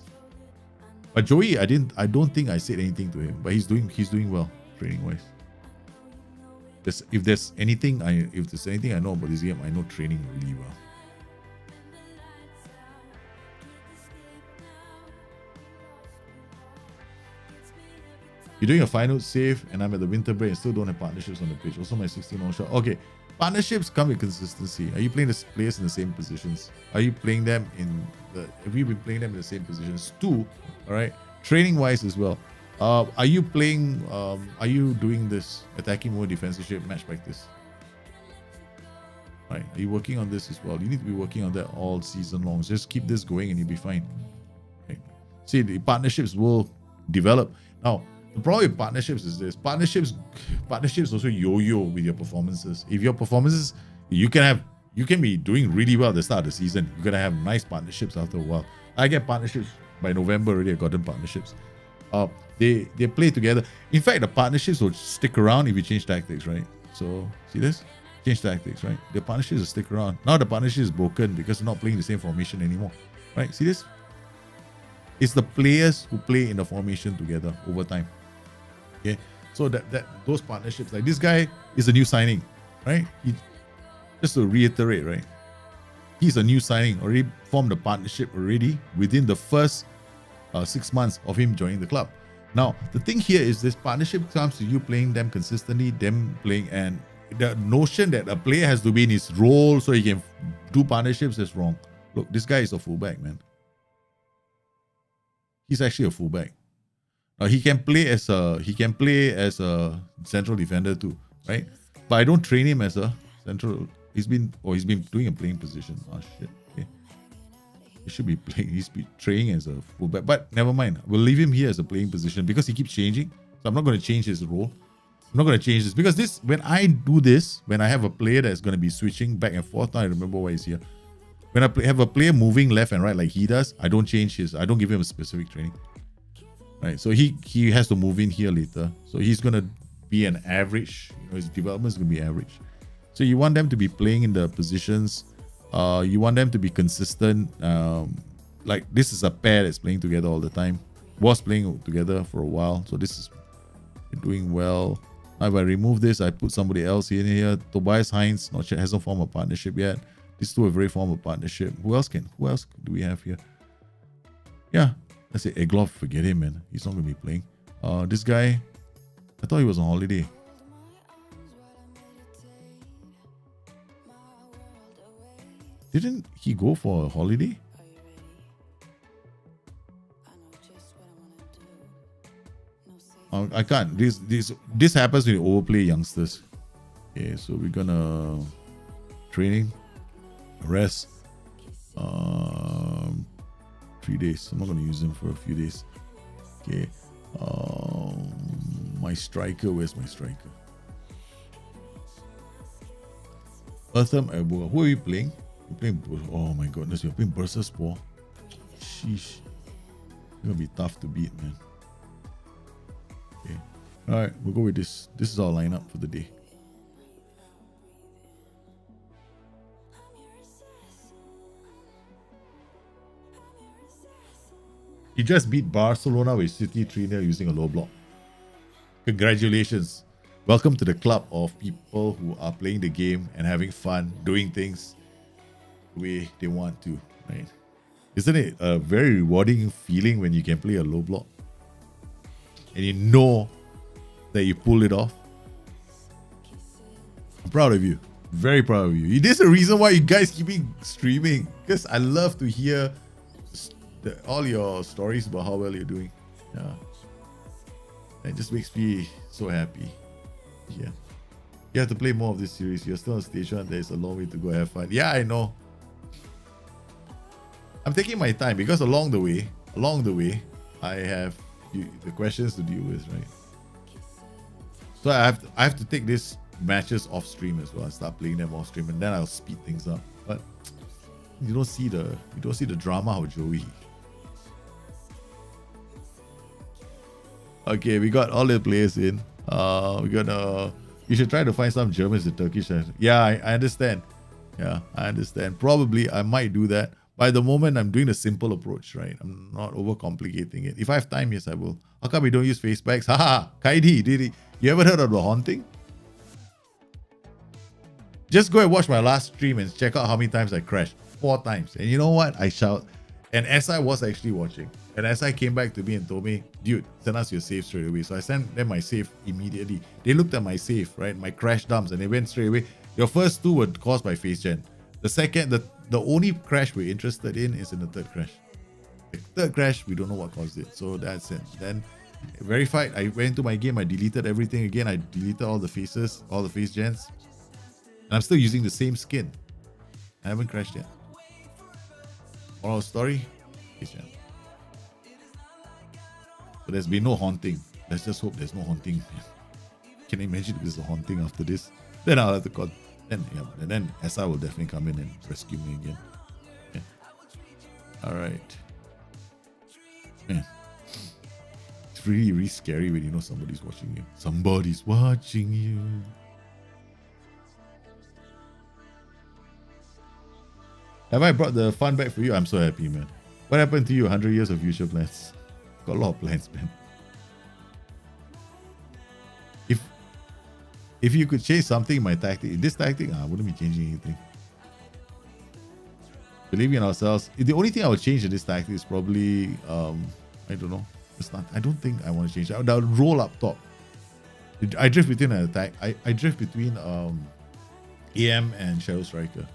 Speaker 1: But Joey, I don't think I said anything to him, but he's doing well training wise. If there's anything I know about this game, I know training really well. You're doing a final save, and I'm at the winter break and still don't have partnerships on the pitch. Also, my 16 on shot. Okay, partnerships come with consistency. Are you playing the players in the same positions? Are you playing them have you been playing them in the same positions too? All right, training wise as well. Are you playing? Are you doing this attacking mode, defensive shape, match practice? Right? Are you working on this as well? You need to be working on that all season long. Just keep this going, and you'll be fine. Right? See, the partnerships will develop now. The problem with partnerships is this. Partnerships also yo-yo with your performances. If your performances, you can be doing really well at the start of the season. You're gonna have nice partnerships after a while. I get partnerships by November already. I've gotten partnerships. They play together. In fact, the partnerships will stick around if you change tactics, right? So see this? Change tactics, right? The partnerships will stick around. Now the partnership is broken because they're not playing the same formation anymore. Right? See this? It's the players who play in the formation together over time. Okay, so that those partnerships, like this guy is a new signing, right? just to reiterate, right? He's a new signing, already formed a partnership already within the first 6 months of him joining the club. Now, the thing here is this partnership comes to you playing them consistently, them playing, and the notion that a player has to be in his role so he can do partnerships is wrong. Look, this guy is a fullback, man. He's actually a fullback. He can play as a central defender too, right? But I don't train him as a central. He's been doing a playing position. Oh shit. Okay. He should be playing. He's be training as a fullback. But never mind. We'll leave him here as a playing position because he keeps changing. So I'm not going to change his role. I'm not going to change this because when I do this, when I have a player that's going to be switching back and forth, now I remember why he's here. When I have a player moving left and right like he does, I don't change I don't give him a specific training. Right, so he has to move in here later. So he's going to be an average. His development is going to be average. So you want them to be playing in the positions. You want them to be consistent. Like this is a pair that's playing together all the time. Was playing together for a while. So this is doing well. Now if I remove this, I put somebody else in here. Tobias Hines, not sure, hasn't formed a partnership yet. These two have already formed a partnership. Who else do we have here? Yeah, let's say Egloff, forget him, man. He's not going to be playing. This guy, I thought he was on holiday. Didn't he go for a holiday? I can't. This happens when you overplay youngsters. Okay, so we're gonna training, rest. 3 days. I'm not gonna use him for a few days. Okay. My striker. Where's my striker? Eartham Abu. Who are you playing? You're playing. Oh my goodness! You're playing Bursaspor. Sheesh. It's gonna be tough to beat, man. Okay. All right, we'll go with this. This is our lineup for the day. He just beat Barcelona with City 3-0 using a low block. Congratulations. Welcome to the club of people who are playing the game and having fun, doing things the way they want to, right? Isn't it a very rewarding feeling when you can play a low block? And you know that you pulled it off? I'm proud of you. Very proud of you. It is the reason why you guys keep streaming. Because I love to hear all your stories about how well you're doing. Yeah. It just makes me so happy. Yeah. You have to play more of this series. You're still on stage 1. There's a long way to go. Have fun. Yeah, I know. I'm taking my time because along the way, I have the questions to deal with, right? So I have to take these matches off stream as well. I start playing them off stream and then I'll speed things up. But you don't see the drama of Joey. Okay, we got all the players in. You should try to find some Germans in Turkish. Yeah, I understand. Yeah, I understand. Probably I might do that. By the moment, I'm doing the simple approach, right? I'm not overcomplicating it. If I have time, yes, I will. How come we don't use face packs? Haha, Kaidi, did he? You ever heard of the haunting? Just go and watch my last stream and check out how many times I crashed. 4 times. And you know what? I shout. And SI was actually watching. And SI came back to me and told me, dude, send us your save straight away. So I sent them my save immediately. They looked at my save, right? My crash dumps, and they went straight away. Your first 2 were caused by face gen. The second, the only crash we're interested in is in the third crash. The third crash, we don't know what caused it. So that's it. Then verified, I went into my game, I deleted everything again. I deleted all the faces, all the face gens. And I'm still using the same skin. I haven't crashed yet. Moral story, face gen. So there's been no haunting. Let's just hope there's no haunting. Can you imagine if there's a haunting after this? Then I'll have to call. Then SI will definitely come in and rescue me again. Yeah. All right. Man, it's really, really scary when you know somebody's watching you. Somebody's watching you. Have I brought the fun back for you? I'm so happy, man. What happened to you? 100 years of future plans. Got a lot of plans, man. if you could change something in my tactic, this tactic, I wouldn't be changing anything. Believing in ourselves. The only thing I would change in this tactic is probably, I don't know. It's not. I don't think I want to change. I would roll up top. I drift between an attack. I drift between AM and Shadow Striker.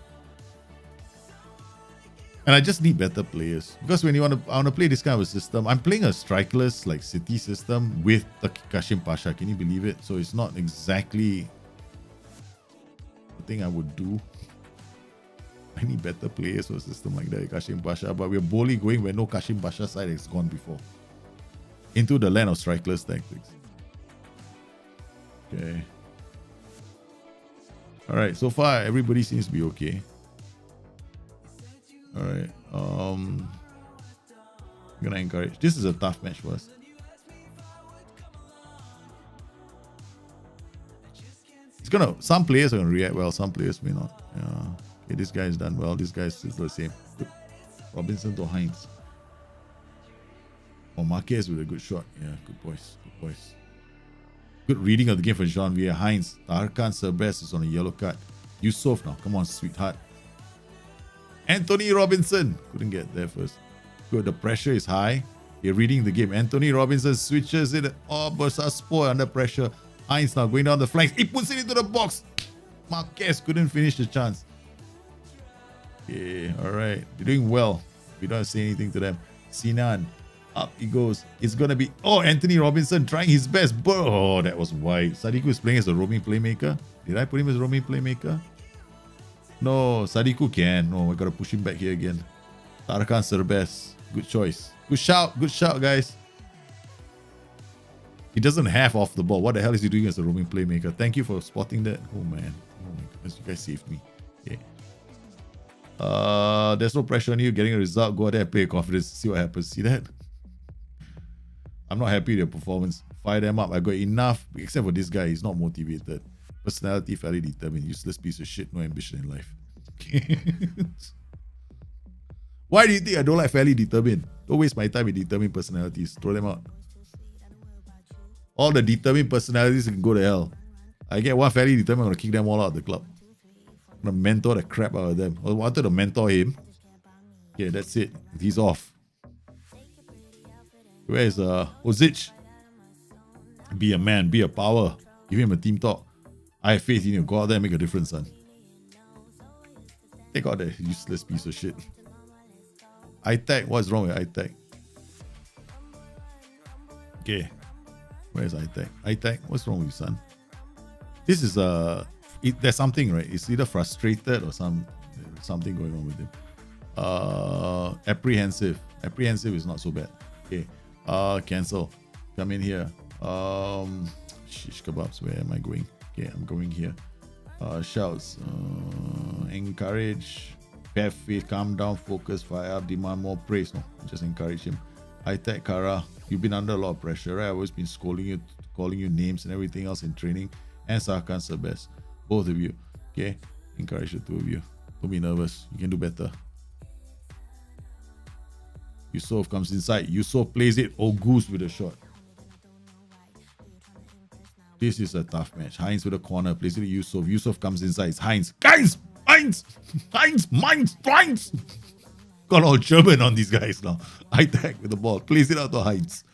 Speaker 1: And I just need better players. Because when I want to play this kind of a system, I'm playing a strikerless like city system with the Kashim Pasha. Can you believe it? So it's not exactly the thing I would do. I need better players for a system like that, Kashim Pasha. But we're boldly going where no Kashim Pasha side has gone before. Into the land of strikerless tactics. Okay. Alright, so far everybody seems to be okay. Alright. I'm gonna encourage. This is a tough match for us. It's gonna, some players are gonna react well, some players may not. Okay, this guy is done well, this guy is still the same. Good. Robinson to Heinz. Oh, Marquez with a good shot. Yeah, good boys. Good boys. Good reading of the game for Jean Via. Heinz. Tarkan Serbest is on a yellow card. Yusof now. Come on, sweetheart. Anthony Robinson. Couldn't get there first. Good. The pressure is high. You're reading the game. Anthony Robinson switches it. Oh, Bursaspor under pressure. Heinz now going down the flanks. He puts it into the box. Marquez couldn't finish the chance. Okay, alright. They're doing well. We don't say anything to them. Sinan. Up he goes. It's gonna be, oh, Anthony Robinson trying his best. Oh, that was wide. Sadiku is playing as a roaming playmaker. Did I put him as a roaming playmaker? No, Sadiku can. No, I gotta push him back here again. Tarkan Serbest. Good choice. Good shout. Good shout, guys. He doesn't have off the ball. What the hell is he doing as a roaming playmaker? Thank you for spotting that. Oh man. Oh my goodness, you guys saved me. Okay. There's no pressure on you. Getting a result. Go out there and play confidence. See what happens. See that? I'm not happy with their performance. Fire them up. I got enough. Except for this guy. He's not motivated. Personality fairly determined. Useless piece of shit. No ambition in life. Why do you think I don't like fairly determined? Don't waste my time with determined personalities. Throw them out. All the determined personalities can go to hell. I get one fairly determined. I'm going to kick them all out of the club. I'm going to mentor the crap out of them. I wanted to mentor him. Yeah, that's it. He's off. Where is Ozic? Be a man, be a power. Give him a team talk. I have faith in you. Go out there and make a difference, son. Take out that useless piece of shit. iTech, what's wrong with iTech? Okay. Where's iTech? iTech, what's wrong with you, son? This is there's something, right? It's either frustrated or something going on with him. Apprehensive. Apprehensive is not so bad. Okay. Cancel. Come in here. Shish kebabs. Where am I going? Okay, I'm going here. Shouts. Encourage. Have faith. Calm down. Focus. Fire up. Demand more praise. No, just encourage him. High-tech Kara. You've been under a lot of pressure, right? I've always been scolding you, calling you names and everything else in training. And Sarkan Serbest. Both of you. Okay? Encourage the two of you. Don't be nervous. You can do better. Yusof comes inside. Yusof plays it. Oh, Goose with a shot. This is a tough match. Heinz with a corner. Plays it to Yusof. Yusof comes inside. It's Heinz. Heinz! Heinz! Heinz! Heinz! Heinz! Got all German on these guys now. High-tech with the ball. Plays it out to Heinz.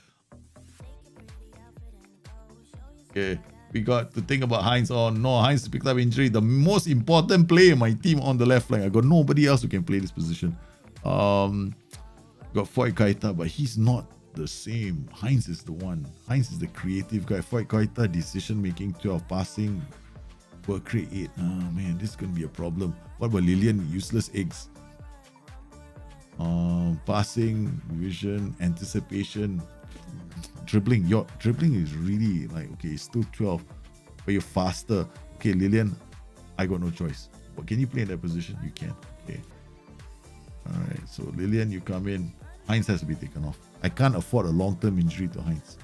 Speaker 1: Okay. We got to think about Heinz. Oh no, Heinz picked up injury. The most important player in my team on the left flank. I got nobody else who can play this position. Got Foy Kaita, but he's not the same. Heinz is the one. Heinz is the creative guy. Foy Kaita, decision making, 12 passing, work rate 8. Oh man, this is gonna be a problem. What about Lillian? Useless eggs. Passing, vision, anticipation, dribbling. Your dribbling is really like, okay, it's still 12, but you're faster. Okay, Lillian, I got no choice. But can you play in that position? You can. Okay. Alright, so Lillian, you come in. Heinz has to be taken off. I can't afford a long-term injury to Heinz.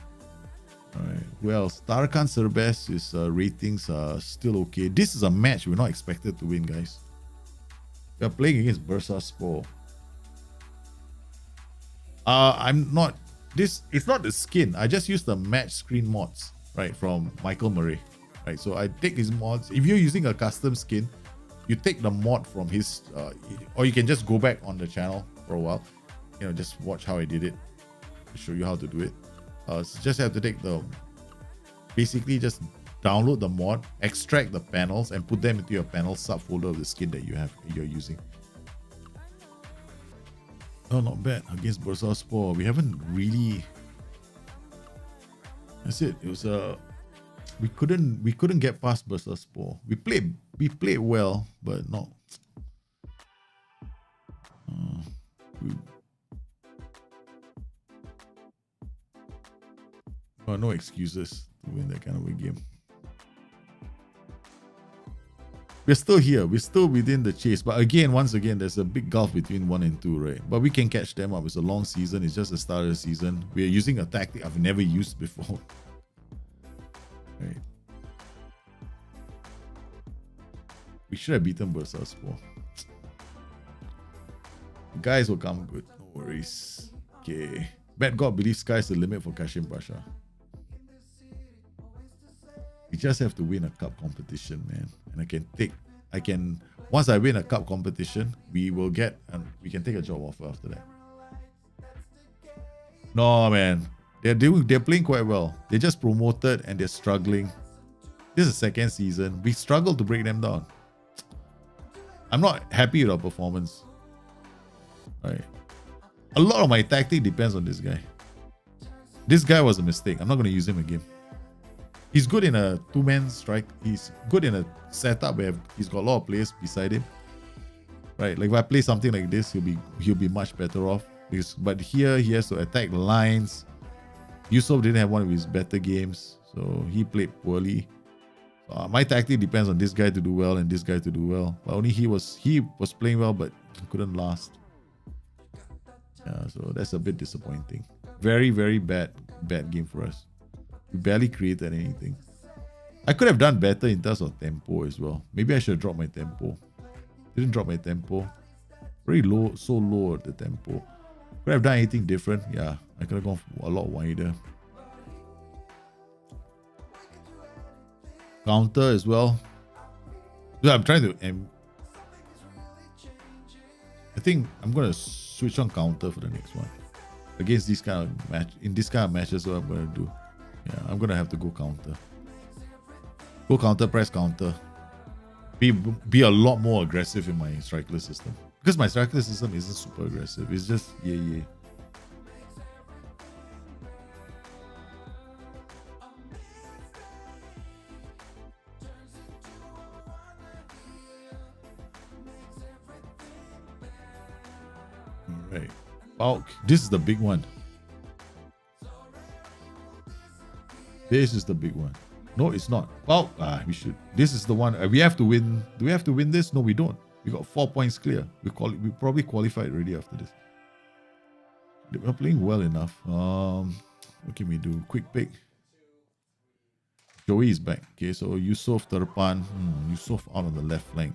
Speaker 1: Alright, who else? Tarkan Serbest's ratings are still okay. This is a match we're not expected to win, guys. We're playing against Bursaspor. It's not the skin. I just used the match screen mods, right, from Michael Murray. right? So I take his mods. If you're using a custom skin, you take the mod from his, or you can just go back on the channel for a while, just watch how I did it, to show you how to do it. So just have to take basically just download the mod, extract the panels, and put them into your panel subfolder of the skin that you're using. Oh, not bad against Bursa Spore. We haven't really. That's it. It was we couldn't get past Bursa Spore. We played well, but not. No excuses to win that kind of a game. We're still here. We're still within the chase. But once again, there's a big gulf between 1 and 2, right? But we can catch them up. It's a long season. It's just the start of the season. We're using a tactic I've never used before. Right. We should have beaten Bursa Spore. Guys will come good. No worries. Okay. Bad God believes sky's the limit for Kashim Pasha. We just have to win a cup competition, man. And once I win a cup competition, we can take a job offer after that. No, man. They're playing quite well. They just promoted and they're struggling. This is the second season. We struggled to break them down. I'm not happy with our performance. Right. A lot of my tactic depends on this guy. This guy was a mistake. I'm not going to use him again. He's good in a two-man strike. He's good in a setup where he's got a lot of players beside him. Right, like if I play something like this, he'll be much better off. But here he has to attack the lines. Yusuf didn't have one of his better games, so he played poorly. My tactic depends on this guy to do well and this guy to do well. But only he was playing well, but he couldn't last. Yeah, so that's a bit disappointing. Very, very bad game for us. We barely created anything. I could have done better in terms of tempo as well. Maybe I should have dropped my tempo. Didn't drop my tempo. Very low, so low at the tempo. Could I have done anything different? Yeah, I could have gone a lot wider. Counter as well. Yeah, I'm trying to. I think I'm gonna switch on counter for the next one. Against this kind of match, in this kind of matches, what I'm gonna do. Yeah, I'm gonna have to go counter. Go counter, press counter. Be a lot more aggressive in my striker system. Because my striker system isn't super aggressive. It's just yeah. Alright. Bulk. This is the big one. This is the big one. No, it's not. Bulk. We should. This is the one. We have to win. Do we have to win this? No, we don't. We got 4 points clear. We probably qualified already after this. We're playing well enough. What can we do? Quick pick. Joey is back. Okay, so Yusuf Terpan. Yusuf out on the left flank.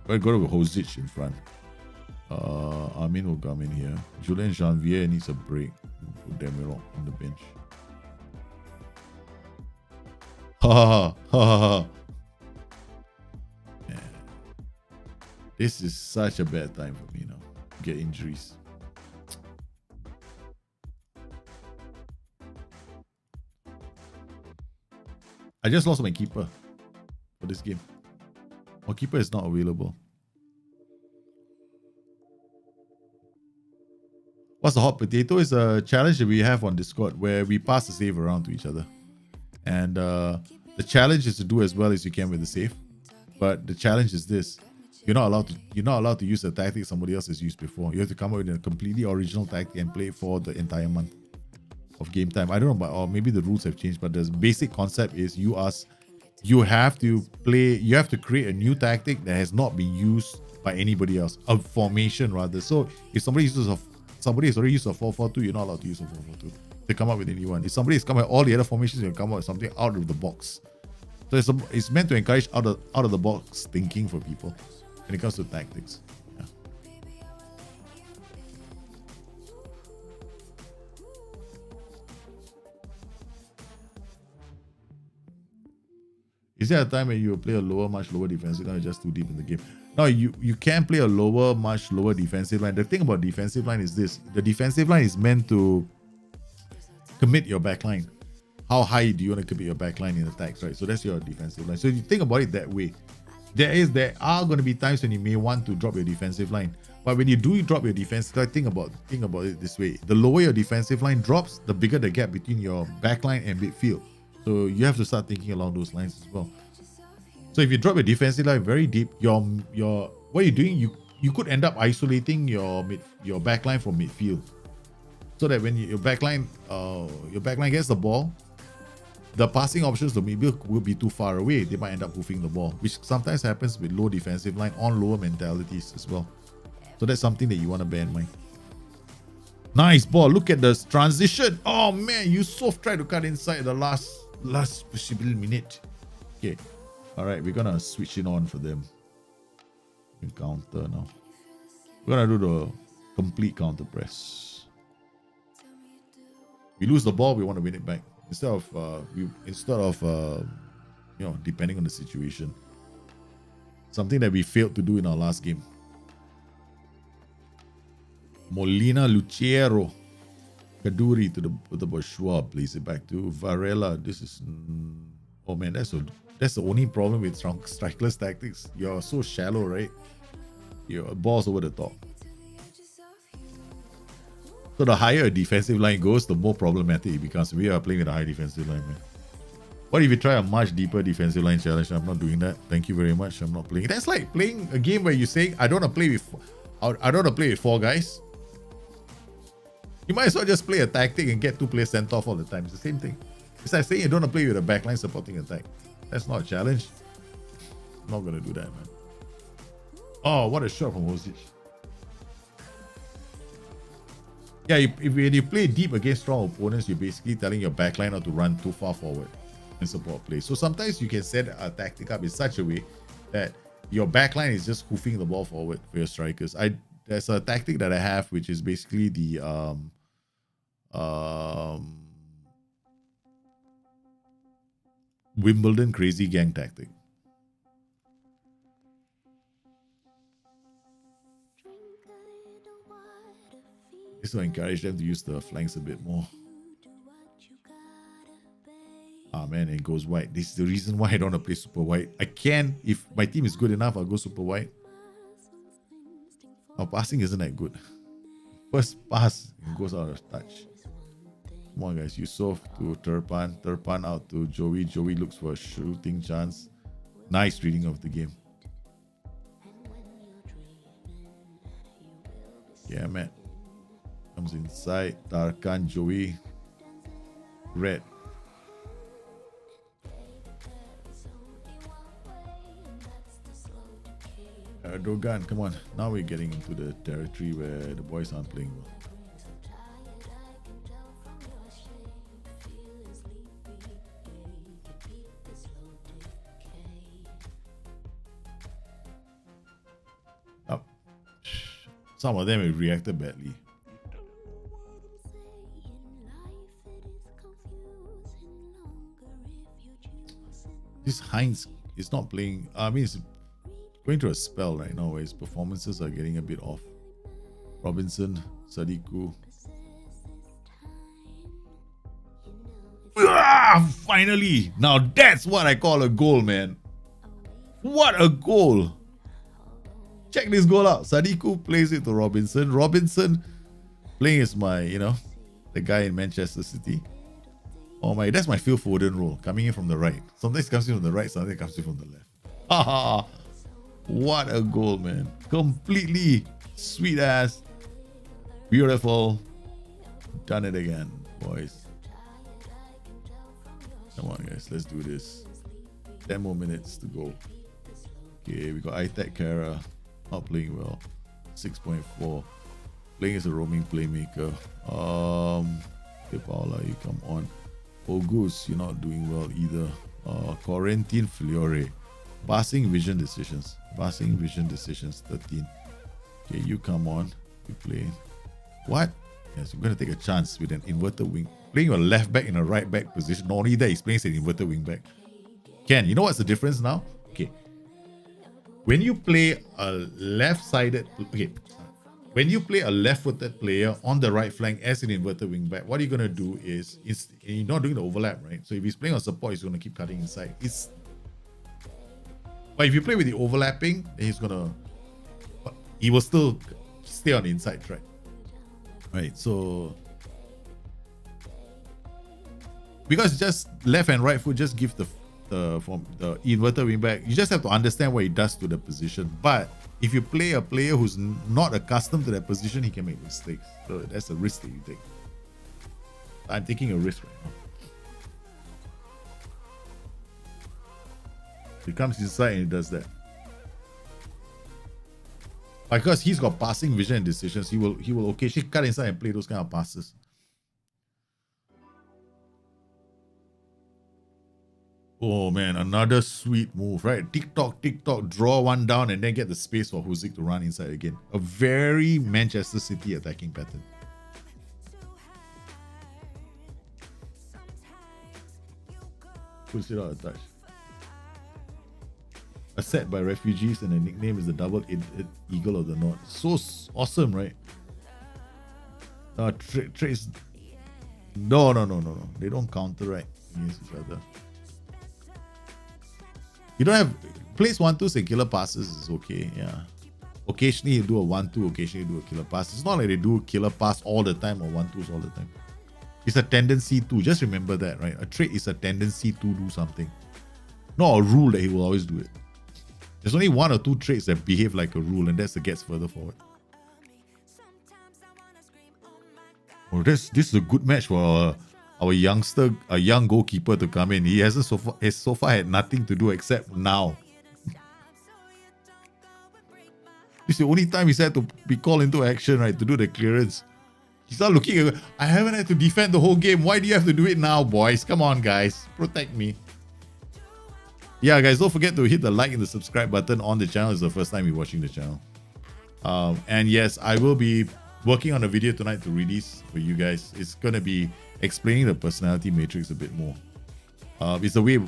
Speaker 1: We're going to go Hozic in front. Amin will come in here. Julien Janvier needs a break. Put Demirok on the bench. Ha. Yeah. This is such a bad time for me now. Get injuries. I just lost my keeper for this game. My keeper is not available. What's the hot potato? Is a challenge that we have on Discord where we pass the save around to each other. And the challenge is to do as well as you can with the save. But the challenge is this. You're not allowed to use a tactic somebody else has used before. You have to come up with a completely original tactic and play it for the entire month of game time. I don't know, or maybe the rules have changed, but the basic concept is you have to create a new tactic that has not been used by anybody else. A formation rather. So if somebody has already used a 4-4-2, you're not allowed to use a 4-4-2 to come up with a new one. If somebody is coming with all the other formations, you'll come up with something out of the box. So it's meant to encourage out of the box thinking for people when it comes to tactics. Yeah. Is there a time when you play a lower, much lower defensive line, just too deep in the game? No, you can play a lower, much lower defensive line. The thing about defensive line is this: the defensive line is meant to commit your back line. How high do you want to commit your back line in attacks, right? So that's your defensive line. So if you think about it that way, there are going to be times when you may want to drop your defensive line. But when you do drop your defensive line, think about it this way: the lower your defensive line drops, the bigger the gap between your back line and midfield. So you have to start thinking along those lines as well. So if you drop your defensive line very deep, your what you're doing, you could end up isolating your back line from midfield. So that when your back line gets the ball, the passing options to midfield will be too far away. They might end up hoofing the ball, which sometimes happens with low defensive line on lower mentalities as well. So that's something that you want to bear in mind. Nice ball. Look at this transition. Oh man, Yusof tried to cut inside the last possible minute. Okay. All right, we're gonna switch it on for them. Counter now. We're gonna do the complete counter press. We lose the ball, we want to win it back instead of depending on the situation. Something that we failed to do in our last game. Molina Luciero. Kaduri to the Bourgeois, plays it back to Varela. This is oh man, that's the only problem with strikerless tactics. You're so shallow, right? Your ball's over the top. So the higher a defensive line goes, the more problematic it becomes. We are playing with a high defensive line, man. What if you try a much deeper defensive line challenge? I'm not doing that. Thank you very much. I'm not playing. That's like playing a game where you say, I don't want to play with four guys. You might as well just play a tactic and get two players sent off all the time. It's the same thing. It's like saying you don't want to play with a backline supporting attack. That's not a challenge. I'm not going to do that, man. Oh, what a shot from Hosic. Yeah, when you play deep against strong opponents, you're basically telling your backline not to run too far forward and support play. So sometimes you can set a tactic up in such a way that your backline is just hoofing the ball forward for your strikers. There's a tactic that I have, which is basically the Wimbledon crazy gang tactic. Just to encourage them to use the flanks a bit more. Ah man, it goes wide. This is the reason why I don't want to play super wide. I can, if my team is good enough, I'll go super wide. Our passing isn't that good. First pass, it goes out of touch. Come on guys, Yusof to Turpan. Turpan out to Joey. Joey looks for a shooting chance. Nice reading of the game. Yeah, man. Comes inside. Tarkan, Joey. Red. Erdogan, come on. Now we're getting into the territory where the boys aren't playing well. Up. Some of them have reacted badly. This Heinz is not playing. I mean, it's going through a spell right now where his performances are getting a bit off. Robinson, Sadiku. Finally! Now that's what I call a goal, man. What a goal! Check this goal out. Sadiku plays it to Robinson. Robinson playing as my, the guy in Manchester City. Oh my, that's my Phil Foden role. Coming in from the right. Sometimes it comes in from the right, sometimes it comes in from the left. Haha! What a goal, man. Completely sweet ass. Beautiful. Done it again, boys. Come on, guys. Let's do this. 10 more minutes to go. Okay, we got Itek Kara. Not playing well. 6.4. Playing as a roaming playmaker. Okay, Paula, you come on. Ogus, you're not doing well either. Corentin Fiore. Passing vision decisions. Passing vision decisions, 13. Okay, you come on. You play. What? Yes, we're going to take a chance with an inverted wing. Playing your left back in a right back position. Not only that, he's playing an inverted wing back. Ken, you know what's the difference now? Okay. When you play a left-sided, okay, when you play a left-footed player on the right flank as an inverted wingback, what you're gonna do is you're not doing the overlap, right? So if he's playing on support, he's gonna keep cutting inside. But if you play with the overlapping, then he will still stay on the inside track, right? So because just left and right foot just give the inverted wingback, you just have to understand what he does to the position. But if you play a player who's not accustomed to that position, he can make mistakes. So that's a risk that you take. I'm taking a risk right now. He comes inside and he does that. Because he's got passing vision and decisions, he will occasionally cut inside and play those kind of passes. Oh man, another sweet move, right? Tick tock, draw one down and then get the space for Huzik to run inside again. A very Manchester City attacking pattern. Puts it out a touch. A set by refugees and the nickname is the double eagle of the north. So awesome, right? Trace. No. They don't counteract against each other. You don't have place 1-2s and killer passes is okay, yeah. Occasionally you do a 1-2, occasionally you do a killer pass. It's not like they do a killer pass all the time or 1-2s all the time. It's a tendency to. Just remember that, right? A trait is a tendency to do something, not a rule that he will always do it. There's only 1 or 2 traits that behave like a rule, and that's the gets further forward. Oh, this is a good match for our youngster, a young goalkeeper to come in. He hasn't so far had nothing to do except now. This is the only time he's had to be called into action, right, to do the clearance. He's not looking at, I haven't had to defend the whole game. Why do you have to do it now, boys? Come on, guys. Protect me. Yeah, guys, don't forget to hit the like and the subscribe button on the channel. It's the first time you're watching the channel. And yes, I will be working on a video tonight to release for you guys. It's going to be explaining the personality matrix a bit more. It's the way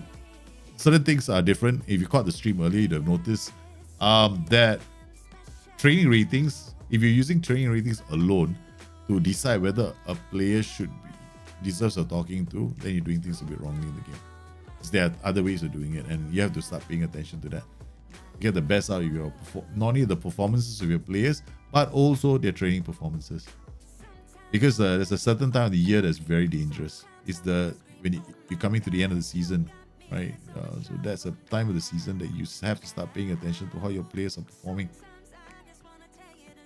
Speaker 1: certain things are different. If you caught the stream earlier, you'd have noticed that training ratings, if you're using training ratings alone to decide whether a player deserves a talking to, then you're doing things a bit wrongly in the game. There are other ways of doing it, and you have to start paying attention to that. Get the best out of your not only the performances of your players, but also their training performances. Because there's a certain time of the year that's very dangerous. It's when you're coming to the end of the season, right? So that's a time of the season that you have to start paying attention to how your players are performing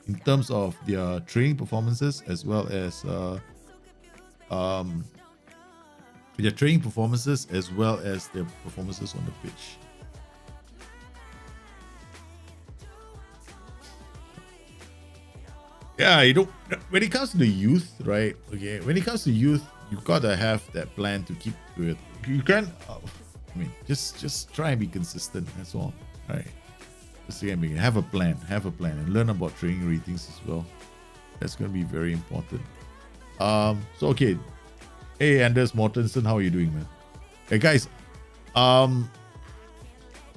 Speaker 1: in terms of their training performances, as well as their training performances as well as their performances on the pitch. Yeah, when it comes to the youth, right? Okay, when it comes to youth, you've got to have that plan to keep to it. You can't, just try and be consistent. That's all, right? Just have a plan, and learn about training ratings as well. That's going to be very important. So okay. Hey Anders Mortensen, how are you doing, man? Hey guys,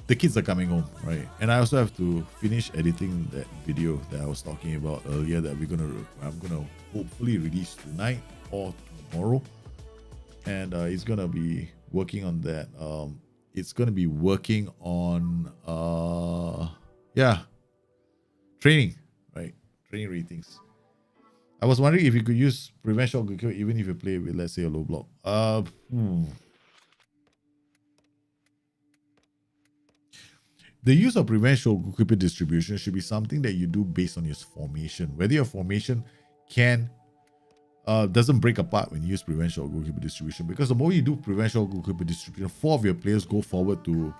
Speaker 1: the kids are coming home, right? And I also have to finish editing that video that I was talking about earlier that I'm gonna hopefully release tonight or tomorrow. And it's gonna be working on that. It's gonna be working on training, right? Training ratings. I was wondering if you could use prevent shot goalkeeper even if you play with, let's say, a low block. The use of prevent shot goalkeeper distribution should be something that you do based on your formation. Whether your formation doesn't break apart when you use prevent shot goalkeeper distribution, because the more you do prevent shot goalkeeper distribution, 4 of your players go forward to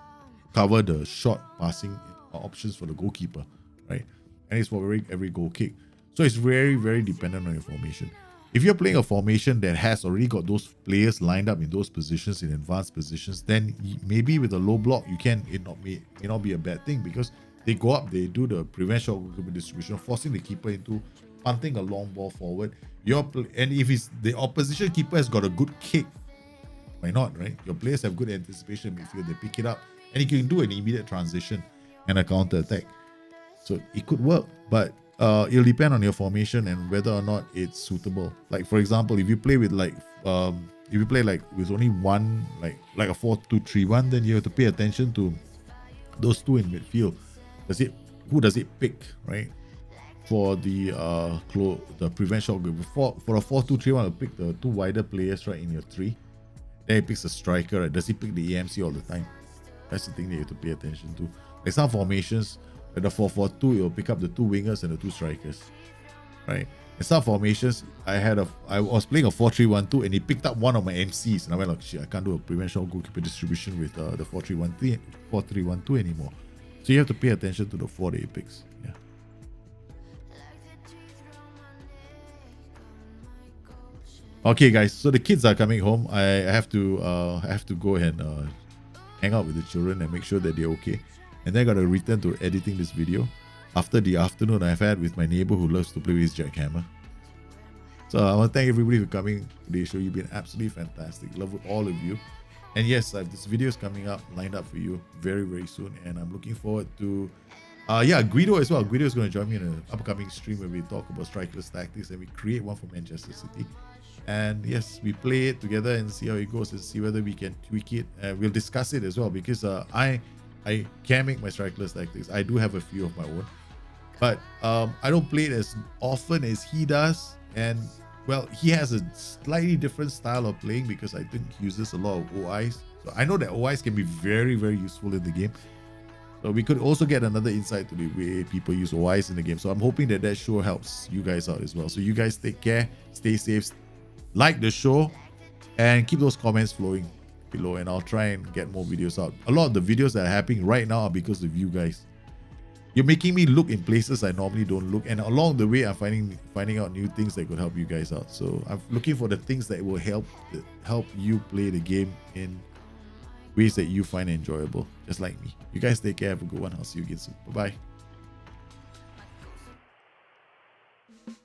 Speaker 1: cover the short passing options for the goalkeeper, right? And it's for every goal kick. So it's very, very dependent on your formation. If you're playing a formation that has already got those players lined up in those positions, in advanced positions, then maybe with a low block, it may not be a bad thing, because they go up, they do the prevent shot goalkeeper distribution, forcing the keeper into punting a long ball forward. And if the opposition keeper has got a good kick, Why not, right? Your players have good anticipation midfield. They pick it up, and you can do an immediate transition and a counter attack. So it could work, but it'll depend on your formation and whether or not it's suitable. Like for example, if you play with like if you play like with only one like a 4-2-3-1, then you have to pay attention to those two in midfield. Who does it pick, right? For the prevent shot goal. For a 4-2-3-1, it'll pick the two wider players right in your three. Then it picks a striker, right? Does he pick the EMC all the time? That's the thing that you have to pay attention to. Like some formations, like the 4-4-2, it will pick up the two wingers and the two strikers, right? In some formations, I was playing a 4-3-1-2 and he picked up one of my MCs, and I went like, shit, I can't do a prevent shot goalkeeper distribution with the 4-3-1-2 anymore. So you have to pay attention to the 4 that he picks. Yeah. Okay, guys. So the kids are coming home. I have to go and hang out with the children and make sure that they're okay. And then I got to return to editing this video after the afternoon I've had with my neighbor who loves to play with his jackhammer. So I want to thank everybody for coming to today's show. You've been absolutely fantastic. Love with all of you. And yes, this video is coming up, lined up for you very, very soon. And I'm looking forward to, Guido as well. Guido is going to join me in an upcoming stream where we talk about strikerless tactics and we create one for Manchester City. And yes, we play it together and see how it goes and see whether we can tweak it. We'll discuss it as well because I can make my strikerless tactics. I do have a few of my own, but I don't play it as often as he does. And well, he has a slightly different style of playing because I think he uses a lot of OIs. So I know that OIs can be very, very useful in the game. So we could also get another insight to the way people use OIs in the game. So I'm hoping that sure helps you guys out as well. So you guys take care, stay safe, like the show, and keep those comments flowing below, and I'll try and get more videos out. A lot of the videos that are happening right now are because of you guys. You're making me look in places I normally don't look, and along the way I'm finding out new things that could help you guys out. So I'm looking for the things that will help you play the game in ways that you find enjoyable, just like me. You guys take care, have a good one. I'll see you again soon. Bye bye.